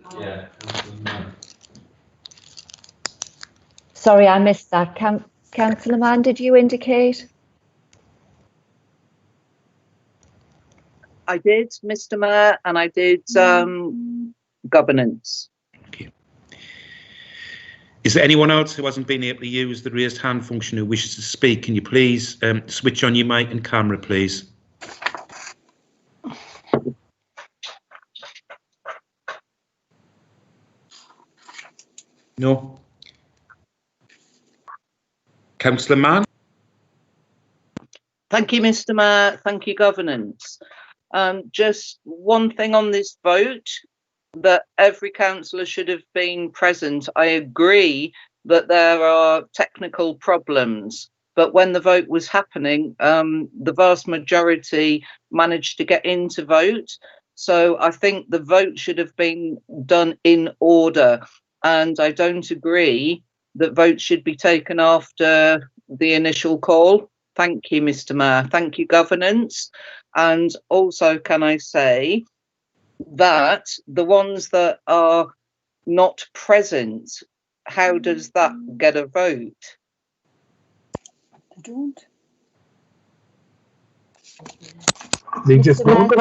Speaker 3: Sorry, I missed that. Councillor Mann, did you indicate?
Speaker 18: I did, Mr. Mayor, and I did governance.
Speaker 2: Okay. Is there anyone else who hasn't been able to use the raised hand function who wishes to speak? Can you please switch on your mic and camera, please? No. Councillor Mann?
Speaker 18: Thank you, Mr. Mayor. Thank you, governance. Just one thing on this vote, that every councillor should have been present. I agree that there are technical problems, but when the vote was happening, the vast majority managed to get in to vote. So I think the vote should have been done in order. And I don't agree that votes should be taken after the initial call. Thank you, Mr. Mayor. Thank you, governance. And also, can I say that the ones that are not present, how does that get a vote?
Speaker 6: They don't.
Speaker 5: They just don't.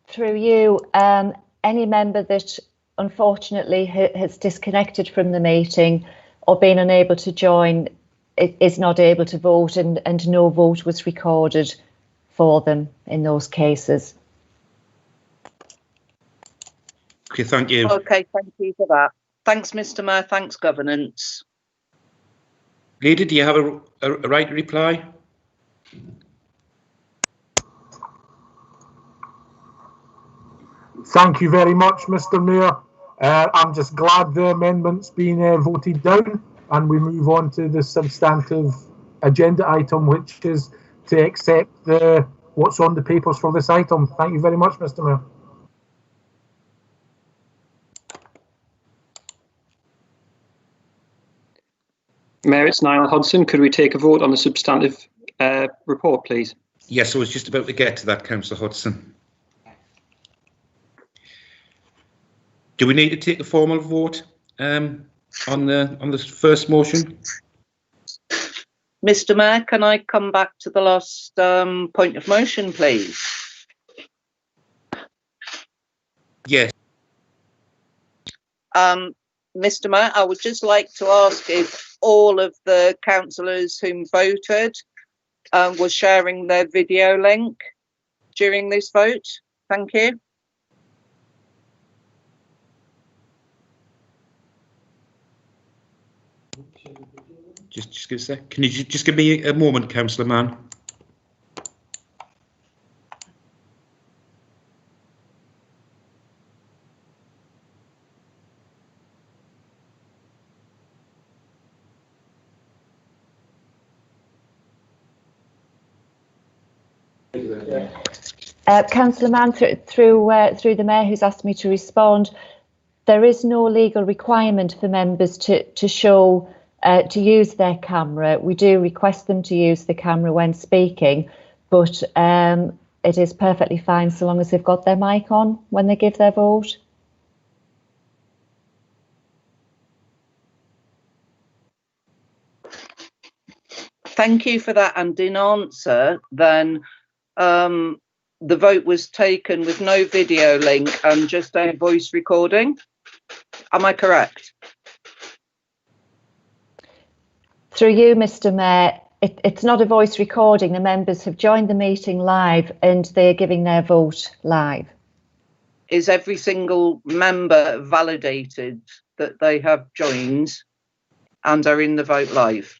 Speaker 3: Through you, any member that unfortunately has disconnected from the meeting or been unable to join is not able to vote, and no vote was recorded for them in those cases.
Speaker 2: Okay, thank you.
Speaker 18: Okay, thank you for that. Thanks, Mr. Mayor. Thanks, governance.
Speaker 2: Leader, do you have a right to reply?
Speaker 5: Thank you very much, Mr. Mayor. I'm just glad the amendment's been voted down, and we move on to the substantive agenda item, which is to accept what's on the papers for this item. Thank you very much, Mr. Mayor.
Speaker 14: Mayor, it's Niall Hodson. Could we take a vote on the substantive report, please?
Speaker 2: Yes, I was just about to get to that, Councillor Hodson. Do we need to take a formal vote on the first motion?
Speaker 18: Mr. Mayor, can I come back to the last point of motion, please?
Speaker 2: Yes.
Speaker 18: Mr. Mayor, I would just like to ask if all of the councillors whom voted were sharing their video link during this vote. Thank you.
Speaker 2: Just give a sec. Can you just give me a moment, Councillor Mann?
Speaker 3: Councillor Mann, through the Mayor, who's asked me to respond, there is no legal requirement for members to show to use their camera. We do request them to use the camera when speaking, but it is perfectly fine so long as they've got their mic on when they give their vote.
Speaker 18: Thank you for that. And in answer, then the vote was taken with no video link and just a voice recording. Am I correct?
Speaker 3: Through you, Mr. Mayor, it's not a voice recording. The members have joined the meeting live and they're giving their vote live.
Speaker 18: Is every single member validated that they have joined and are in the vote live?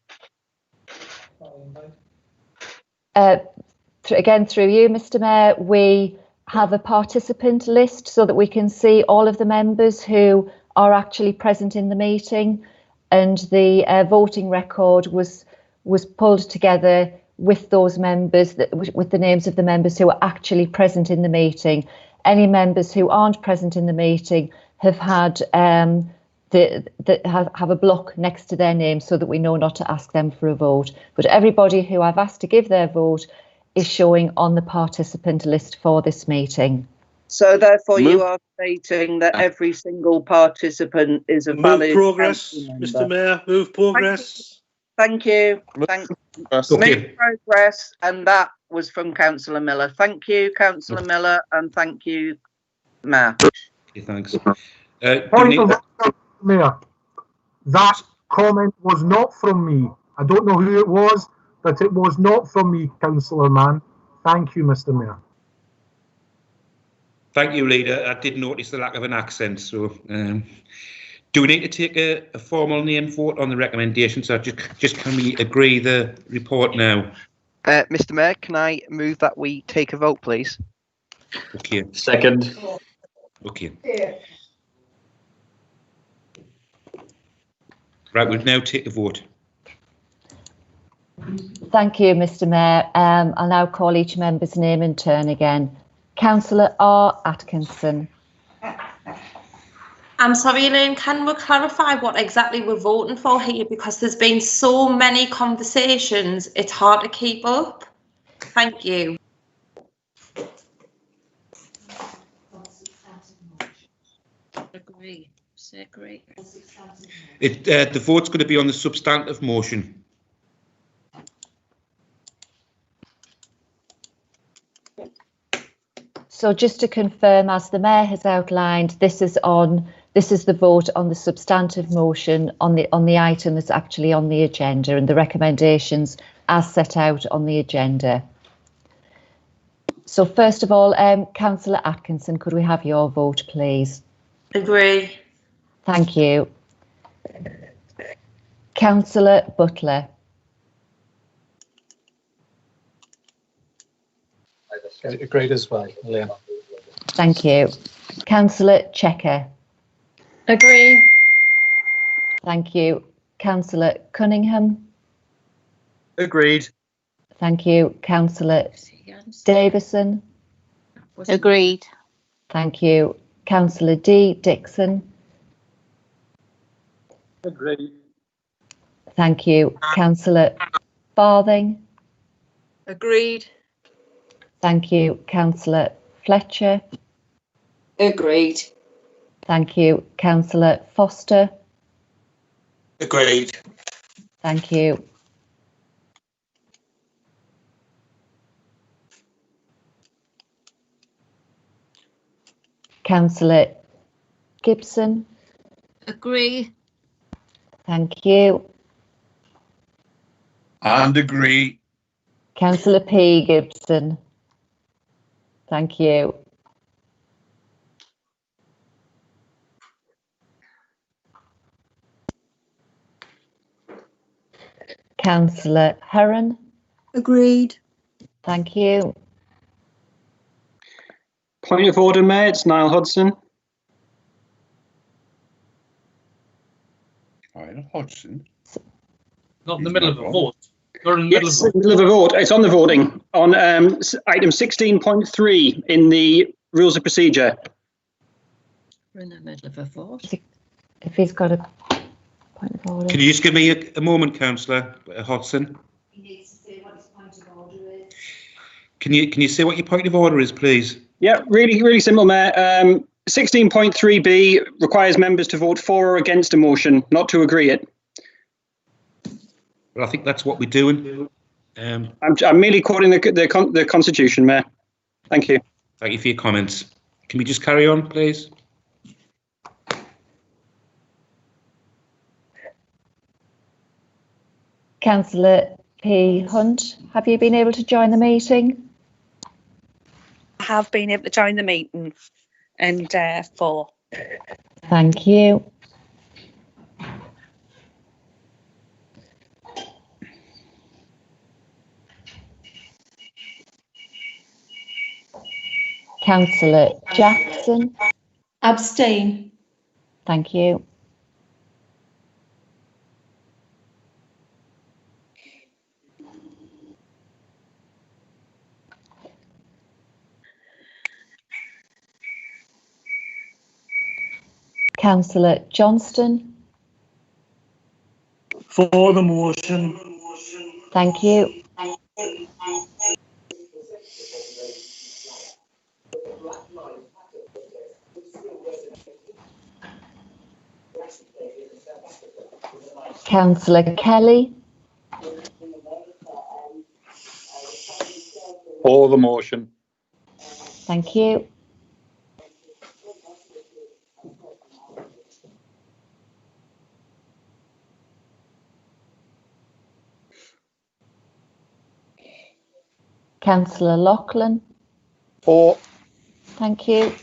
Speaker 3: Again, through you, Mr. Mayor, we have a participant list so that we can see all of the members who are actually present in the meeting, and the voting record was pulled together with those members, with the names of the members who are actually present in the meeting. Any members who aren't present in the meeting have had have a block next to their name so that we know not to ask them for a vote. But everybody who I've asked to give their vote is showing on the participant list for this meeting.
Speaker 18: So therefore you are stating that every single participant is a valid
Speaker 19: progress,
Speaker 18: council member.
Speaker 19: Mr. Mayor. Move progress.
Speaker 18: Thank you. Thank you. Move progress, and that was from Councillor Miller. Thank you, Councillor Miller, and thank you, Mayor.
Speaker 2: Okay, thanks.
Speaker 5: Point of order, Mayor. That comment was not from me. I don't know who it was, but it was not from me, Councillor Mann. Thank you, Mr. Mayor.
Speaker 2: Thank you, Leader. I did notice the lack of an accent. So, do we need to take a formal name vote on the recommendation? So, just can we agree the report now?
Speaker 9: Mr. Mayor, can I move that we take a vote, please?
Speaker 2: Okay.
Speaker 15: Second.
Speaker 2: Okay. Right, we'll now take a vote.
Speaker 3: Thank you, Mr. Mayor. I'll now call each member's name in turn again. Councillor R. Atkinson.
Speaker 12: I'm sorry, Elaine, can we clarify what exactly we're voting for here? Because there's been so many conversations, it's hard to keep up. Thank you.
Speaker 8: Agree. Agree.
Speaker 2: The vote's going to be on the substantive motion.
Speaker 3: So just to confirm, as the Mayor has outlined, this is the vote on the substantive motion on the item that's actually on the agenda and the recommendations as set out on the agenda. So first of all, Councillor Atkinson, could we have your vote, please?
Speaker 12: Agree.
Speaker 3: Thank you. Councillor Butler.
Speaker 11: Agreed as well, Liam.
Speaker 3: Thank you. Councillor Checker.
Speaker 22: Agree.
Speaker 3: Thank you. Councillor Cunningham.
Speaker 11: Agreed.
Speaker 3: Thank you. Councillor Davison.
Speaker 17: Agreed.
Speaker 3: Thank you. Councillor D. Dixon.
Speaker 11: Agreed.
Speaker 3: Thank you. Councillor Farthing.
Speaker 8: Agreed.
Speaker 3: Thank you. Councillor Fletcher.
Speaker 22: Agreed.
Speaker 3: Thank you. Councillor Foster.
Speaker 21: Agreed.
Speaker 3: Thank you. Councillor Gibson.
Speaker 8: Agree.
Speaker 3: Thank you.
Speaker 19: And agree.
Speaker 3: Councillor P. Gibson. Thank you. Councillor Heron.
Speaker 22: Agreed.
Speaker 3: Thank you.
Speaker 14: Point of order, Mayor. It's Niall Hodgson.
Speaker 19: Hodgson.
Speaker 4: Not in the middle of a vote. You're in the middle
Speaker 14: Yes,
Speaker 4: of a vote.
Speaker 14: middle of a vote. It's on the voting on item 16.3 in the rules of procedure.
Speaker 8: We're in the middle of a vote.
Speaker 3: If he's got a point of order.
Speaker 2: Can you just give me a moment, Councillor Hodgson?
Speaker 3: He needs to say what his point of order is.
Speaker 2: Can you say what your point of order is, please?
Speaker 14: Yeah, really simple, Mayor. 16.3b requires members to vote for or against a motion, not to agree it.
Speaker 2: Well, I think that's what we're doing.
Speaker 14: I'm merely quoting the Constitution, Mayor. Thank you.
Speaker 2: Thank you for your comments. Can we just carry on, please?
Speaker 3: Councillor P. Hunt, have you been able to join the meeting?
Speaker 7: I have been able to join the meeting, and 4.
Speaker 3: Thank you. Councillor Jackson.
Speaker 22: Abstain.
Speaker 3: Thank you. Councillor Johnston.
Speaker 20: For the motion.
Speaker 3: Thank you. Councillor Kelly.
Speaker 11: For the motion.
Speaker 3: Thank you. Councillor Loughlin.
Speaker 11: For.
Speaker 3: Thank you.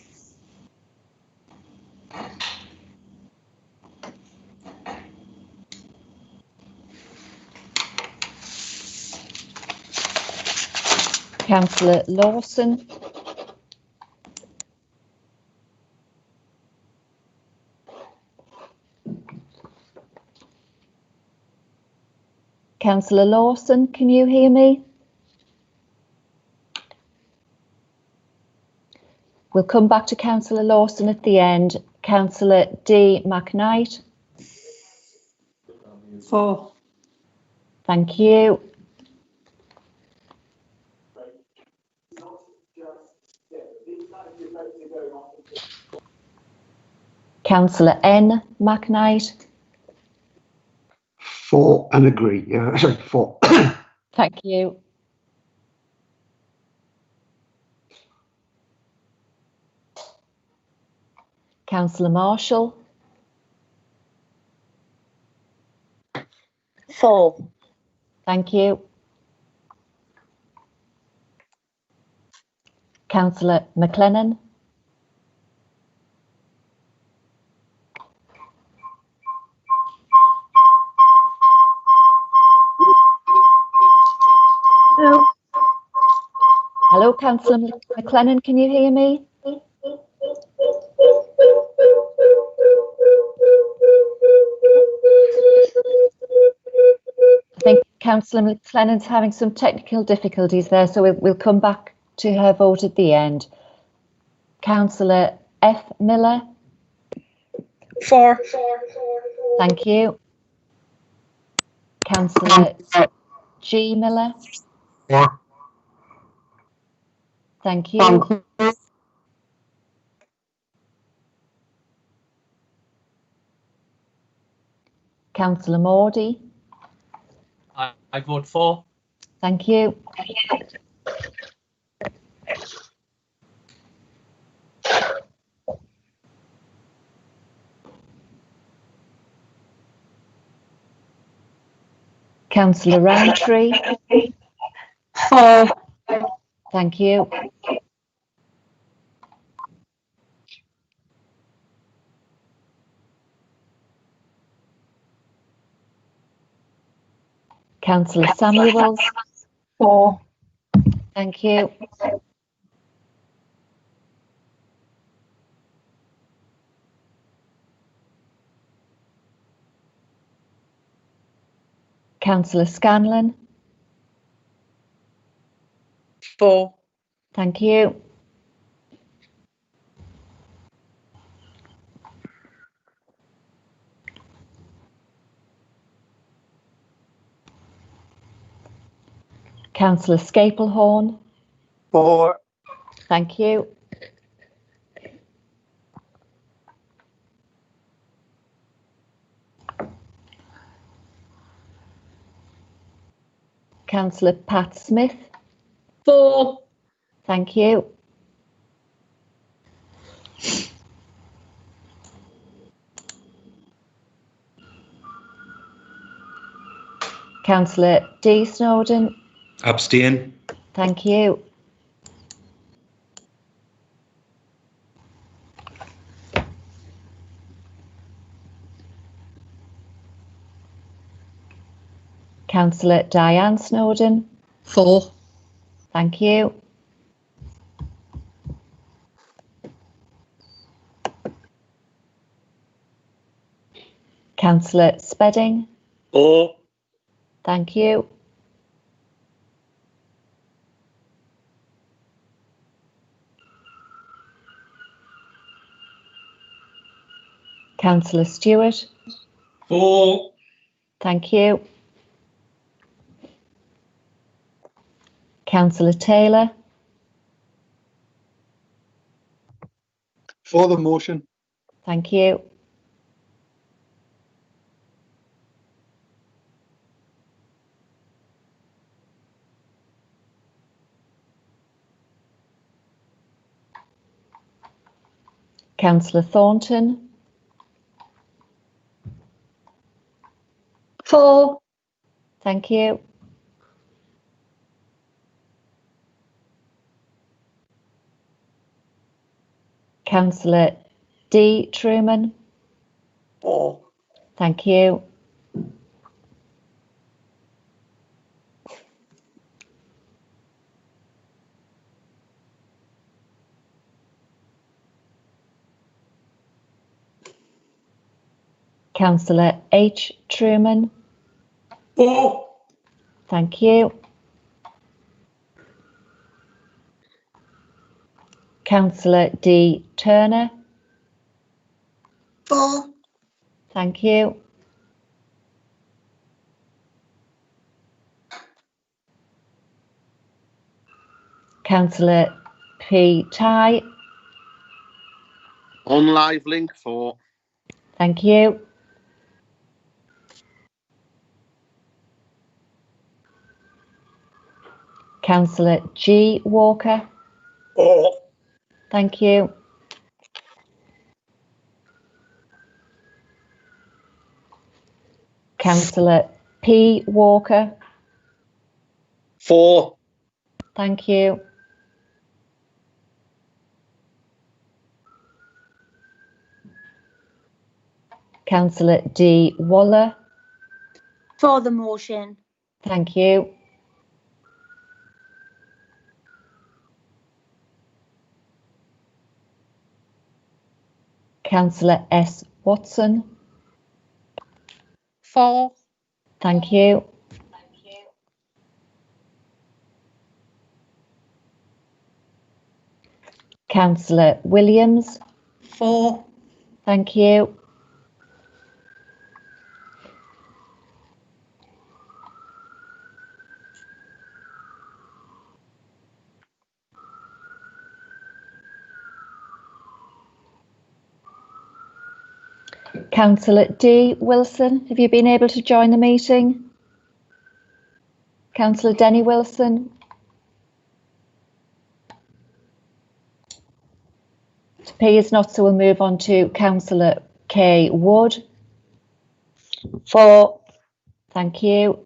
Speaker 3: Councillor Lawson. Councillor Lawson, can you hear me? We'll come back to Councillor Lawson at the end. Councillor D. McKnight.
Speaker 22: 4.
Speaker 3: Thank you. Councillor N. McKnight.
Speaker 23: 4 and agree. Yeah, sorry, 4.
Speaker 3: Thank you. Councillor Marshall.
Speaker 7: 4.
Speaker 3: Thank you. Councillor McLennan.
Speaker 22: No.
Speaker 3: Hello, Councillor McLennan, can you hear me? I think Councillor McLennan's having some technical difficulties there, so we'll come back to her vote at the end. Councillor F. Miller.
Speaker 7: 4.
Speaker 3: Thank you. Councillor G. Miller.
Speaker 5: 4.
Speaker 3: Thank you. Councillor Mordy.
Speaker 4: I vote 4.
Speaker 3: Thank you. Councillor Roundtree.
Speaker 22: 4.
Speaker 3: Thank you. Councillor Samuels.
Speaker 22: 4.
Speaker 3: Thank you. Councillor Scanlon.
Speaker 7: 4.
Speaker 3: Thank you. Councillor Scaplehorn.
Speaker 11: 4.
Speaker 3: Thank you. Councillor Pat Smith.
Speaker 22: 4.
Speaker 3: Thank you. Councillor D. Snowden.
Speaker 2: Abstain.
Speaker 3: Thank you. Councillor Diane Snowden.
Speaker 6: 4.
Speaker 3: Thank you. Councillor Spedding.
Speaker 19: 4.
Speaker 3: Thank you. Councillor Stewart.
Speaker 19: 4.
Speaker 3: Thank you. Councillor Taylor.
Speaker 11: For the motion.
Speaker 3: Thank you. Councillor Thornton.
Speaker 22: 4.
Speaker 3: Thank you. Councillor D. Truman.
Speaker 21: 4.
Speaker 3: Thank you. Councillor H. Truman.
Speaker 21: 4.
Speaker 3: Thank you. Councillor D. Turner.
Speaker 12: 4.
Speaker 3: Thank you. Councillor P. Ty.
Speaker 1: On live link 4.
Speaker 3: Thank you. Councillor G. Walker.
Speaker 21: 4.
Speaker 3: Thank you. Councillor P. Walker.
Speaker 19: 4.
Speaker 3: Thank you. Councillor D. Waller.
Speaker 22: For the motion.
Speaker 3: Thank you. Councillor S. Watson.
Speaker 6: 4.
Speaker 3: Thank you. Councillor Williams.
Speaker 12: 4.
Speaker 3: Thank you. Councillor D. Wilson, have you been able to join the meeting? Councillor Denny Wilson. It appears not, so we'll move on to Councillor K. Wood.
Speaker 22: 4.
Speaker 3: Thank you.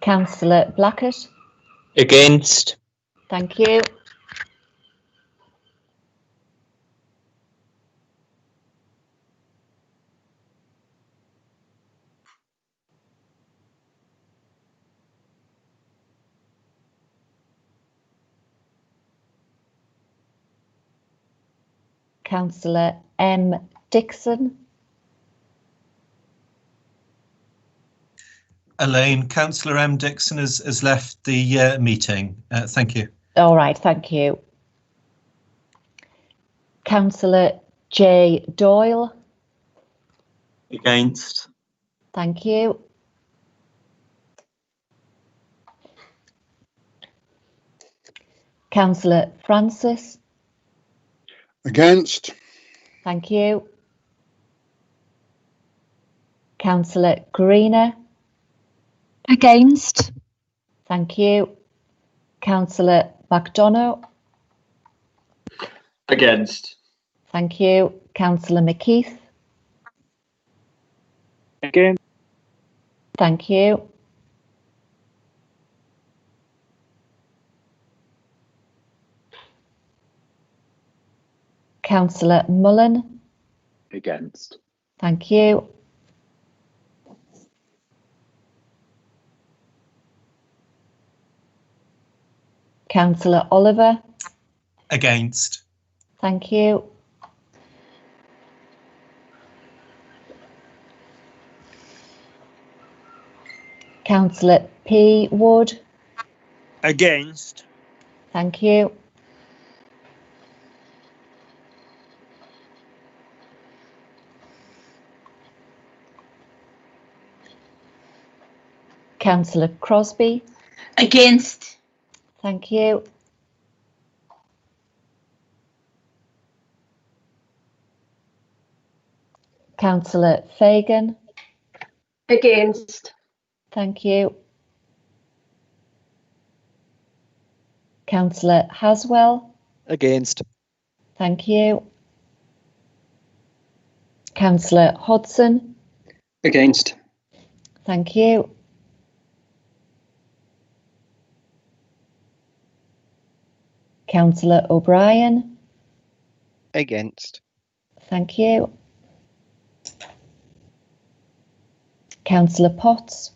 Speaker 3: Councillor Blackett.
Speaker 10: Against.
Speaker 3: Thank you. Councillor M. Dixon.
Speaker 13: Elaine, Councillor M. Dixon has left the meeting. Thank you.
Speaker 3: All right, thank you. Councillor J. Doyle.
Speaker 15: Against.
Speaker 3: Thank you. Councillor Francis.
Speaker 11: Against.
Speaker 3: Thank you. Councillor Greener.
Speaker 6: Against.
Speaker 3: Thank you. Councillor McDonough.
Speaker 11: Against.
Speaker 3: Thank you. Councillor McKeith.
Speaker 11: Again.
Speaker 3: Thank you. Councillor Mullen.
Speaker 11: Against.
Speaker 3: Thank you. Councillor Oliver.
Speaker 13: Against.
Speaker 3: Thank you. Councillor P. Wood.
Speaker 19: Against.
Speaker 3: Thank you. Councillor Crosby.
Speaker 22: Against.
Speaker 3: Thank you. Councillor Fagan.
Speaker 22: Against.
Speaker 3: Thank you. Councillor Haswell.
Speaker 1: Against.
Speaker 3: Thank you. Councillor Hodson.
Speaker 14: Against.
Speaker 3: Thank you. Councillor O'Brien.
Speaker 1: Against.
Speaker 3: Thank you. Councillor Potts.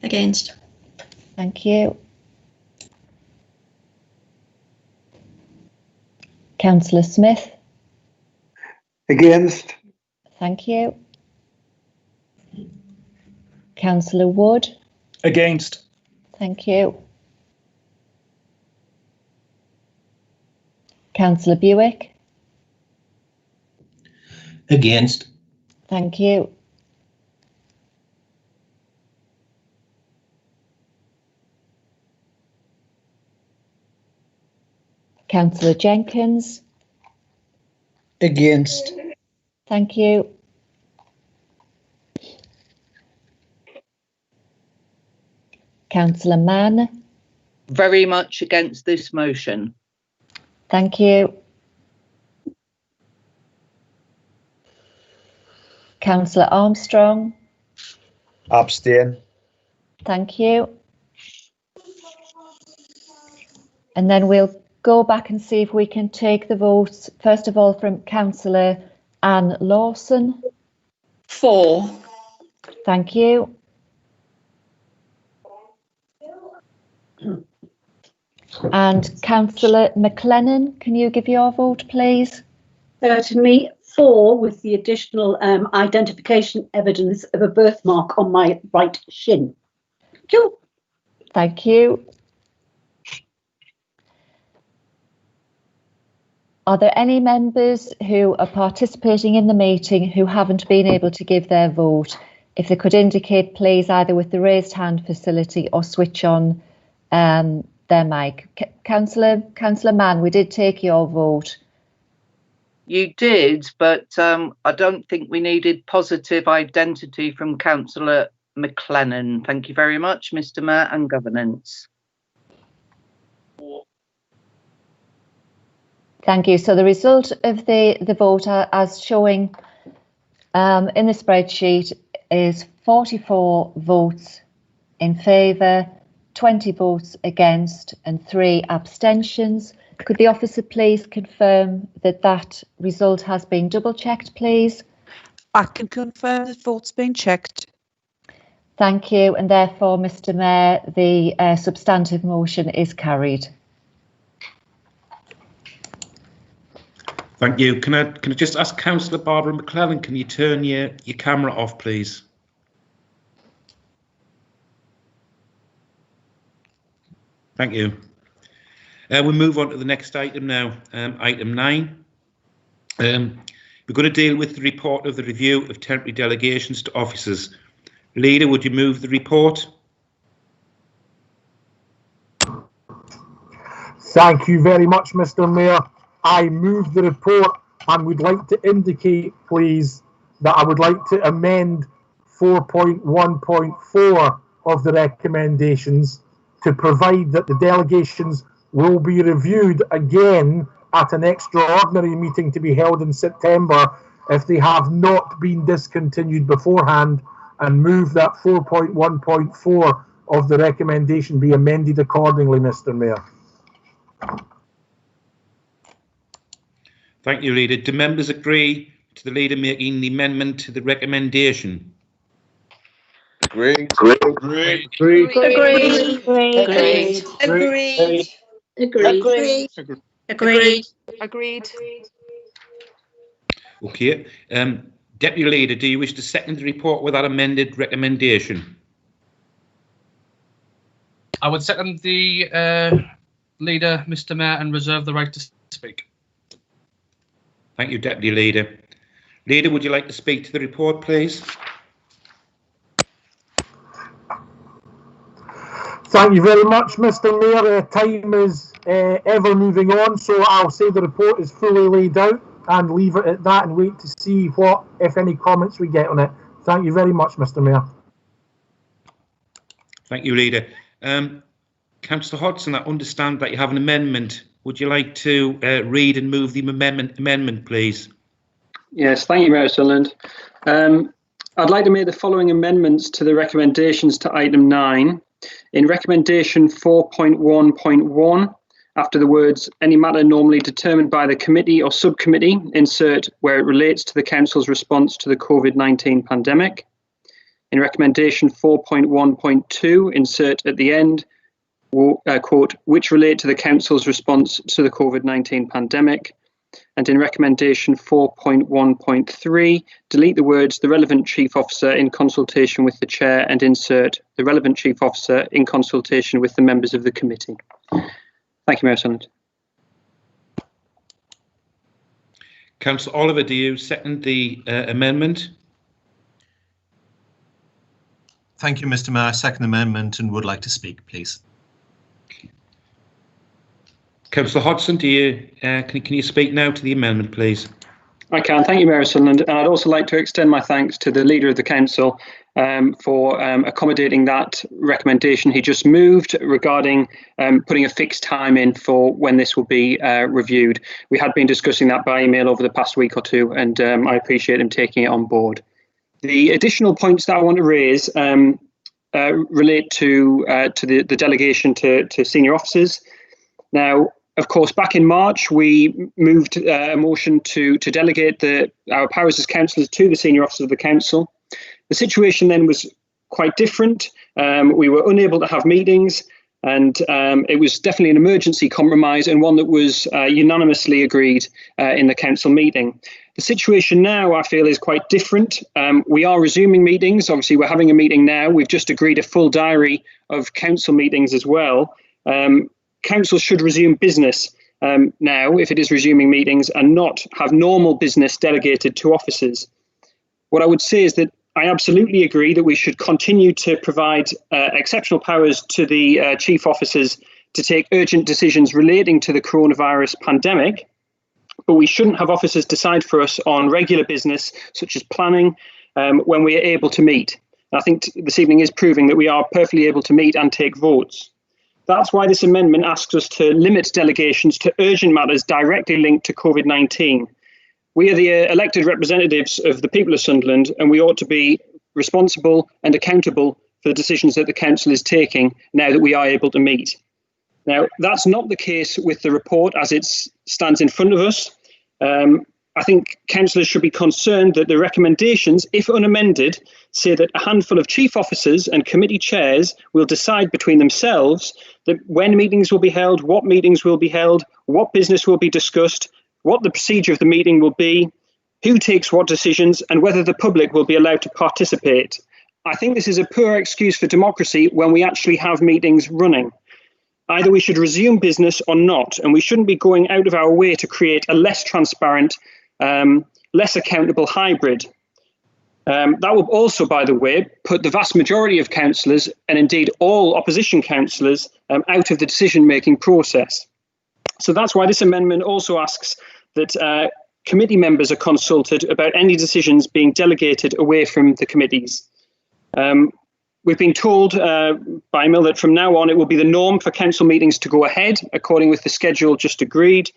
Speaker 22: Against.
Speaker 3: Thank you. Councillor Smith.
Speaker 23: Against.
Speaker 3: Thank you. Councillor Wood.
Speaker 19: Against.
Speaker 3: Thank you. Councillor Buick.
Speaker 19: Against.
Speaker 3: Thank you. Councillor Jenkins.
Speaker 19: Against.
Speaker 3: Thank you. Councillor Mann.
Speaker 16: Very much against this motion.
Speaker 3: Thank you. Councillor Armstrong.
Speaker 19: Abstain.
Speaker 3: Thank you. And then we'll go back and see if we can take the votes, first of all, from Councillor Anne Lawson.
Speaker 22: 4.
Speaker 3: Thank you. And Councillor McLennan, can you give your vote, please?
Speaker 18: Certainly 4, with the additional identification evidence of a birthmark on my right shin. Thank you.
Speaker 3: Thank you. Are there any members who are participating in the meeting who haven't been able to give their vote? If they could indicate, please, either with the raised hand facility or switch on their mic. Councillor Mann, we did take your vote.
Speaker 16: You did, but I don't think we needed positive identity from Councillor McLennan. Thank you very much, Mr. Mayor and Governance.
Speaker 3: Thank you. So the result of the vote as showing in the spreadsheet is 44 votes in favour, 20 votes against and 3 abstentions. Could the officer please confirm that that result has been double checked, please?
Speaker 6: I can confirm the vote's been checked.
Speaker 3: Thank you. And therefore, Mr. Mayor, the substantive motion is carried.
Speaker 2: Thank you. Can I just ask Councillor Barbara McClellan, can you turn your camera off, please? Thank you. We'll move on to the next item now, item 9. We're going to deal with the report of the review of temporary delegations to officers. Leader, would you move the report?
Speaker 5: Thank you very much, Mr. Mayor. I move the report and would like to indicate, please, that I would like to amend 4.1.4 of the recommendations to provide that the delegations will be reviewed again at an extraordinary meeting to be held in September if they have not been discontinued beforehand, and move that 4.1.4 of the recommendation be amended accordingly, Mr. Mayor.
Speaker 2: Thank you, Leader. Do members agree to the Leader making the amendment to the recommendation?
Speaker 21: Agreed.
Speaker 22: Agreed. Agreed.
Speaker 2: Okay. Deputy Leader, do you wish to second the report with that amended recommendation?
Speaker 4: I would second the Leader, Mr. Mayor, and reserve the right to speak.
Speaker 2: Thank you, Deputy Leader. Leader, would you like to speak to the report, please?
Speaker 5: Thank you very much, Mr. Mayor. Time is ever moving on, so I'll say the report is fully laid out and leave it at that and wait to see what, if any, comments we get on it. Thank you very much, Mr. Mayor.
Speaker 2: Thank you, Leader. Councillor Hodson, I understand that you have an amendment. Would you like to read and move the amendment, please?
Speaker 14: Yes, thank you, Mayor Sunderland. I'd like to make the following amendments to the recommendations to item 9. In recommendation 4.1.1, after the words "any matter normally determined by the committee or subcommittee," insert "where it relates to the Council's response to the COVID-19 pandemic." In recommendation 4.1.2, insert at the end, quote, "which relate to the Council's response to the COVID-19 pandemic." And in recommendation 4.1.3, delete the words "the relevant chief officer in consultation with the chair" and insert "the relevant chief officer in consultation with the members of the committee." Thank you, Mayor Sunderland.
Speaker 2: Councillor Oliver, do you second the amendment?
Speaker 13: Thank you, Mr. Mayor. I second the amendment and would like to speak, please.
Speaker 2: Councillor Hodson, do you can you speak now to the amendment, please?
Speaker 14: I can. Thank you, Mayor Sunderland. And I'd also like to extend my thanks to the Leader of the Council for accommodating that recommendation he just moved regarding putting a fixed time in for when this will be reviewed. We had been discussing that by email over the past week or two, and I appreciate him taking it on board. The additional points that I want to raise relate to the delegation to senior officers. Now, of course, back in March, we moved a motion to delegate our powers as councillors to the senior officers of the council. The situation then was quite different. We were unable to have meetings, and it was definitely an emergency compromise and one that was unanimously agreed in the council meeting. The situation now, I feel, is quite different. We are resuming meetings. Obviously, we're having a meeting now. We've just agreed a full diary of council meetings as well. Council should resume business now, if it is resuming meetings, and not have normal business delegated to officers. What I would say is that I absolutely agree that we should continue to provide exceptional powers to the chief officers to take urgent decisions relating to the coronavirus pandemic, but we shouldn't have officers decide for us on regular business, such as planning, when we are able to meet. And I think this evening is proving that we are perfectly able to meet and take votes. That's why this amendment asks us to limit delegations to urgent matters directly linked to COVID-19. We are the elected representatives of the people of Sunderland, and we ought to be responsible and accountable for the decisions that the council is taking now that we are able to meet. Now, that's not the case with the report as it stands in front of us. I think councillors should be concerned that the recommendations, if unamended, say that a handful of chief officers and committee chairs will decide between themselves that when meetings will be held, what meetings will be held, what business will be discussed, what the procedure of the meeting will be, who takes what decisions, and whether the public will be allowed to participate. I think this is a poor excuse for democracy when we actually have meetings running. Either we should resume business or not, and we shouldn't be going out of our way to create a less transparent, less accountable hybrid. That will also, by the way, put the vast majority of councillors, and indeed all opposition councillors, out of the decision-making process. So that's why this amendment also asks that committee members are consulted about any decisions being delegated away from the committees. We've been told by Emil that from now on it will be the norm for council meetings to go ahead according with the schedule just agreed.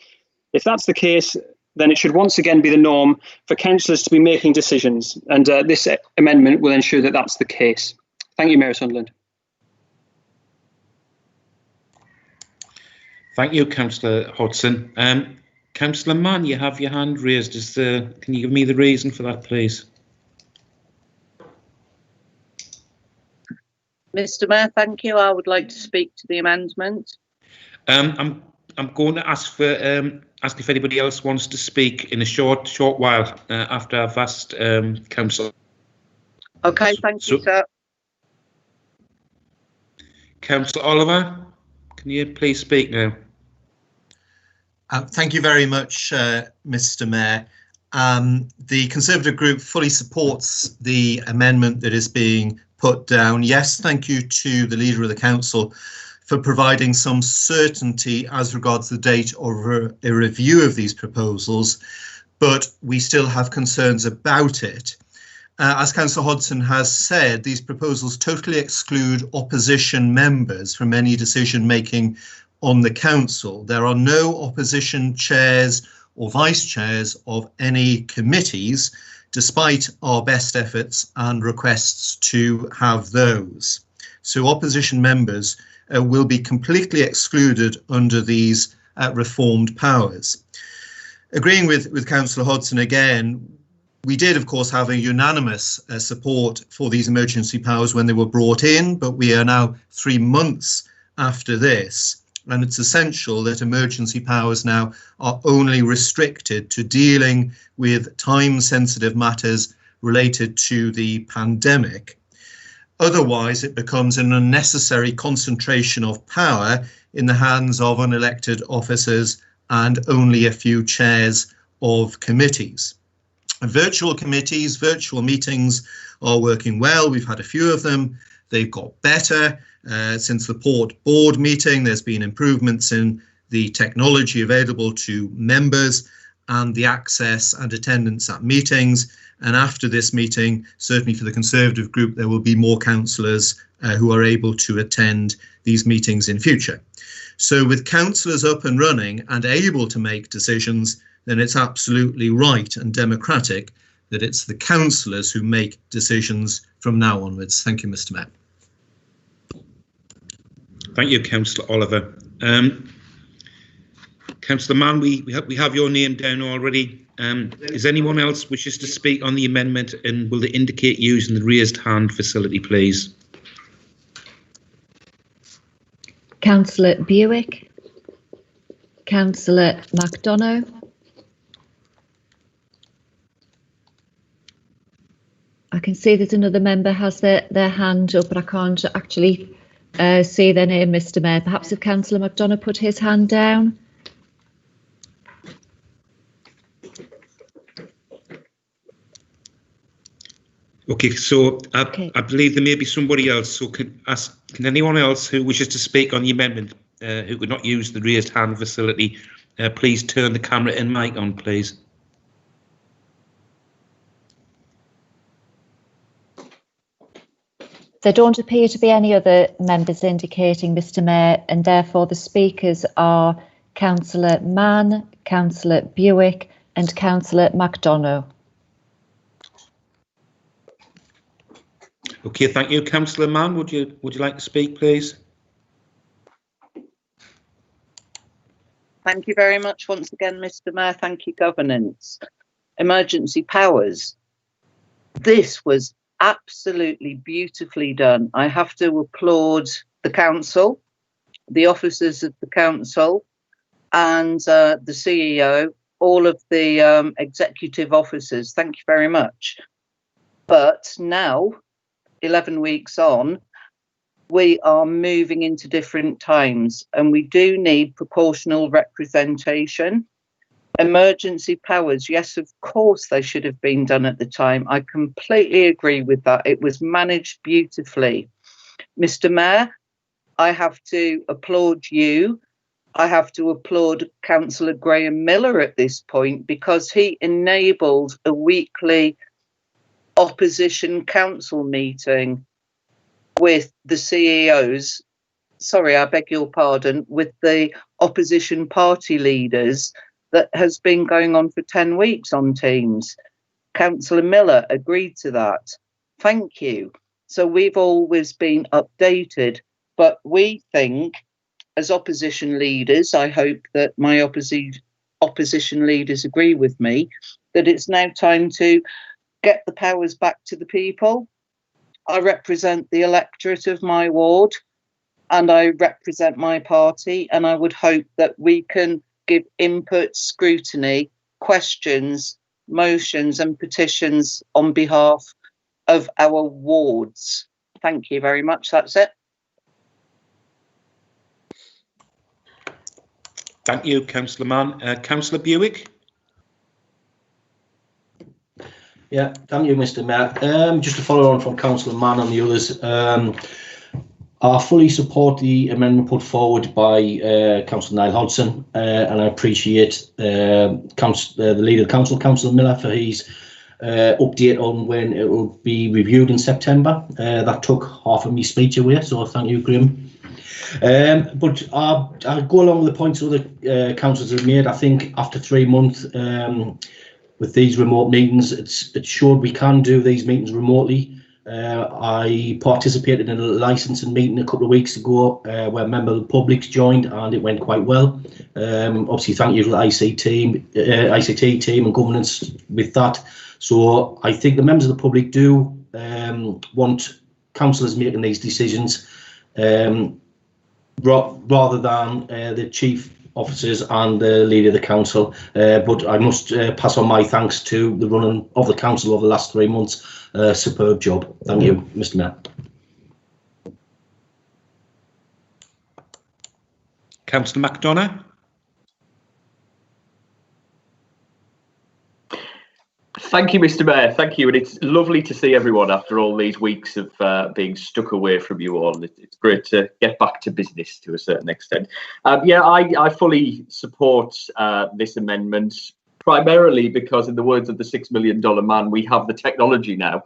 Speaker 14: If that's the case, then it should once again be the norm for councillors to be making decisions, and this amendment will ensure that that's the case. Thank you, Mayor Sunderland.
Speaker 2: Thank you, Councillor Hodson. Councillor Mann, you have your hand raised. Can you give me the reason for that, please?
Speaker 16: Mr. Mayor, thank you. I would like to speak to the amendment.
Speaker 2: I'm going to ask if anybody else wants to speak in a short while after I've asked Councillor.
Speaker 16: Okay, thank you, sir.
Speaker 2: Councillor Oliver, can you please speak now?
Speaker 13: Thank you very much, Mr. Mayor. The Conservative Group fully supports the amendment that is being put down. Yes, thank you to the Leader of the Council for providing some certainty as regards the date of a review of these proposals, but we still have concerns about it. As Councillor Hodson has said, these proposals totally exclude opposition members from any decision making on the council. There are no opposition chairs or vice chairs of any committees, despite our best efforts and requests to have those. So opposition members will be completely excluded under these reformed powers. Agreeing with Councillor Hodson again, we did, of course, have a unanimous support for these emergency powers when they were brought in, but we are now 3 months after this. And it's essential that emergency powers now are only restricted to dealing with time-sensitive matters related to the pandemic. Otherwise, it becomes an unnecessary concentration of power in the hands of unelected officers and only a few chairs of committees. Virtual committees, virtual meetings are working well. We've had a few of them. They've got better. Since the Port Board meeting, there's been improvements in the technology available to members and the access and attendance at meetings. And after this meeting, certainly for the Conservative Group, there will be more councillors who are able to attend these meetings in future. So with councillors up and running and able to make decisions, then it's absolutely right and democratic that it's the councillors who make decisions from now onwards. Thank you, Mr. Mayor.
Speaker 2: Thank you, Councillor Oliver. Councillor Mann, we have your name down already. Is anyone else wishes to speak on the amendment, and will they indicate using the raised hand facility, please?
Speaker 3: Councillor Buick, Councillor McDonough, I can see that another member has their hand up, but I can't actually see their name, Mr. Mayor. Perhaps if Councillor McDonough put his hand down.
Speaker 2: Okay, so I believe there may be somebody else. So can anyone else who wishes to speak on the amendment who could not use the raised hand facility, please turn the camera and mic on, please.
Speaker 3: There don't appear to be any other members indicating, Mr. Mayor, and therefore the speakers are Councillor Mann, Councillor Buick and Councillor McDonough.
Speaker 2: Okay, thank you. Councillor Mann, would you like to speak, please?
Speaker 16: Thank you very much once again, Mr. Mayor. Thank you, Governance. Emergency powers. This was absolutely beautifully done. I have to applaud the council, the officers of the council, and the CEO, all of the executive officers. Thank you very much. But now, 11 weeks on, we are moving into different times, and we do need proportional representation. Emergency powers, yes, of course they should have been done at the time. I completely agree with that. It was managed beautifully. Mr. Mayor, I have to applaud you. I have to applaud Councillor Graham Miller at this point, because he enabled a weekly opposition council meeting. with the CEOs, sorry, I beg your pardon, with the opposition party leaders that has been going on for 10 weeks on Teams. Councillor Miller agreed to that. Thank you. So we've always been updated, but we think as opposition leaders, I hope that my opposition leaders agree with me, that it's now time to get the powers back to the people. I represent the electorate of my ward and I represent my party, and I would hope that we can give input, scrutiny, questions, motions and petitions on behalf of our wards. Thank you very much. That's it.
Speaker 2: Thank you, Councillor Mann. Councillor Buick.
Speaker 8: Yeah, thank you, Mr. Mayor. Just to follow on from Councillor Mann and the others, I fully support the amendment put forward by Councillor Niall Hodgson, and I appreciate the leader of the council, Councillor Miller, for his update on when it will be reviewed in September. That took half of my speech away, so thank you, Graham. But I'll go along with the points other councillors have made. I think after 3 months with these remote meetings, it's sure we can do these meetings remotely. I participated in a licensing meeting a couple of weeks ago where a member of the public joined, and it went quite well. Obviously, thank you to the ICT team and governance with that. So I think the members of the public do want councillors making these decisions rather than the chief officers and the leader of the council. But I must pass on my thanks to the running of the council over the last 3 months. Superb job. Thank you, Mr. Mayor.
Speaker 2: Councillor McDonough.
Speaker 9: Thank you, Mr. Mayor. Thank you. And it's lovely to see everyone after all these weeks of being stuck away from you all. It's great to get back to business to a certain extent. Yeah, I fully support this amendment, primarily because, in the words of the $6 million man, we have the technology now.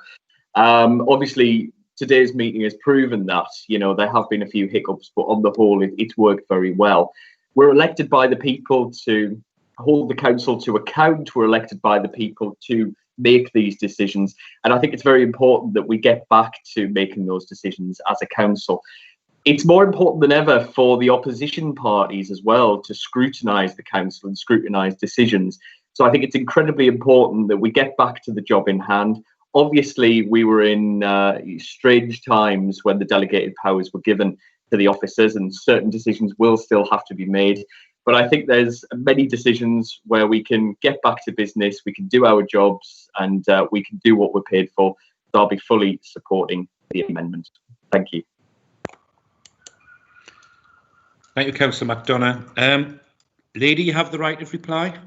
Speaker 9: Obviously, today's meeting has proven that, there have been a few hiccups, but on the whole, it's worked very well. We're elected by the people to hold the council to account. We're elected by the people to make these decisions. And I think it's very important that we get back to making those decisions as a council. It's more important than ever for the opposition parties as well to scrutinise the council and scrutinise decisions. So I think it's incredibly important that we get back to the job in hand. Obviously, we were in strange times when the delegated powers were given to the officers, and certain decisions will still have to be made. But I think there's many decisions where we can get back to business, we can do our jobs, and we can do what we're paid for. So I'll be fully supporting the amendment. Thank you.
Speaker 2: Thank you, Councillor McDonough. Lady, you have the right of reply.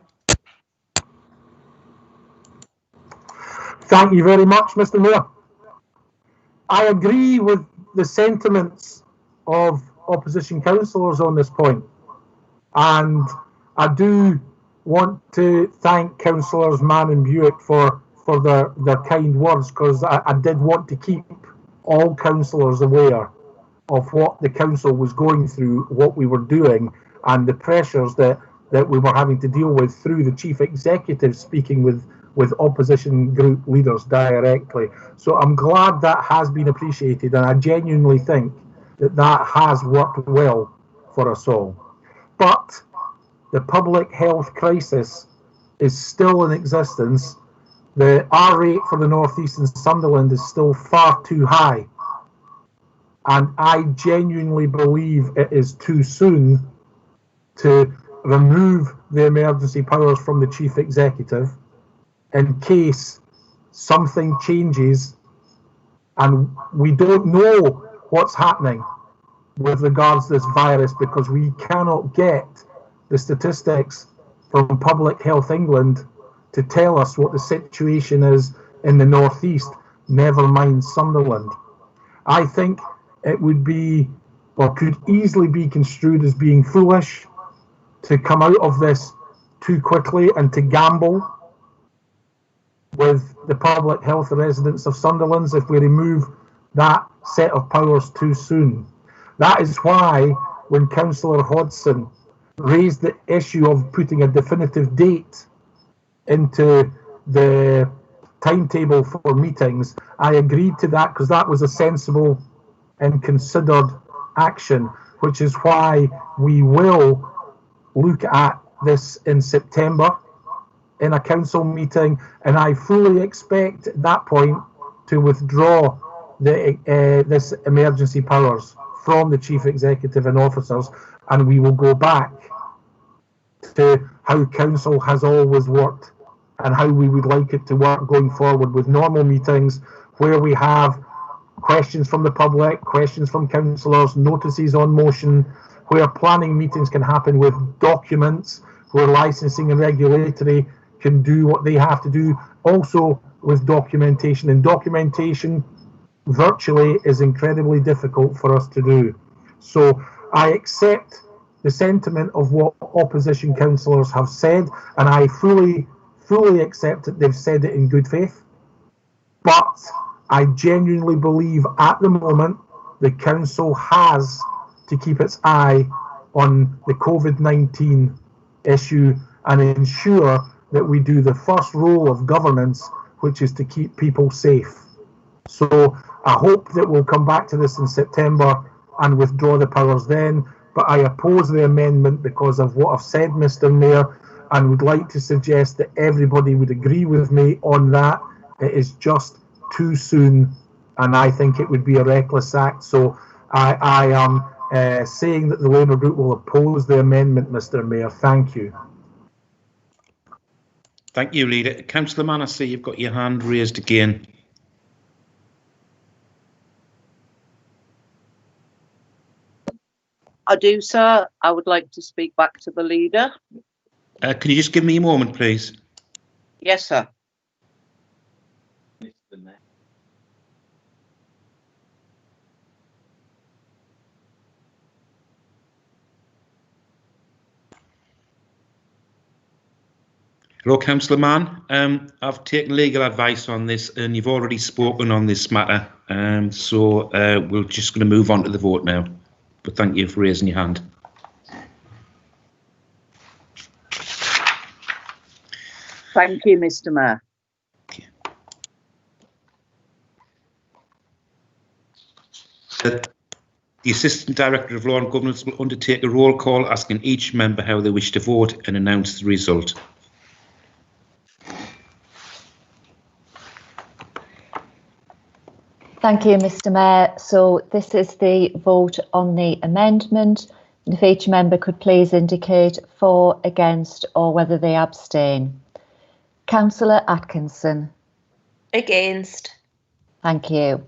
Speaker 5: Thank you very much, Mr. Mayor. I agree with the sentiments of opposition councillors on this point. And I do want to thank Councillors Mann and Buick for their kind words, because I did want to keep all councillors aware of what the council was going through, what we were doing, and the pressures that we were having to deal with through the chief executive speaking with opposition group leaders directly. So I'm glad that has been appreciated, and I genuinely think that has worked well for us all. But the public health crisis is still in existence. The R rate for the North East and Sunderland is still far too high. And I genuinely believe it is too soon to remove the emergency powers from the chief executive in case something changes and we don't know what's happening with regards to this virus, because we cannot get the statistics from Public Health England to tell us what the situation is in the North East, never mind Sunderland. I think it would be, or could easily be construed as being foolish to come out of this too quickly and to gamble with the public health residents of Sunderland if we remove that set of powers too soon. That is why when Councillor Hodson raised the issue of putting a definitive date into the timetable for meetings, I agreed to that because that was a sensible and considered action, which is why we will look at this in September in a council meeting, and I fully expect at that point to withdraw this emergency powers from the chief executive and officers, and we will go back to how council has always worked and how we would like it to work going forward, with normal meetings where we have questions from the public, questions from councillors, notices on motion, where planning meetings can happen with documents, where licensing and regulatory can do what they have to do, also with documentation. And documentation virtually is incredibly difficult for us to do. So I accept the sentiment of what opposition councillors have said, and I fully accept that they've said it in good faith. But I genuinely believe at the moment the council has to keep its eye on the COVID-19 issue and ensure that we do the first role of governance, which is to keep people safe. So I hope that we'll come back to this in September and withdraw the powers then, but I oppose the amendment because of what I've said, Mr. Mayor, and would like to suggest that everybody would agree with me on that. It is just too soon, and I think it would be a reckless act. So I am saying that the Labour Group will oppose the amendment, Mr. Mayor. Thank you.
Speaker 2: Thank you, Leader. Councillor Mann, I see you've got your hand raised again.
Speaker 16: I do, sir. I would like to speak back to the Leader.
Speaker 2: Can you just give me a moment, please?
Speaker 16: Yes, sir.
Speaker 2: Hello, Councillor Mann. I've taken legal advice on this, and you've already spoken on this matter. So we're just going to move on to the vote now. But thank you for raising your hand.
Speaker 16: Thank you, Mr. Mayor.
Speaker 2: The Assistant Director of Law and Governance will undertake a roll call, asking each member how they wish to vote and announce the result.
Speaker 3: Thank you, Mr. Mayor. So this is the vote on the amendment. And if each member could please indicate for, against, or whether they abstain. Councillor Atkinson.
Speaker 12: Against.
Speaker 3: Thank you.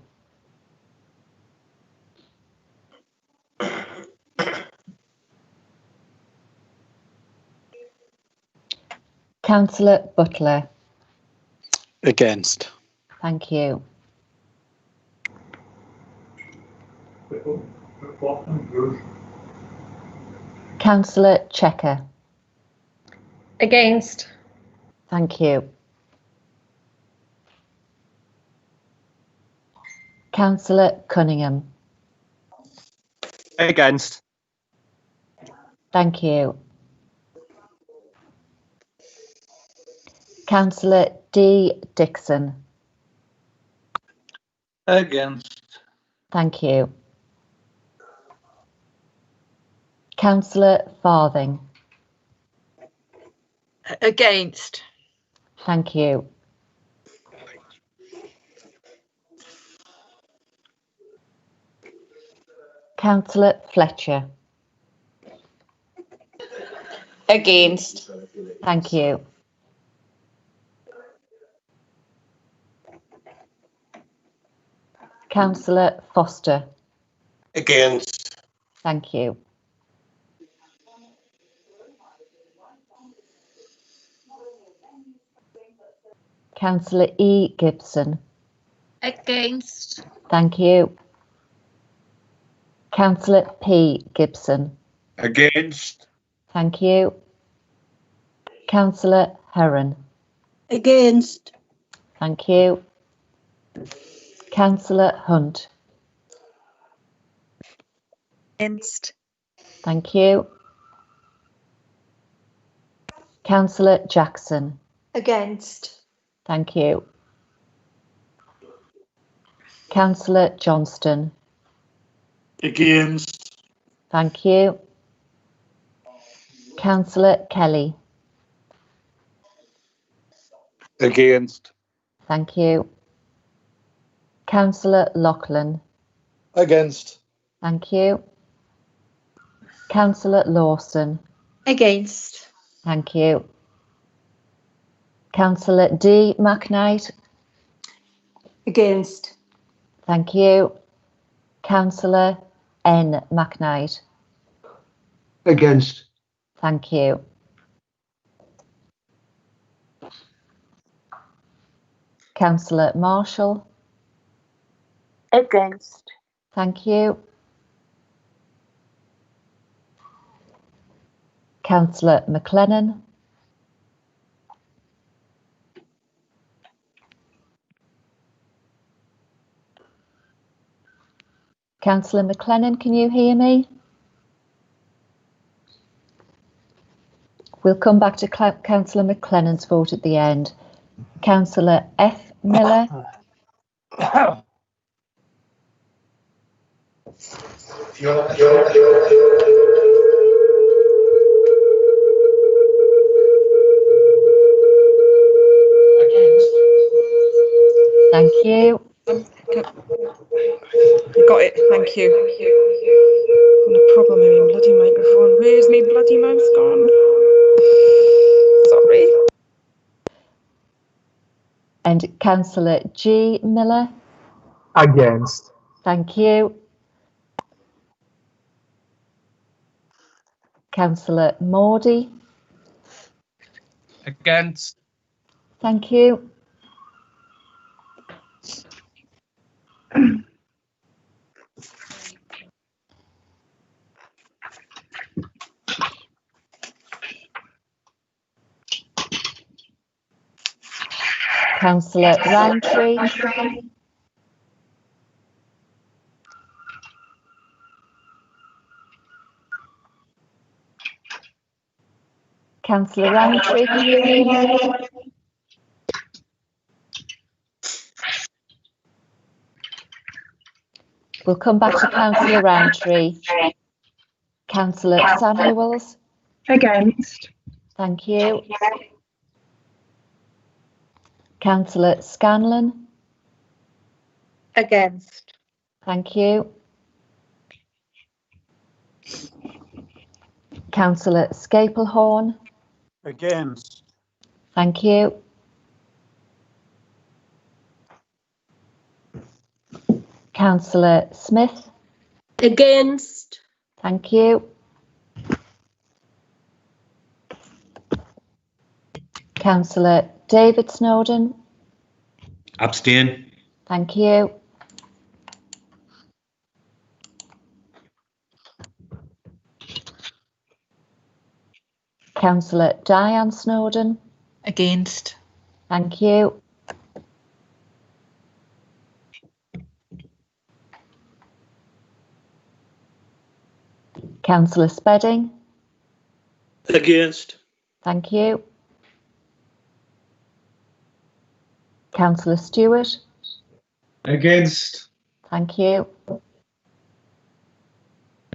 Speaker 3: Councillor Butler.
Speaker 19: Against.
Speaker 3: Thank you. Councillor Checker.
Speaker 22: Against.
Speaker 3: Thank you. Councillor Cunningham.
Speaker 19: Against.
Speaker 3: Thank you. Councillor D. Dixon.
Speaker 19: Against.
Speaker 3: Thank you. Councillor Farthing.
Speaker 22: Against.
Speaker 3: Thank you. Councillor Fletcher.
Speaker 22: Against.
Speaker 3: Thank you. Councillor Foster.
Speaker 21: Against.
Speaker 3: Thank you. Councillor E. Gibson.
Speaker 22: Against.
Speaker 3: Thank you. Councillor P. Gibson.
Speaker 19: Against.
Speaker 3: Thank you. Councillor Heron.
Speaker 18: Against.
Speaker 3: Thank you. Councillor Hunt.
Speaker 6: Against.
Speaker 3: Thank you. Councillor Jackson.
Speaker 22: Against.
Speaker 3: Thank you. Councillor Johnston.
Speaker 19: Against.
Speaker 3: Thank you. Councillor Kelly.
Speaker 19: Against.
Speaker 3: Thank you. Councillor Loughlin.
Speaker 19: Against.
Speaker 3: Thank you. Councillor Lawson.
Speaker 22: Against.
Speaker 3: Thank you. Councillor D. McKnight.
Speaker 22: Against.
Speaker 3: Thank you. Councillor N. McKnight.
Speaker 23: Against.
Speaker 3: Thank you. Councillor Marshall.
Speaker 22: Against.
Speaker 3: Thank you. Councillor McLennan. Councillor McLennan, can you hear me? We'll come back to Councillor McLennan's vote at the end. Councillor F. Miller. Thank you.
Speaker 6: Got it, thank you. What a problem with my bloody microphone. Where's my bloody mouse gone? Sorry.
Speaker 3: And Councillor G. Miller.
Speaker 5: Against.
Speaker 3: Thank you. Councillor Mordy.
Speaker 4: Against.
Speaker 3: Thank you. Councillor Roundtree. Councillor Roundtree, can you hear me? We'll come back to Councillor Roundtree. Councillor Samuels.
Speaker 6: Against.
Speaker 3: Thank you. Councillor Scanlon.
Speaker 22: Against.
Speaker 3: Thank you. Councillor Scaplehorn.
Speaker 19: Against.
Speaker 3: Thank you. Councillor Smith.
Speaker 22: Against.
Speaker 3: Thank you. Councillor David Snowden.
Speaker 2: Abstain.
Speaker 3: Thank you. Councillor Diane Snowden.
Speaker 6: Against.
Speaker 3: Thank you. Councillor Spedding.
Speaker 19: Against.
Speaker 3: Thank you. Councillor Stewart.
Speaker 19: Against.
Speaker 3: Thank you.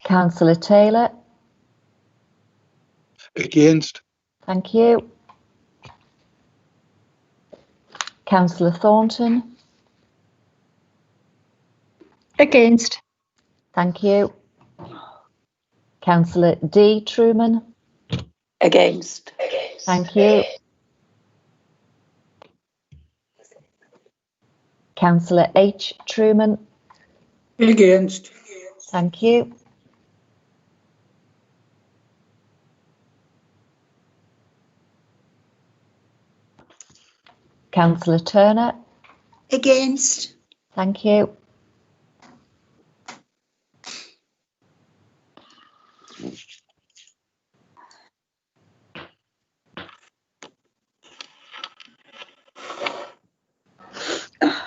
Speaker 3: Councillor Taylor.
Speaker 19: Against.
Speaker 3: Thank you. Councillor Thornton.
Speaker 22: Against.
Speaker 3: Thank you. Councillor D. Truman.
Speaker 22: Against.
Speaker 3: Thank you. Councillor H. Truman.
Speaker 22: Against.
Speaker 3: Thank you. Councillor Turner.
Speaker 22: Against.
Speaker 3: Thank you.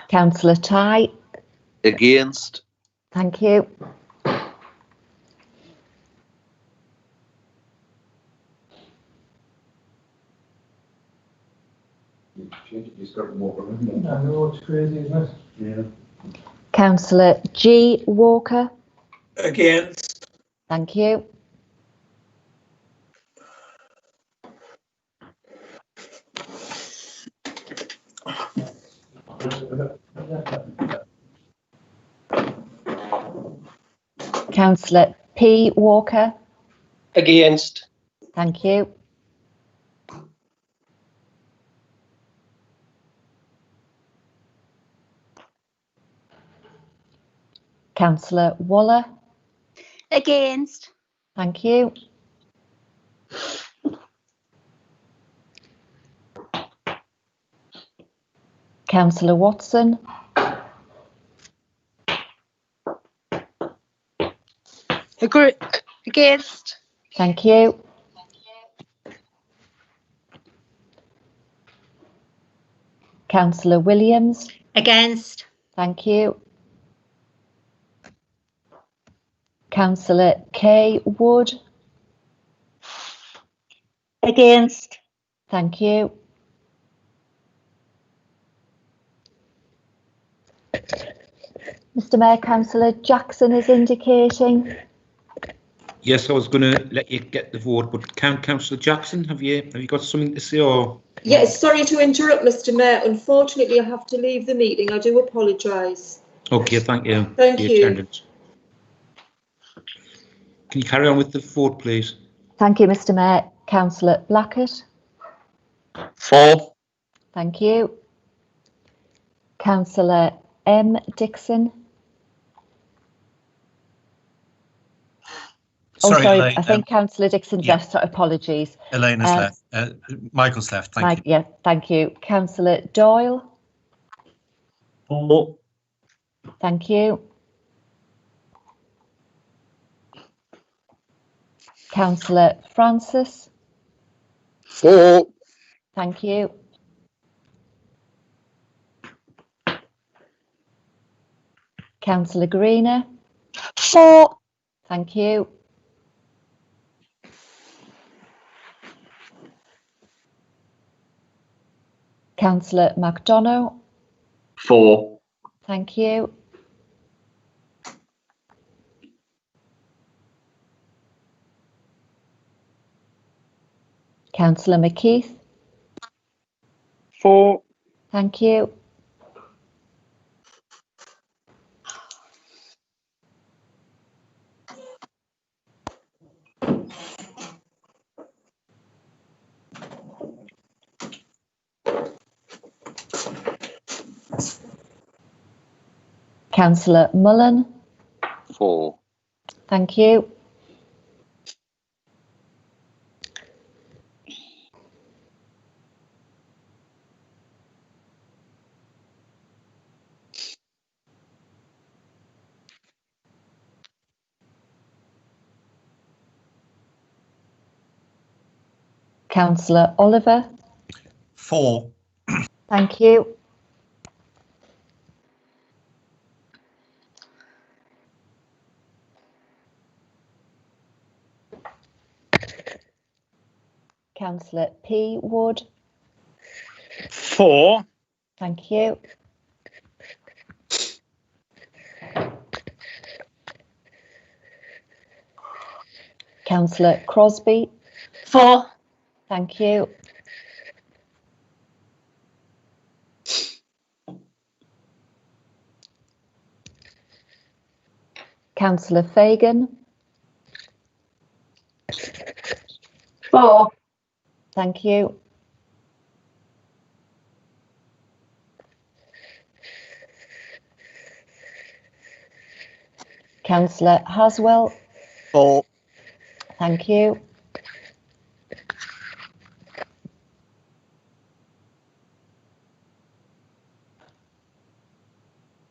Speaker 3: Councillor Ty.
Speaker 19: Against.
Speaker 3: Thank you.
Speaker 19: I know, it's crazy, isn't it?
Speaker 23: Yeah.
Speaker 3: Councillor G. Walker.
Speaker 21: Against.
Speaker 3: Thank you. Councillor P. Walker.
Speaker 21: Against.
Speaker 3: Thank you. Councillor Waller.
Speaker 22: Against.
Speaker 3: Thank you. Councillor Watson.
Speaker 22: Against.
Speaker 3: Thank you. Councillor Williams.
Speaker 22: Against.
Speaker 3: Thank you. Councillor K. Wood.
Speaker 22: Against.
Speaker 3: Thank you. Mr. Mayor, Councillor Jackson is indicating.
Speaker 2: Yes, I was going to let you get the vote, but Councillor Jackson, have you got something to say? Or
Speaker 7: Yes, sorry to interrupt, Mr. Mayor. Unfortunately, I have to leave the meeting. I do apologise.
Speaker 2: okay, thank you.
Speaker 7: Thank
Speaker 2: for your
Speaker 7: you.
Speaker 2: attendance. Can you carry on with the vote, please?
Speaker 3: Thank you, Mr. Mayor. Councillor Blackett.
Speaker 10: For.
Speaker 3: Thank you. Councillor M. Dixon.
Speaker 13: Sorry,
Speaker 3: sorry,
Speaker 13: Elaine,
Speaker 3: I think Councillor Dixon's
Speaker 13: yeah.
Speaker 3: left, so apologies.
Speaker 13: Elaine has left. Michael's left. Thank you.
Speaker 3: Yeah, thank you. Councillor Doyle.
Speaker 15: For.
Speaker 3: Thank you. Councillor Francis.
Speaker 19: For.
Speaker 3: Thank you. Councillor Greener.
Speaker 22: For.
Speaker 3: Thank you. Councillor McDonough.
Speaker 9: For.
Speaker 3: Thank you. Councillor McKeith.
Speaker 19: For.
Speaker 3: Thank you. Councillor Mullen.
Speaker 11: For.
Speaker 3: Thank you. Councillor Oliver.
Speaker 13: For.
Speaker 3: Thank you. Councillor P. Wood.
Speaker 19: For.
Speaker 3: Thank you. Councillor Crosby.
Speaker 22: For.
Speaker 3: Thank you. Councillor Fagan.
Speaker 22: For.
Speaker 3: Thank you. Councillor Haswell.
Speaker 19: For.
Speaker 3: Thank you.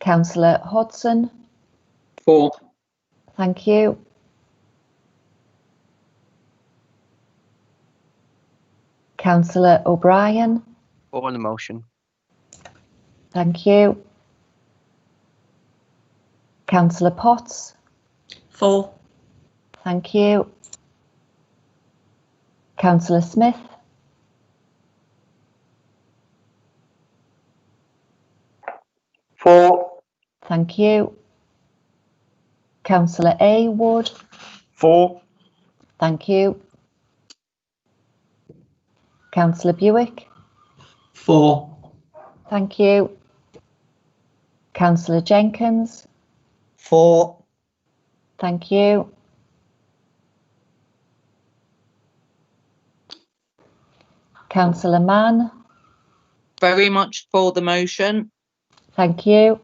Speaker 3: Councillor Hodson.
Speaker 14: For.
Speaker 3: Thank you. Councillor O'Brien.
Speaker 1: For the motion.
Speaker 3: Thank you. Councillor Potts.
Speaker 7: For.
Speaker 3: Thank you. Councillor Smith.
Speaker 23: 4.
Speaker 3: Thank you. Councillor A. Wood.
Speaker 10: 4.
Speaker 3: Thank you. Councillor Buick.
Speaker 19: 4.
Speaker 3: Thank you. Councillor Jenkins.
Speaker 19: 4.
Speaker 3: Thank you. Councillor Mann.
Speaker 16: Very much for the motion.
Speaker 3: Thank you.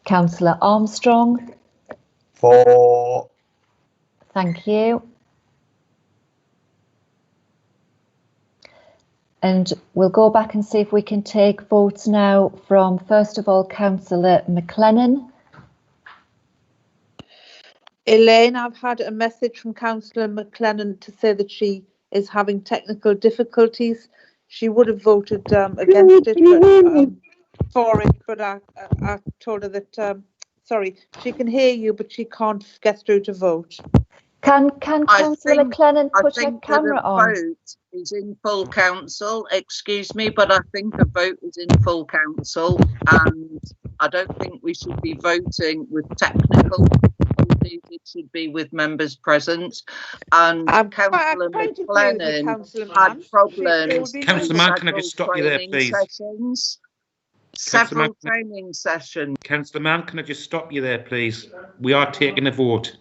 Speaker 3: Councillor Armstrong.
Speaker 19: 4.
Speaker 3: Thank you. And we'll go back and see if we can take votes now from, first of all, Councillor McLennan.
Speaker 8: Elaine, I've had a message from Councillor McLennan to say that she is having technical difficulties. She would have voted against it, but for it, but I told her that, sorry, she can hear you, but she can't get through to vote.
Speaker 3: Can Councillor McLennan put her camera on?
Speaker 16: I think the vote is in full council, excuse me, but I think a vote is in full council, and I don't think we should be voting with technical difficulties. It should be with members present. And Councillor McLennan had problems.
Speaker 2: Councillor Mann, can I just stop you there, please?
Speaker 16: Several training sessions.
Speaker 2: Councillor Mann, can I just stop you there, please? We are taking a vote.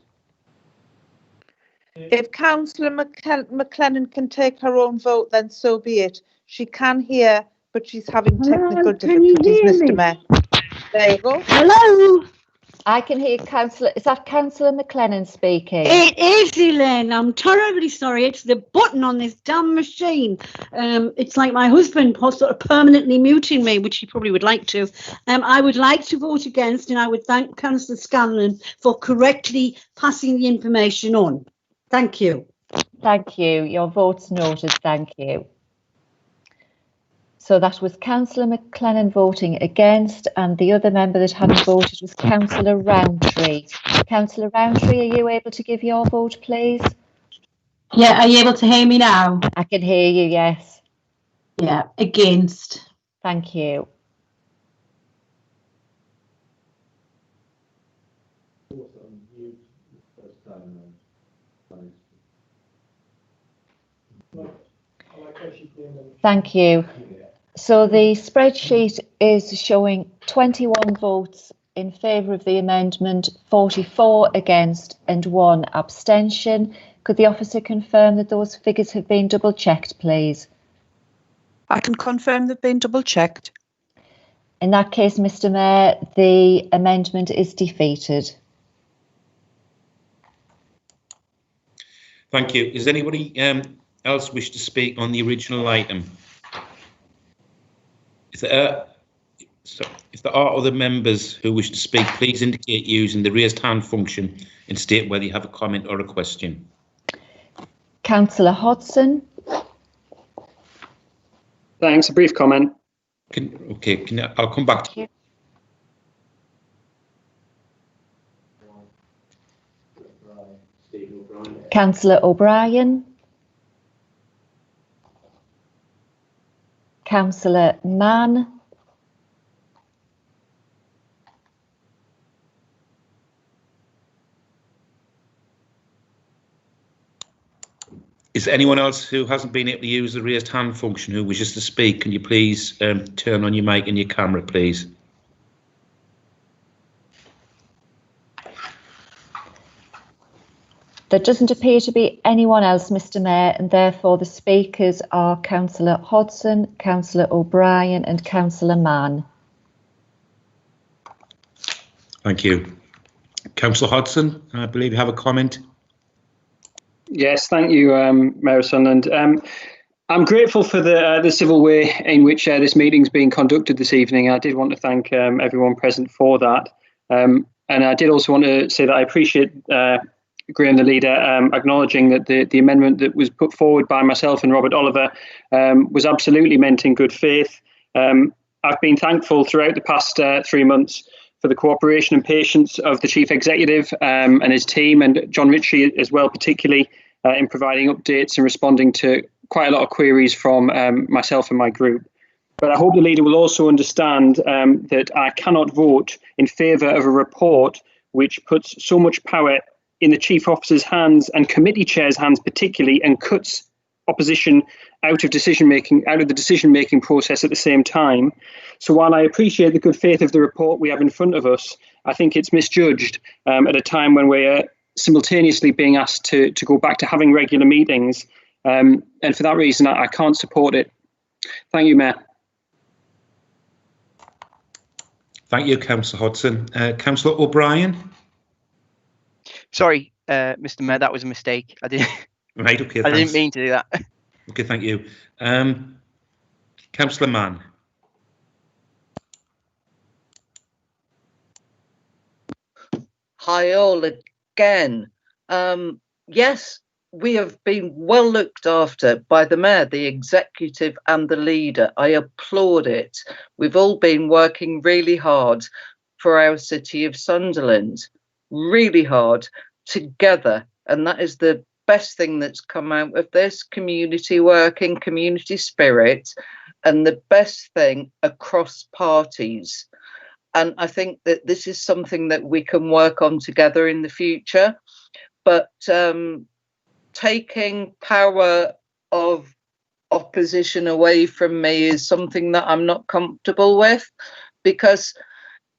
Speaker 8: If Councillor McLennan can take her own vote, then so be it. She can hear, but she's having technical difficulties, Mr. Mayor. There you go.
Speaker 18: Hello.
Speaker 3: I can hear Councillor. Is that Councillor McLennan speaking?
Speaker 18: It is, Elaine. I'm terribly sorry. It's the button on this damn machine. It's like my husband sort of permanently muting me, which he probably would like to. I would like to vote against, and I would thank Councillor Scanlon for correctly passing the information on. Thank you.
Speaker 3: Thank you. Your vote's noted. Thank you. So that was Councillor McLennan voting against, and the other member that hadn't voted was Councillor Roundtree. Councillor Roundtree, are you able to give your vote, please?
Speaker 18: Yeah, are you able to hear me now?
Speaker 3: I can hear you, yes.
Speaker 18: Yeah, against.
Speaker 3: Thank you. Thank you. So the spreadsheet is showing 21 votes in favour of the amendment, 44 against and 1 abstention. Could the officer confirm that those figures have been double checked, please?
Speaker 8: I can confirm they've been double checked.
Speaker 3: In that case, Mr. Mayor, the amendment is defeated.
Speaker 2: Thank you. Is anybody else wish to speak on the original item? If there are other members who wish to speak, please indicate using the raised hand function and state whether you have a comment or a question.
Speaker 3: Councillor Hodson.
Speaker 14: Thanks. A brief comment.
Speaker 2: I'll come back to you.
Speaker 3: Councillor O'Brien. Councillor Mann.
Speaker 2: Is there anyone else who hasn't been able to use the raised hand function who wishes to speak? Can you please turn on your mic and your camera, please?
Speaker 3: There doesn't appear to be anyone else, Mr. Mayor, and therefore the speakers are Councillor Hodson, Councillor O'Brien and Councillor Mann.
Speaker 2: Thank you. Councillor Hodson, I believe you have a comment.
Speaker 14: Yes, thank you, Mayor Sunderland. I'm grateful for the civil way in which this meeting's being conducted this evening. I did want to thank everyone present for that. And I did also want to say that I appreciate Graham, the leader, acknowledging that the amendment that was put forward by myself and Robert Oliver was absolutely meant in good faith. I've been thankful throughout the past 3 months for the cooperation and patience of the Chief Executive and his team, and John Ritchie as well, particularly in providing updates and responding to quite a lot of queries from myself and my group. But I hope the leader will also understand that I cannot vote in favour of a report which puts so much power in the chief officer's hands and committee chairs' hands particularly, and cuts opposition out of the decision-making process at the same time. So while I appreciate the good faith of the report we have in front of us, I think it's misjudged at a time when we're simultaneously being asked to go back to having regular meetings. And for that reason, I can't support it. Thank you, Mayor.
Speaker 2: Thank you, Councillor Hodson. Councillor O'Brien.
Speaker 1: Sorry, Mr. Mayor, that was a mistake. I didn't.
Speaker 2: Right. Okay.
Speaker 1: I didn't mean to do that.
Speaker 2: Okay. Thank you, Councillor Mann.
Speaker 16: Hi all again. Yes, we have been well looked after by the Mayor, the Executive and the Leader. I applaud it. We've all been working really hard for our City of Sunderland, really hard together. And that is the best thing that's come out of this: community working, community spirit, and the best thing across parties. And I think that this is something that we can work on together in the future. But taking power of opposition away from me is something that I'm not comfortable with, because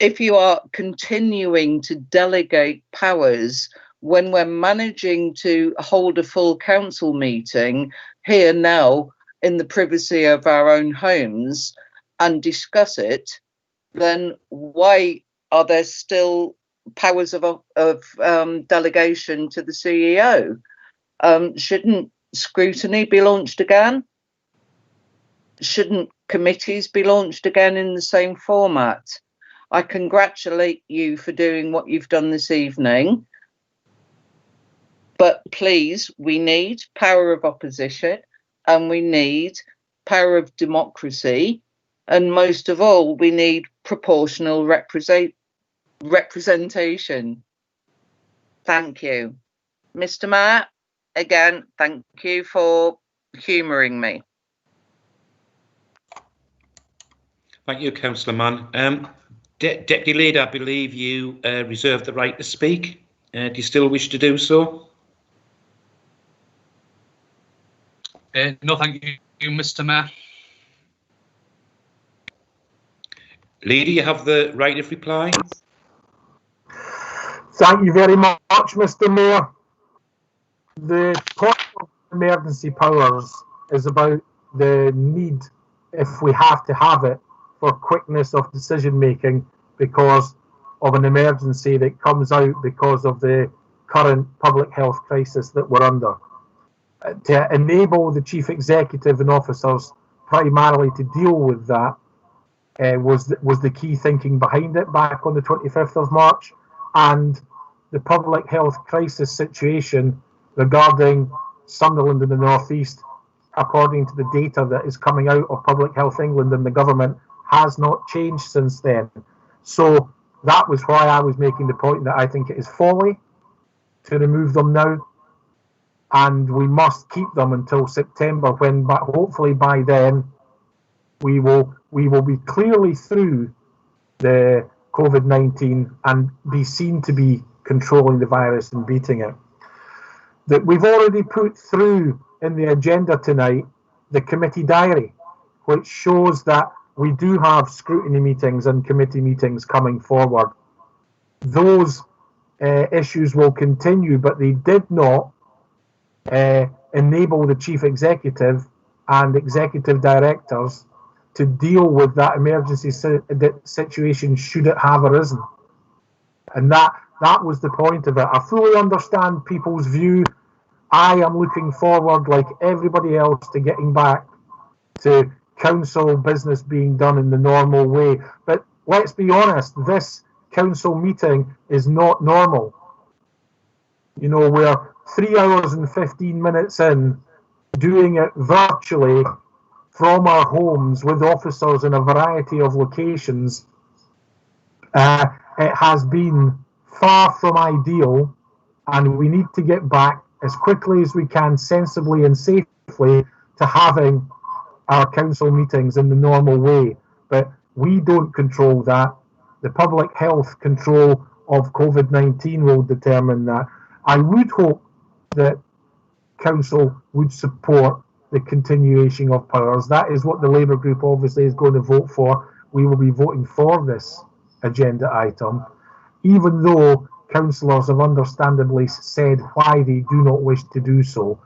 Speaker 16: if you are continuing to delegate powers when we're managing to hold a full council meeting here now in the privacy of our own homes and discuss it, then why are there still powers of delegation to the CEO? Shouldn't scrutiny be launched again? Shouldn't committees be launched again in the same format? I congratulate you for doing what you've done this evening. But please, we need power of opposition and we need power of democracy. And most of all, we need proportional representation. Thank you. Mr. Mayor, again, thank you for humouring me.
Speaker 2: Thank you, Councillor Mann. Deputy Leader, I believe you reserve the right to speak. Do you still wish to do so?
Speaker 4: No, thank you, Mr. Mayor.
Speaker 2: Leader, you have the right of reply.
Speaker 5: Thank you very much, Mr. Mayor. The point of emergency powers is about the need, if we have to have it, for quickness of decision making because of an emergency that comes out because of the current public health crisis that we're under. To enable the chief executive and officers primarily to deal with that was the key thinking behind it back on the 25th of March. And the public health crisis situation regarding Sunderland in the North East, according to the data that is coming out of Public Health England and the government, has not changed since then. So that was why I was making the point that I think it is folly to remove them now, and we must keep them until September, when hopefully by then we will be clearly through the COVID-19 and be seen to be controlling the virus and beating it. That we've already put through in the agenda tonight the committee diary, which shows that we do have scrutiny meetings and committee meetings coming forward. Those issues will continue, but they did not enable the chief executive and executive directors to deal with that emergency situation should it have arisen. And that was the point of it. I fully understand people's view. I am looking forward, like everybody else, to getting back to council business being done in the normal way. But let's be honest, this council meeting is not normal. You know, we're 3 hours and 15 minutes in, doing it virtually from our homes with officers in a variety of locations. It has been far from ideal, and we need to get back as quickly as we can, sensibly and safely, to having our council meetings in the normal way, but we don't control that. The public health control of COVID-19 will determine that. I would hope that council would support the continuation of powers. That is what the Labour group obviously is going to vote for. We will be voting for this agenda item, even though councillors have understandably said why they do not wish to do so.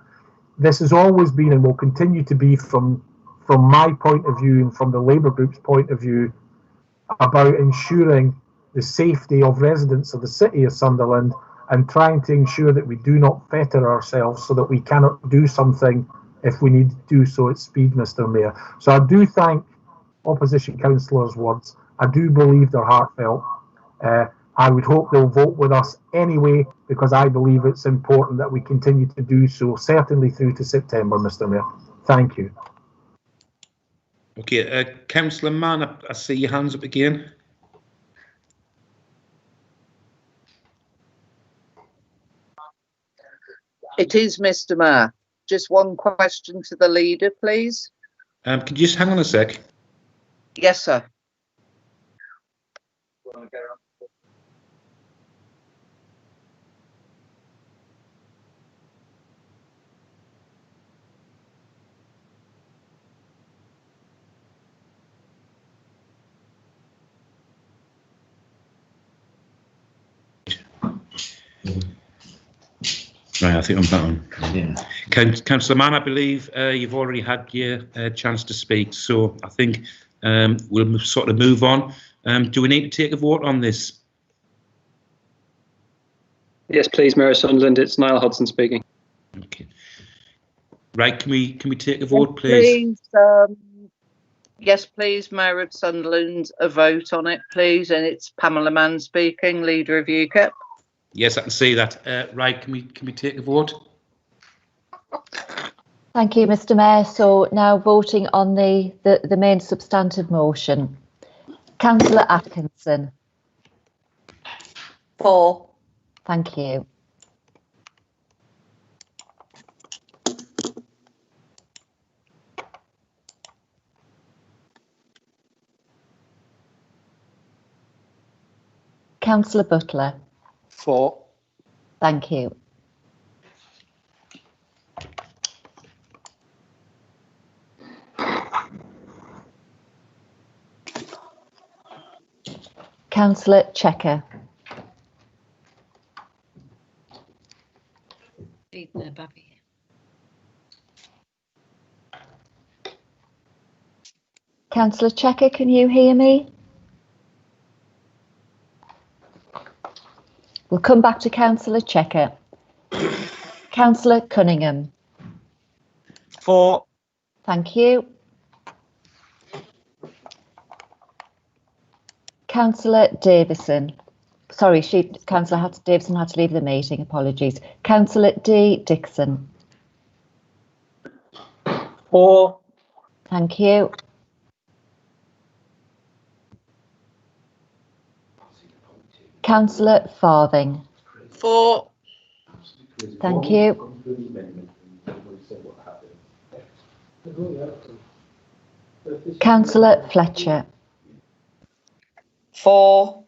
Speaker 5: This has always been and will continue to be, from my point of view and from the Labour group's point of view, about ensuring the safety of residents of the city of Sunderland and trying to ensure that we do not fetter ourselves so that we cannot do something if we need to do so at speed, Mr. Mayor. So I do thank opposition councillors' words. I do believe they're heartfelt. I would hope they'll vote with us anyway, because I believe it's important that we continue to do so, certainly through to September, Mr. Mayor. Thank you.
Speaker 2: Okay, Councillor Mann, I see your hands up again.
Speaker 16: It is Mr. Mayor. Just one question to the leader, please.
Speaker 2: Could you just hang on a sec?
Speaker 16: Yes, sir.
Speaker 2: Right, I think I'm back on. Yeah. Councillor Mann, I believe you've already had your chance to speak, so I think we'll sort of move on. Do we need to take a vote on this?
Speaker 14: Yes, please, Mayor of Sunderland. It's Niall Hudson speaking.
Speaker 2: Okay. Right, can we take a vote, please?
Speaker 16: Yes, please, Mayor of Sunderland, a vote on it, please. And it's Pamela Mann speaking, leader of UKIP.
Speaker 2: Yes, I can see that. Right, can we take a vote?
Speaker 3: Thank you, Mr. Mayor. So now voting on the main substantive motion. Councillor Atkinson.
Speaker 22: For.
Speaker 3: Thank you. Councillor Butler.
Speaker 19: For.
Speaker 3: Thank you. Councillor Checker. Councillor Checker, can you hear me? We'll come back to Councillor Checker. Councillor Cunningham.
Speaker 19: For.
Speaker 3: Thank you. Councillor Davison. Sorry, Councillor Davison had to leave the meeting. Apologies. Councillor D. Dixon.
Speaker 19: For.
Speaker 3: Thank you. Councillor Farthing.
Speaker 22: For.
Speaker 3: Thank you. Councillor Fletcher.
Speaker 22: For.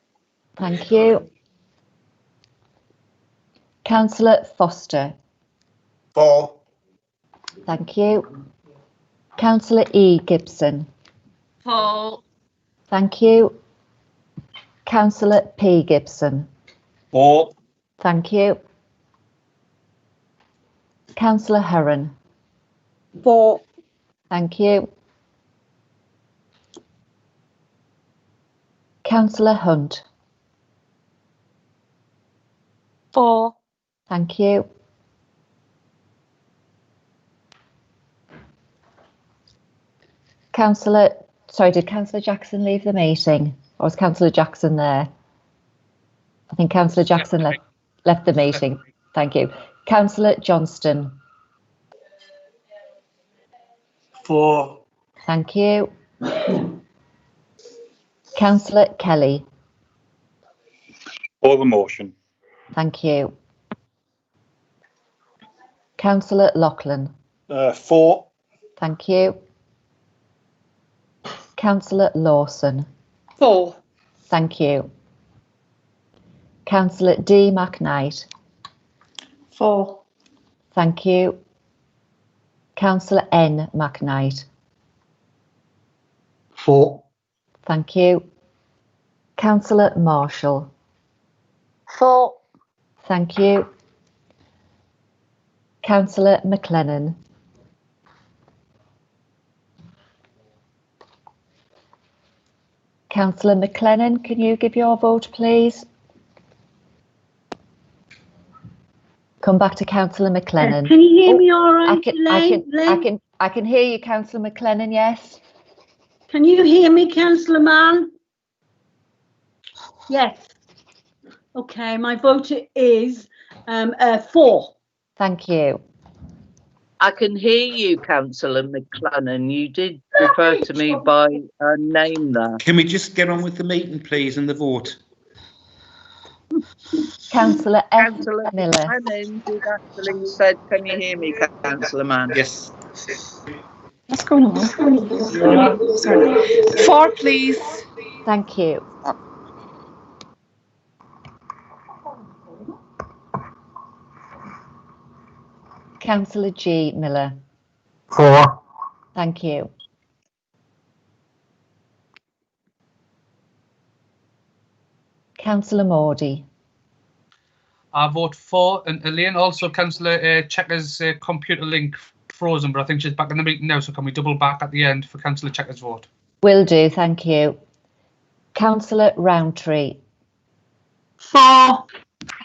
Speaker 3: Thank you. Councillor Foster.
Speaker 21: For.
Speaker 3: Thank you. Councillor E. Gibson.
Speaker 22: For.
Speaker 3: Thank you. Councillor P. Gibson.
Speaker 19: For.
Speaker 3: Thank you. Councillor Heron.
Speaker 22: For.
Speaker 3: Thank you. Councillor Hunt.
Speaker 22: For.
Speaker 3: Thank you. Did Councillor Jackson leave the meeting? Or was Councillor Jackson there? I think Councillor Jackson left the meeting. Thank you. Councillor Johnston.
Speaker 19: For.
Speaker 3: Thank you. Councillor Kelly.
Speaker 10: For the motion.
Speaker 3: Thank you. Councillor Loughlin.
Speaker 19: For.
Speaker 3: Thank you. Councillor Lawson.
Speaker 22: 4.
Speaker 3: Thank you. Councillor D. McKnight.
Speaker 22: 4.
Speaker 3: Thank you. Councillor N. McKnight.
Speaker 23: 4.
Speaker 3: Thank you. Councillor Marshall.
Speaker 22: 4.
Speaker 3: Thank you. Councillor McLennan. Councillor McLennan, can you give your vote, please? Come back to Councillor McLennan.
Speaker 18: Can you hear me all right,
Speaker 3: I can hear you, Councillor McLennan, yes.
Speaker 18: Can you hear me, Councillor Mann? Yes. Okay, my vote is 4.
Speaker 3: Thank you.
Speaker 16: I can hear you, Councillor McLennan. You did refer to me by name there.
Speaker 2: Can we just get on with the meeting, please, and the vote?
Speaker 3: Councillor F.
Speaker 16: Councillor
Speaker 3: Miller.
Speaker 16: McLennan did actually said, can you hear me, Councillor Mann?
Speaker 2: Yes.
Speaker 6: What's going on? Sorry. 4, please.
Speaker 3: Thank you. Councillor G. Miller.
Speaker 5: 4.
Speaker 3: Thank you. Councillor Mordy.
Speaker 4: I vote 4, and Elaine, also Councillor Checker's computer link frozen, but I think she's back in the meeting now, so can we double back at the end for Councillor Checker's vote?
Speaker 3: Will do, thank you. Councillor Roundtree.
Speaker 18: 4.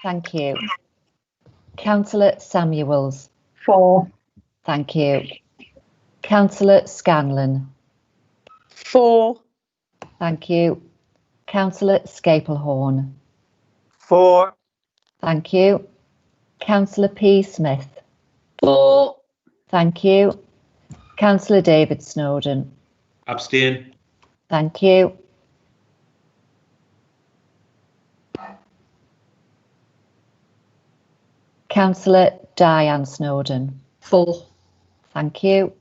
Speaker 3: Thank you. Councillor Samuels.
Speaker 22: 4.
Speaker 3: Thank you. Councillor Scanlon.
Speaker 22: 4.
Speaker 3: Thank you. Councillor Scaplehorn.
Speaker 19: 4.
Speaker 3: Thank you. Councillor P. Smith.
Speaker 22: 4.
Speaker 3: Thank you. Councillor David Snowden.
Speaker 2: Abstain.
Speaker 3: Thank you. Councillor Diane Snowden.
Speaker 22: 4.
Speaker 3: Thank you.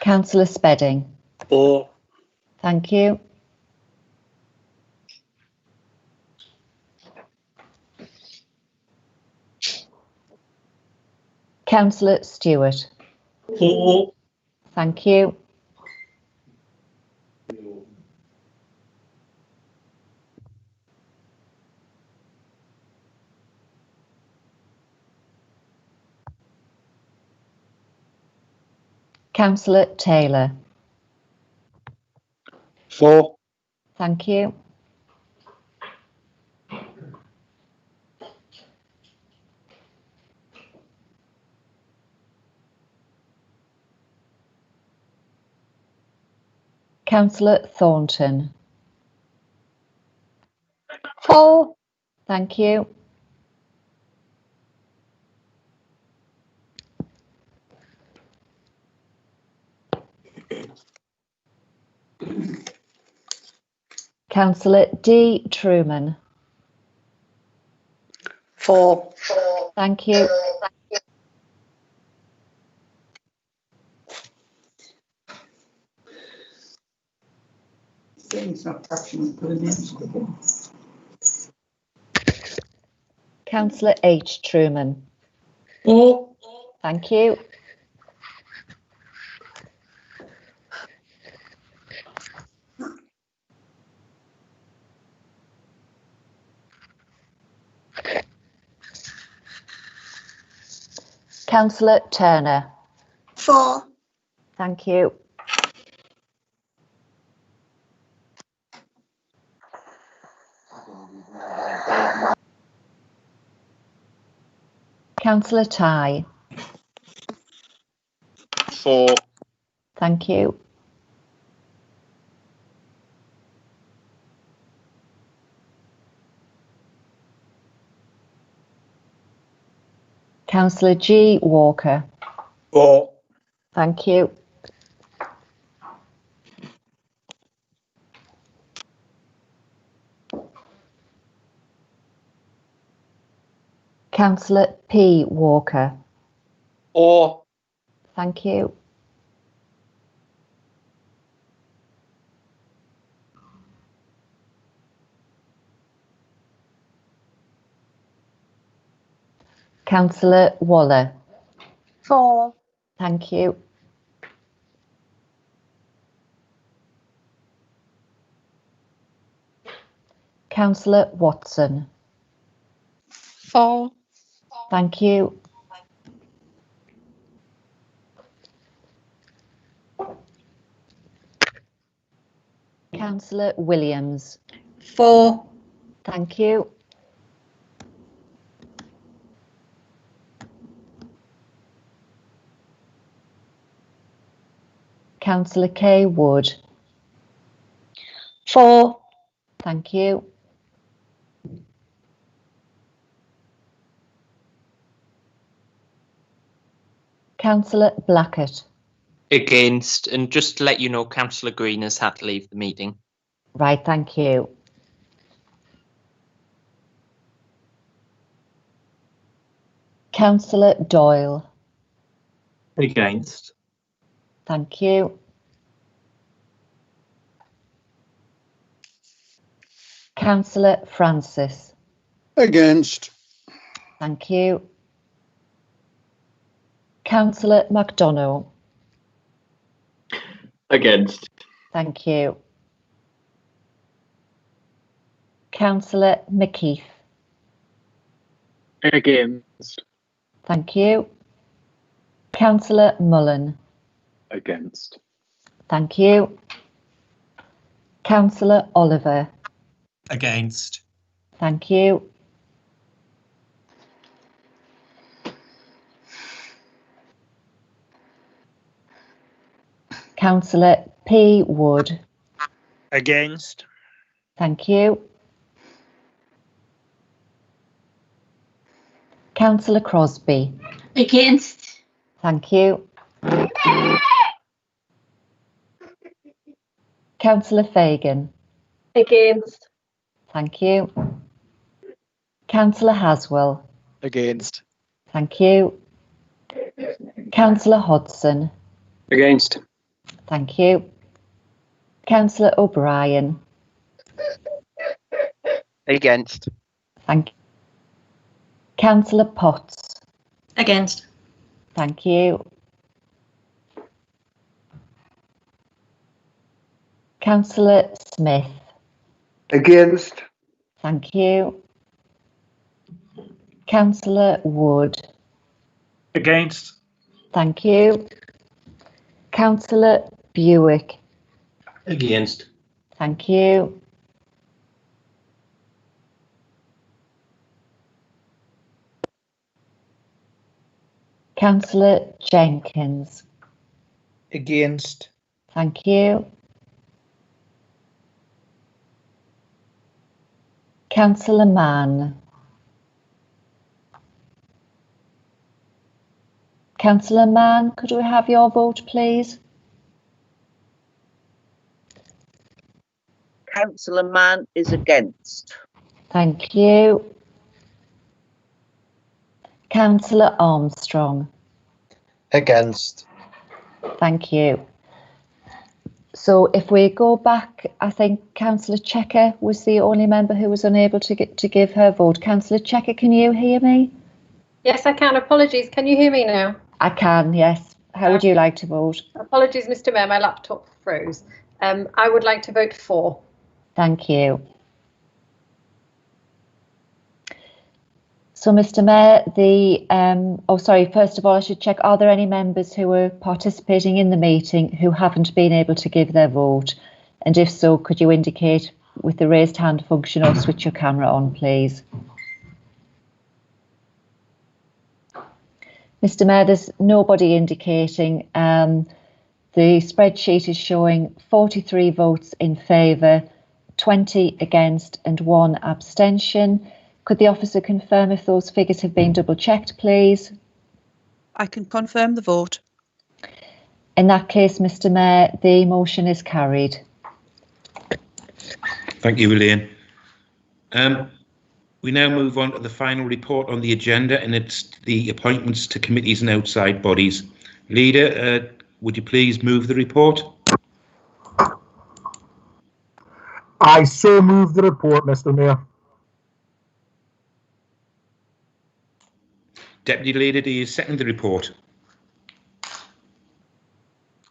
Speaker 3: Councillor Spedding.
Speaker 19: 4.
Speaker 3: Thank you. Councillor Stewart.
Speaker 19: 4.
Speaker 3: Thank you. Councillor Taylor.
Speaker 19: 4.
Speaker 3: Thank you. Councillor Thornton.
Speaker 22: 4.
Speaker 3: Thank you. Councillor D. Truman.
Speaker 22: 4.
Speaker 3: Thank you. Councillor H. Truman.
Speaker 22: 4.
Speaker 3: Thank you. Councillor Turner.
Speaker 22: 4.
Speaker 3: Thank you. Councillor Ty.
Speaker 10: 4.
Speaker 3: Thank you. Councillor G. Walker.
Speaker 19: 4.
Speaker 3: Thank you. Councillor P. Walker.
Speaker 19: Or.
Speaker 3: Thank you. Councillor Waller.
Speaker 22: For.
Speaker 3: Thank you. Councillor Watson.
Speaker 22: For.
Speaker 3: Thank you. Councillor Williams.
Speaker 22: For.
Speaker 3: Thank you. Councillor Kay Wood.
Speaker 22: For.
Speaker 3: Thank you. Councillor Blackett.
Speaker 10: Against, and just to let you know, Councillor Green has had to leave the meeting.
Speaker 3: Right, thank you. Councillor Doyle.
Speaker 15: Against.
Speaker 3: Thank you. Councillor Francis.
Speaker 19: Against.
Speaker 3: Thank you. Councillor McDonough.
Speaker 9: Against.
Speaker 3: Thank you. Councillor McKeith.
Speaker 11: Against.
Speaker 3: Thank you. Councillor Mullen.
Speaker 11: Against.
Speaker 3: Thank you. Councillor Oliver.
Speaker 13: Against.
Speaker 3: Thank you. Councillor P. Wood.
Speaker 19: Against.
Speaker 3: Thank you. Councillor Crosby.
Speaker 22: Against.
Speaker 3: Thank you. Councillor Fagan.
Speaker 22: Against.
Speaker 3: Thank you. Councillor Haswell.
Speaker 19: Against.
Speaker 3: Thank you. Councillor Hodson.
Speaker 14: Against.
Speaker 3: Thank you. Councillor O'Brien.
Speaker 1: Against.
Speaker 3: Thank you. Councillor Potts.
Speaker 22: Against.
Speaker 3: Thank you. Councillor Smith.
Speaker 23: Against.
Speaker 3: Thank you. Councillor Wood.
Speaker 19: Against.
Speaker 3: Thank you. Councillor Buick.
Speaker 19: Against.
Speaker 3: Thank you. Councillor Jenkins.
Speaker 19: Against.
Speaker 3: Thank you. Councillor Mann. Councillor Mann, could we have your vote, please?
Speaker 16: Councillor Mann is against.
Speaker 3: Thank you. Councillor Armstrong.
Speaker 19: Against.
Speaker 3: Thank you. So if we go back, I think Councillor Checker was the only member who was unable to give her vote. Councillor Checker, can you hear me?
Speaker 12: Yes, I can. Apologies. Can you hear me now?
Speaker 3: I can, yes. How would you like to vote?
Speaker 12: Apologies, Mr. Mayor, my laptop froze. I would like to vote for.
Speaker 3: Thank you. So, Mr. Mayor, first of all, I should check, are there any members who are participating in the meeting who haven't been able to give their vote? And if so, could you indicate with the raised hand function or switch your camera on, please? Mr. Mayor, there's nobody indicating. The spreadsheet is showing 43 votes in favour, 20 against and 1 abstention. Could the officer confirm if those figures have been double checked, please?
Speaker 17: I can confirm the vote.
Speaker 3: In that case, Mr. Mayor, the motion is carried.
Speaker 2: Thank you, Elaine. We now move on to the final report on the agenda, and it's the appointments to committees and outside bodies. Leader, would you please move the report?
Speaker 5: I so move the report, Mr. Mayor.
Speaker 2: Deputy Leader, do you second the report?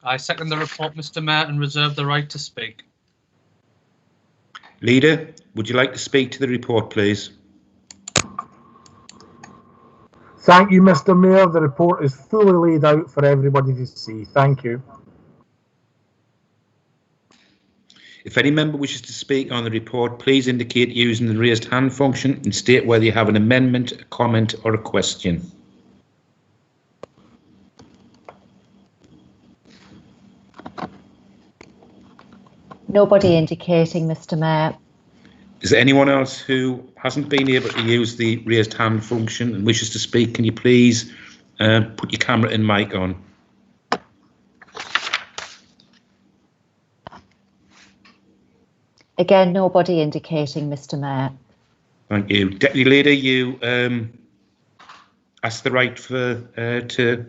Speaker 4: I second the report, Mr. Mayor, and reserve the right to speak.
Speaker 2: Leader, would you like to speak to the report, please?
Speaker 5: Thank you, Mr. Mayor. The report is fully laid out for everybody to see. Thank you.
Speaker 2: If any member wishes to speak on the report, please indicate using the raised hand function and state whether you have an amendment, a comment or a question.
Speaker 3: Nobody indicating, Mr. Mayor.
Speaker 2: Is there anyone else who hasn't been able to use the raised hand function and wishes to speak? Can you please put your camera and mic on?
Speaker 3: Again, nobody indicating, Mr. Mayor.
Speaker 2: Thank you. Deputy Leader, you asked the right to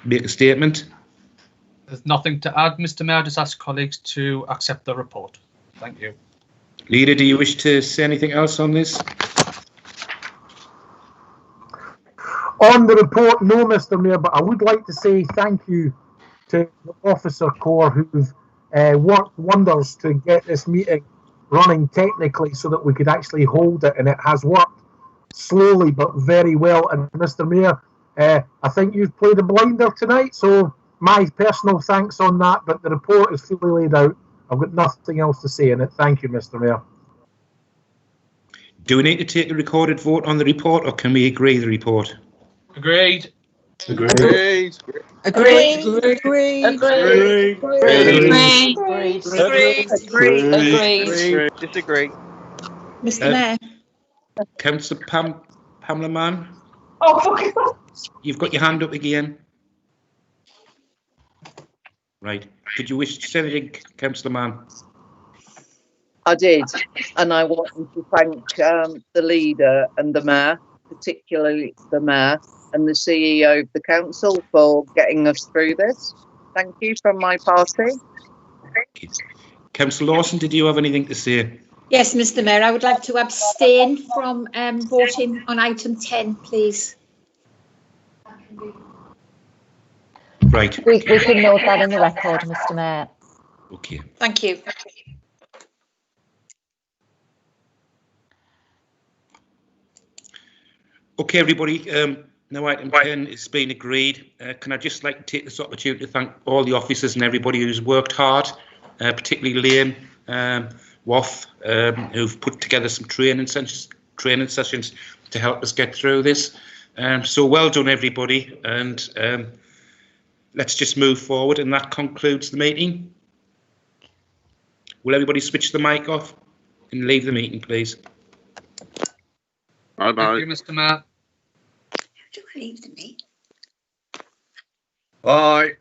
Speaker 2: make a statement.
Speaker 4: There's nothing to add, Mr. Mayor. I just ask colleagues to accept the report. Thank you.
Speaker 2: Leader, do you wish to say anything else on this?
Speaker 5: On the report, no, Mr. Mayor, but I would like to say thank you to the officer corps who've worked wonders to get this meeting running technically so that we could actually hold it, and it has worked slowly but very well. And Mr. Mayor, I think you've played a blinder tonight, so my personal thanks on that, but the report is fully laid out. I've got nothing else to say in it. Thank you, Mr. Mayor.
Speaker 2: Do we need to take a recorded vote on the report, or can we agree the report?
Speaker 4: Agreed.
Speaker 21: Agreed.
Speaker 17: Agreed.
Speaker 21: Agreed.
Speaker 17: Agreed.
Speaker 21: Agreed.
Speaker 1: Disagree.
Speaker 17: Mr. Mayor.
Speaker 2: Councillor Pamela Mann,
Speaker 22: Oh,
Speaker 2: you've got your hand up again. Right. Did you wish to say anything, Councillor Mann?
Speaker 16: I did, and I want to thank the leader and the mayor, particularly the mayor and the CEO of the council for getting us through this. Thank you from my party.
Speaker 2: Councillor Lawson, did you have anything to say?
Speaker 22: yes, Mr. Mayor, I would like to abstain from voting on item 10, please.
Speaker 2: Right.
Speaker 3: We can note that in the record, Mr. Mayor.
Speaker 2: Okay.
Speaker 22: Thank you.
Speaker 2: Okay, everybody. Now item 10 has been agreed. Can I just like to take this opportunity to thank all the officers and everybody who's worked hard, particularly Liam, Waff, who've put together some training sessions to help us get through this. So well done, everybody, and let's just move forward, and that concludes the meeting. Will everybody switch the mic off and leave the meeting, please?
Speaker 4: Thank you, Mr. Mayor.
Speaker 22: Do I leave the meeting?
Speaker 21: Bye.